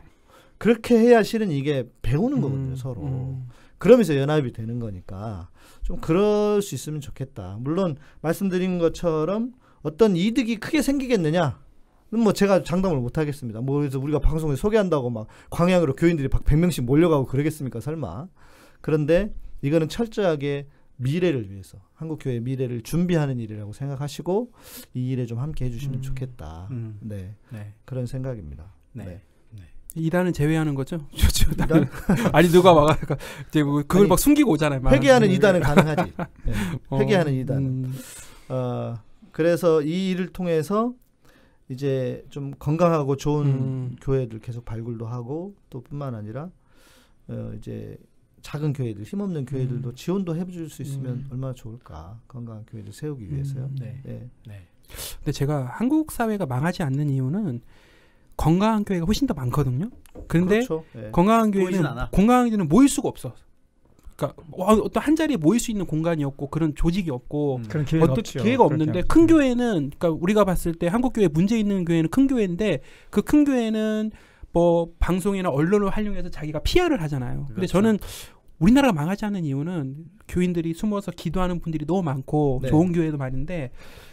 Speaker 2: 그렇게 해야 실은 이게 배우는 거거든요. 서로. 그러면서 연합이 되는 거니까 좀 그럴 수 있으면 좋겠다. 물론 말씀드린 것처럼 어떤 이득이 크게 생기겠느냐 뭐 제가 장담을 못 하겠습니다. 뭐 그래서 우리가 방송에 소개한다고 막 광양으로 교인들이 100명씩 몰려가고 그러겠습니까? 설마. 그런데 이거는 철저하게 미래를 위해서 한국 교회의 미래를 준비하는 일이라고 생각하시고 이 일에 좀 함께 해주시면 좋겠다. 그런 생각입니다.
Speaker 3: 이단은 제외하는 거죠? 이단? 아니 누가 막 이제 그걸 막 숨기고 오잖아요.
Speaker 2: 회개하는 이단은 가능하지. 회개하는 이단은. 그래서 이 일을 통해서 이제 좀 건강하고 좋은 교회들 계속 발굴도 하고 또 뿐만 아니라 이제 작은 교회들, 힘없는 교회들도 지원도 해줄 수 있으면 얼마나 좋을까. 건강한 교회를 세우기 위해서요.
Speaker 3: 네. 근데 제가 한국 사회가 망하지 않는 이유는 건강한 교회가 훨씬 더 많거든요. 그런데
Speaker 2: 그렇죠.
Speaker 3: 건강한 교회는 모일 수가 없어. 그러니까 어떤 한 자리에 모일 수 있는 공간이 없고 그런 조직이 없고
Speaker 4: 그런 기회가
Speaker 3: 어떤 기회가 없는데 큰 교회는 그러니까 우리가 봤을 때 한국 교회 문제 있는 교회는 큰 교회인데 그 큰 교회는 뭐 방송이나 언론을 활용해서 자기가 PR을 하잖아요. 근데
Speaker 2: 그렇죠.
Speaker 3: 저는 우리나라가 망하지 않는 이유는 교인들이 숨어서 기도하는 분들이 너무 많고 좋은 교회도 많은데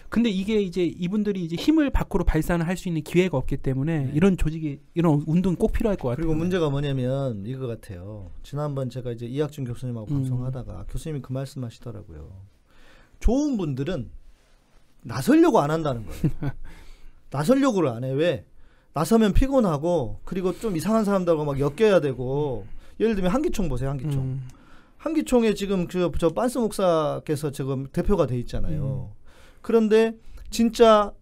Speaker 3: 근데 이게 이제 이분들이 이제 힘을 밖으로 발산을 할 수 있는 기회가 없기 때문에 이런 조직이 이런 운동이 꼭 필요할 것 같아요.
Speaker 2: 그리고 문제가 뭐냐면 이거 같아요. 지난번 제가 이제 이학준 교수님하고 방송하다가 교수님이 그 말씀하시더라고요. 좋은 분들은 나서려고 안 한다는 거예요. 나서려고를 안 해. 왜? 나서면 피곤하고 그리고 좀 이상한 사람들하고 막 엮여야 되고 예를 들면 한기총 보세요. 한기총. 한기총에 지금 저 빤스 목사께서 지금 대표가 돼 있잖아요. 그런데 진짜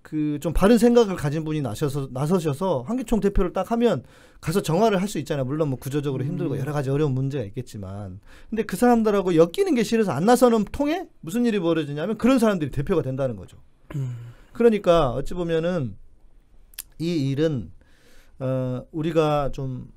Speaker 2: 그 좀 바른 생각을 가진 분이 나서셔서 한기총 대표를 딱 하면 가서 정화를 할 수 있잖아요. 물론 뭐 구조적으로 힘들고 여러 가지 어려운 문제가 있겠지만 근데 그 사람들하고 엮이는 게 싫어서 안 나서는 통에 무슨 일이 벌어지냐면 그런 사람들이 대표가 된다는 거죠. 그러니까 어찌 보면은 이 일은 우리가 좀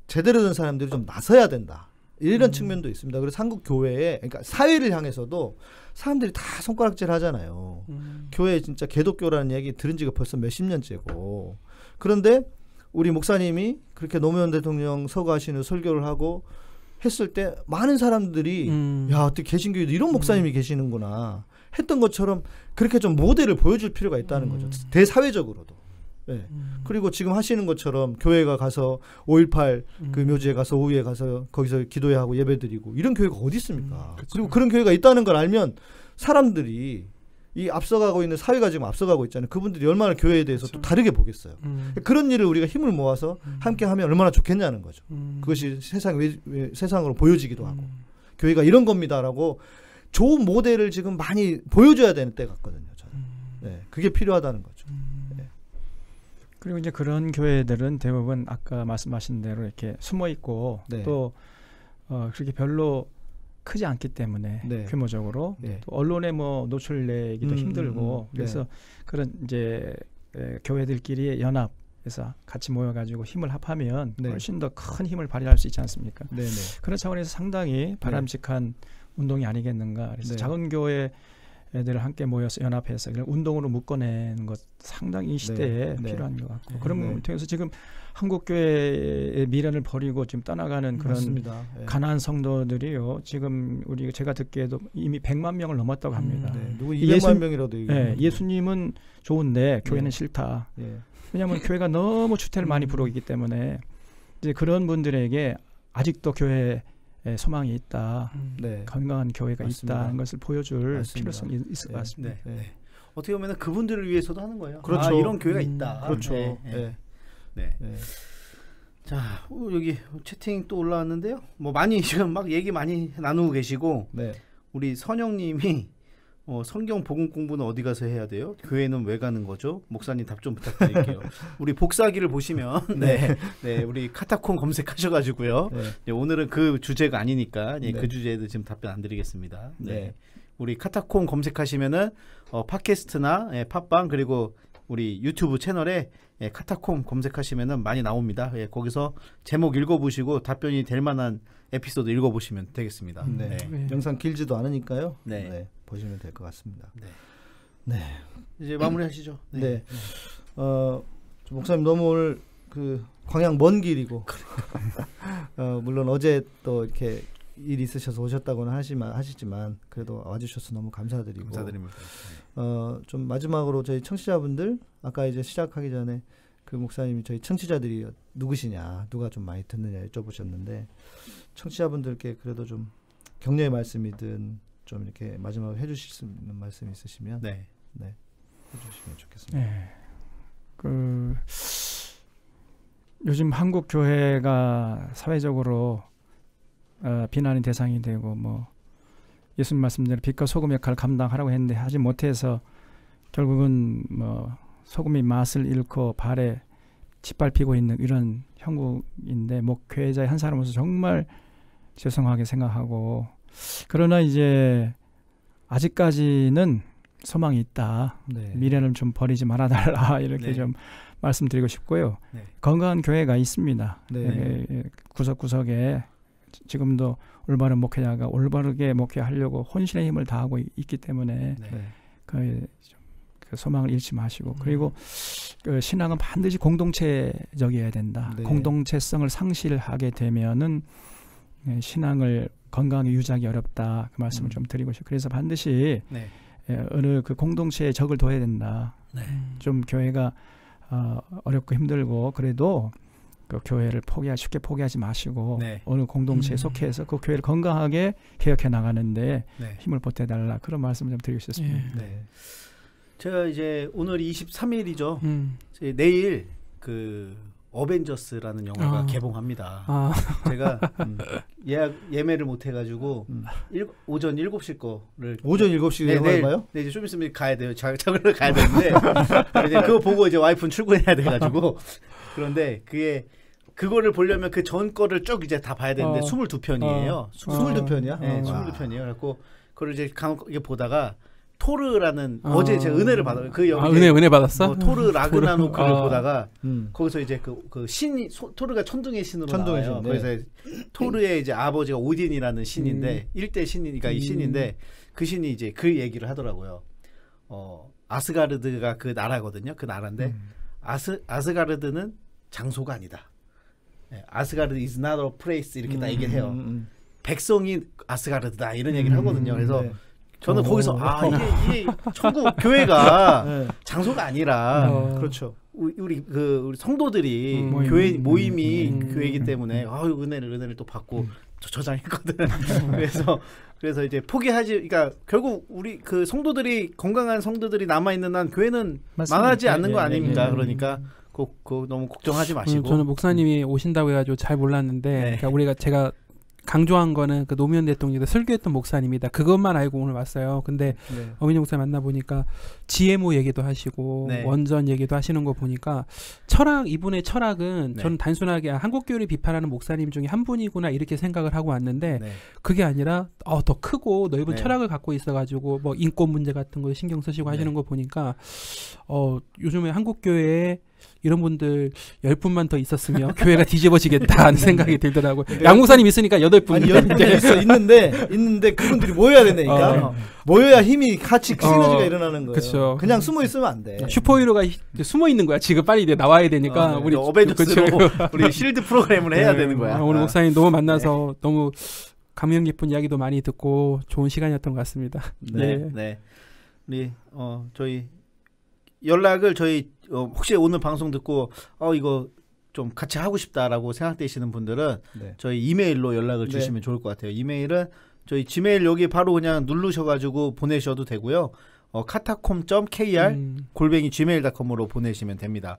Speaker 2: 제대로 된 사람들이 좀 나서야 된다. 이런 측면도 있습니다. 그래서 한국 교회에 그러니까 사회를 향해서도 사람들이 다 손가락질 하잖아요. 교회 진짜 개독교라는 얘기 들은 지가 벌써 몇십 년째고 그런데 우리 목사님이 그렇게 노무현 대통령 서거하시는 설교를 하고 했을 때 많은 사람들이 야 어떻게 개신교에도 이런 목사님이 계시는구나 했던 것처럼 그렇게 좀 모델을 보여줄 필요가 있다는 거죠. 대사회적으로도. 네. 그리고 지금 하시는 것처럼 교회가 가서 5.18 그 묘지에 가서 오후에 가서 거기서 기도해야 하고 예배드리고 이런 교회가 어디 있습니까? 그리고 그런 교회가 있다는 걸 알면 사람들이 이 앞서가고 있는 사회가 지금 앞서가고 있잖아요. 그분들이 얼마나 교회에 대해서 또 다르게 보겠어요. 그런 일을 우리가 힘을 모아서 함께 하면 얼마나 좋겠냐는 거죠. 그것이 세상으로 보여지기도 하고 교회가 이런 겁니다라고 좋은 모델을 지금 많이 보여줘야 되는 때 같거든요. 저는. 네, 그게 필요하다는 거죠.
Speaker 4: 그리고 이제 그런 교회들은 대부분 아까 말씀하신 대로 이렇게 숨어 있고 또 그렇게 별로 크지 않기 때문에 규모적으로 또 언론에 뭐 노출내기도 힘들고 그래서 그런 이제 교회들끼리 연합해서 같이 모여가지고 힘을 합하면 훨씬 더 큰 힘을 발휘할 수 있지 않습니까? 그런 차원에서 상당히 바람직한 운동이 아니겠는가. 그래서 작은 교회 애들을 함께 모여서 연합해서 운동으로 묶어내는 것 상당히 이 시대에 필요한 것 같고 그런 부분을 통해서 지금 한국 교회의 미련을 버리고 지금 떠나가는 그런 가난한 성도들이요 지금 제가 듣기에도 이미 100만 명을 넘었다고 합니다.
Speaker 2: 누구 200만 명이라도
Speaker 4: 예수님은 좋은데 교회는 싫다. 왜냐하면 교회가 너무 추태를 많이 부르기 때문에 이제 그런 분들에게 아직도 교회 소망이 있다. 건강한 교회가 있다는 것을 보여줄 필요성이 있을 것 같습니다.
Speaker 1: 어떻게 보면 그분들을 위해서도 하는 거예요.
Speaker 2: 그렇죠.
Speaker 1: 이런 교회가 있다.
Speaker 2: 그렇죠.
Speaker 1: 자, 여기 채팅 또 올라왔는데요. 뭐 많이 지금 막 얘기 많이 나누고 계시고 우리 선영님이 성경 복음 공부는 어디 가서 해야 돼요? 교회는 왜 가는 거죠? 목사님 답 좀 부탁드릴게요. 우리 복사기를 보시면 우리 카타콤 검색하셔가지고요. 오늘은 그 주제가 아니니까 그 주제에도 지금 답변 안 드리겠습니다. 우리 카타콤 검색하시면은 팟캐스트나 팟빵 그리고 우리 유튜브 채널에 카타콤 검색하시면은 많이 나옵니다. 거기서 제목 읽어보시고 답변이 될 만한 에피소드 읽어보시면 되겠습니다.
Speaker 2: 영상 길지도 않으니까요. 보시면 될 것 같습니다.
Speaker 1: 이제 마무리하시죠.
Speaker 2: 목사님 너무 오늘 그 광양 먼 길이고 물론 어제 또 이렇게 일 있으셔서 오셨다고는 하시지만 그래도 와주셔서 너무 감사드립니다. 좀 마지막으로 저희 청취자분들 아까 이제 시작하기 전에 그 목사님이 저희 청취자들이 누구시냐 누가 좀 많이 듣느냐 여쭤보셨는데 청취자분들께 그래도 좀 격려의 말씀이든 좀 이렇게 마지막으로 해주실 수 있는 말씀이 있으시면 해주시면 좋겠습니다.
Speaker 4: 그 요즘 한국 교회가 사회적으로 비난의 대상이 되고 뭐 예수님 말씀대로 빛과 소금 역할을 감당하라고 했는데 하지 못해서 결국은 뭐 소금이 맛을 잃고 발에 짓밟히고 있는 이런 형국인데 목회자의 한 사람으로서 정말 죄송하게 생각하고, 그러나 이제 아직까지는 소망이 있다. 네. 미래는 좀 버리지 말아달라 이렇게 네. 좀 말씀드리고 싶고요. 네. 건강한 교회가 있습니다. 네. 구석구석에 지금도 올바른 목회자가 올바르게 목회하려고 혼신의 힘을 다하고 있기 때문에 네. 그 소망을 잃지 마시고, 그리고 그 신앙은 반드시 공동체적이어야 된다. 네. 공동체성을 상실하게 되면은 신앙을 건강하게 유지하기 어렵다. 그 말씀을 좀 드리고 싶어요. 그래서 반드시 네. 어느 그 공동체에 적을 둬야 된다. 네. 좀 교회가 어렵고 힘들고 그래도 그 교회를 쉽게 포기하지 마시고 네. 어느 공동체에 속해서 그 교회를 건강하게 개혁해 나가는데 네. 힘을 보태달라. 그런 말씀을 좀 드리고 싶습니다.
Speaker 1: 네. 제가 이제 오늘 23일이죠. 내일 그 어벤져스라는 영화가 개봉합니다. 제가 예매를 못 해가지고 오전 7시 거를
Speaker 2: 오전 7시 영화인가요?
Speaker 1: 네, 이제 좀 있으면 가야 돼요. 저녁을 가야 되는데 이제 그거 보고 이제 와이프는 출근해야 돼가지고 그런데 그거를 보려면 그 전 거를 쭉 이제 다 봐야 되는데 22편이에요.
Speaker 2: 22편이야?
Speaker 1: 네, 22편이에요. 그래서 그걸 이제 간혹 보다가 토르라는 어제 제가 은혜를 받아요. 그
Speaker 3: 은혜 받았어?
Speaker 1: 뭐 토르 라그나노크를 보다가 거기서 이제 그 신이 토르가 천둥의 신으로 나와요. 네. 그래서 토르의 이제 아버지가 오딘이라는 신인데 1대 신이니까 이 신인데 그 신이 이제 그 얘기를 하더라고요. 아스가르드가 그 나라거든요. 그 나라인데 아스가르드는 장소가 아니다. 네, 아스가르드 is not a place 이렇게 딱 얘기를 해요. 백성이 아스가르드다 이런 얘기를 하거든요. 그래서 네. 저는 거기서 이게 천국 교회가 네. 장소가 아니라 그렇죠. 우리 성도들이 교회 모임이 교회이기 때문에 은혜를 또 받고 저장했거든. 그래서 이제 그러니까 결국 우리 그 성도들이 건강한 성도들이 남아 있는 한 교회는 맞습니다. 망하지 않는 거 아닙니까? 그러니까 너무 걱정하지 마시고.
Speaker 3: 저는 목사님이 오신다고 해가지고 잘 몰랐는데 그러니까 제가 강조한 거는 그 노무현 대통령도 설교했던 목사님이다. 그것만 알고 오늘 왔어요. 근데 어민이 목사 만나보니까 GMO 얘기도 하시고 원전 얘기도 하시는 거 보니까 이분의 철학은 저는 단순하게 한국교회를 비판하는 목사님 중에 한 분이구나 이렇게 생각을 하고 왔는데 그게 아니라 더 크고 넓은 철학을 갖고 있어가지고 뭐 인권 문제 같은 거 신경 쓰시고 하시는 거 보니까 요즘에 한국교회에 이런 분들 10분만 더 있었으면 교회가 뒤집어지겠다 하는 생각이 들더라고요. 양목사님 있으니까 8분
Speaker 2: 있는데 그분들이 모여야 된다니까. 모여야 힘이 같이 시너지가 일어나는 거예요.
Speaker 3: 그쵸.
Speaker 2: 그냥 숨어 있으면 안 돼.
Speaker 3: 슈퍼히어로가 숨어 있는 거야. 지금 빨리 이제 나와야 되니까
Speaker 1: 우리 어벤져스로 우리 실드 프로그램을 해야 되는 거야.
Speaker 3: 오늘 목사님 너무 만나서 너무 감명 깊은 이야기도 많이 듣고 좋은 시간이었던 것 같습니다.
Speaker 1: 네. 우리 저희 연락을 혹시 오늘 방송 듣고 이거 좀 같이 하고 싶다라고 생각되시는 분들은 저희 이메일로 연락을 주시면 좋을 것 같아요. 이메일은 저희 지메일 여기 바로 그냥 누르셔가지고 보내셔도 되고요. catacomb.kr@gmail.com으로 보내시면 됩니다.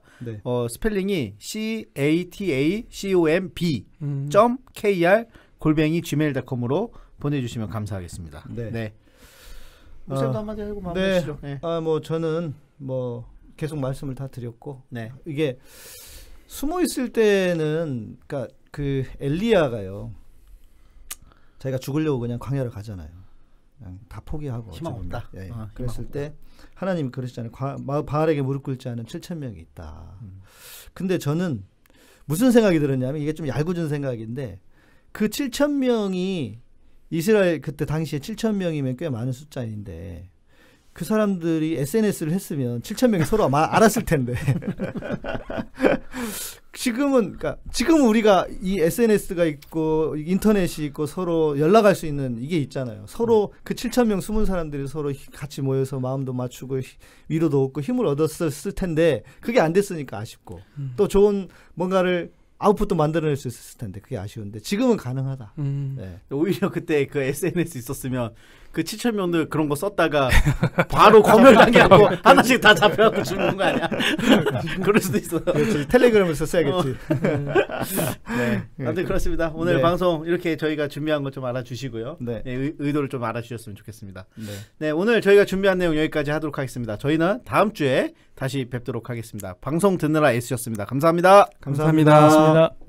Speaker 1: 스펠링이 catacomb.kr@gmail.com으로 보내주시면 감사하겠습니다. 네. 목사님도 한마디 하고 마무리하시죠.
Speaker 2: 저는 계속 말씀을 다 드렸고 이게 숨어 있을 때는 그러니까 그 엘리야가요. 자기가 죽으려고 그냥 광야를 가잖아요. 그냥 다 포기하고
Speaker 1: 희망 없다.
Speaker 2: 그랬을 때 하나님이 그러시잖아요. 바알에게 무릎 꿇지 않은 7,000명이 있다. 근데 저는 무슨 생각이 들었냐면 이게 좀 얄궂은 생각인데 그 7,000명이 이스라엘 그때 당시에 7,000명이면 꽤 많은 숫자인데 그 사람들이 SNS를 했으면 7,000명이 서로 알았을 텐데 지금은 우리가 이 SNS가 있고 인터넷이 있고 서로 연락할 수 있는 이게 있잖아요. 서로 그 7,000명 숨은 사람들이 서로 같이 모여서 마음도 맞추고 위로도 얻고 힘을 얻었을 텐데 그게 안 됐으니까 아쉽고 또 좋은 뭔가를 아웃풋도 만들어낼 수 있었을 텐데 그게 아쉬운데 지금은 가능하다.
Speaker 1: 오히려 그때 그 SNS 있었으면 그 7,000명들 그런 거 썼다가 바로 검열당해갖고 하나씩 다 잡혀갖고 죽는 거 아니야? 그럴 수도 있어.
Speaker 2: 그렇지. 텔레그램을 썼어야겠지.
Speaker 1: 네. 아무튼 그렇습니다. 오늘 네. 방송 이렇게 저희가 준비한 거 좀 알아주시고요. 네. 네, 의도를 좀 알아주셨으면 좋겠습니다. 네. 네, 오늘 저희가 준비한 내용 여기까지 하도록 하겠습니다. 저희는 다음 주에 다시 뵙도록 하겠습니다. 방송 듣느라 애쓰셨습니다. 감사합니다.
Speaker 3: 감사합니다.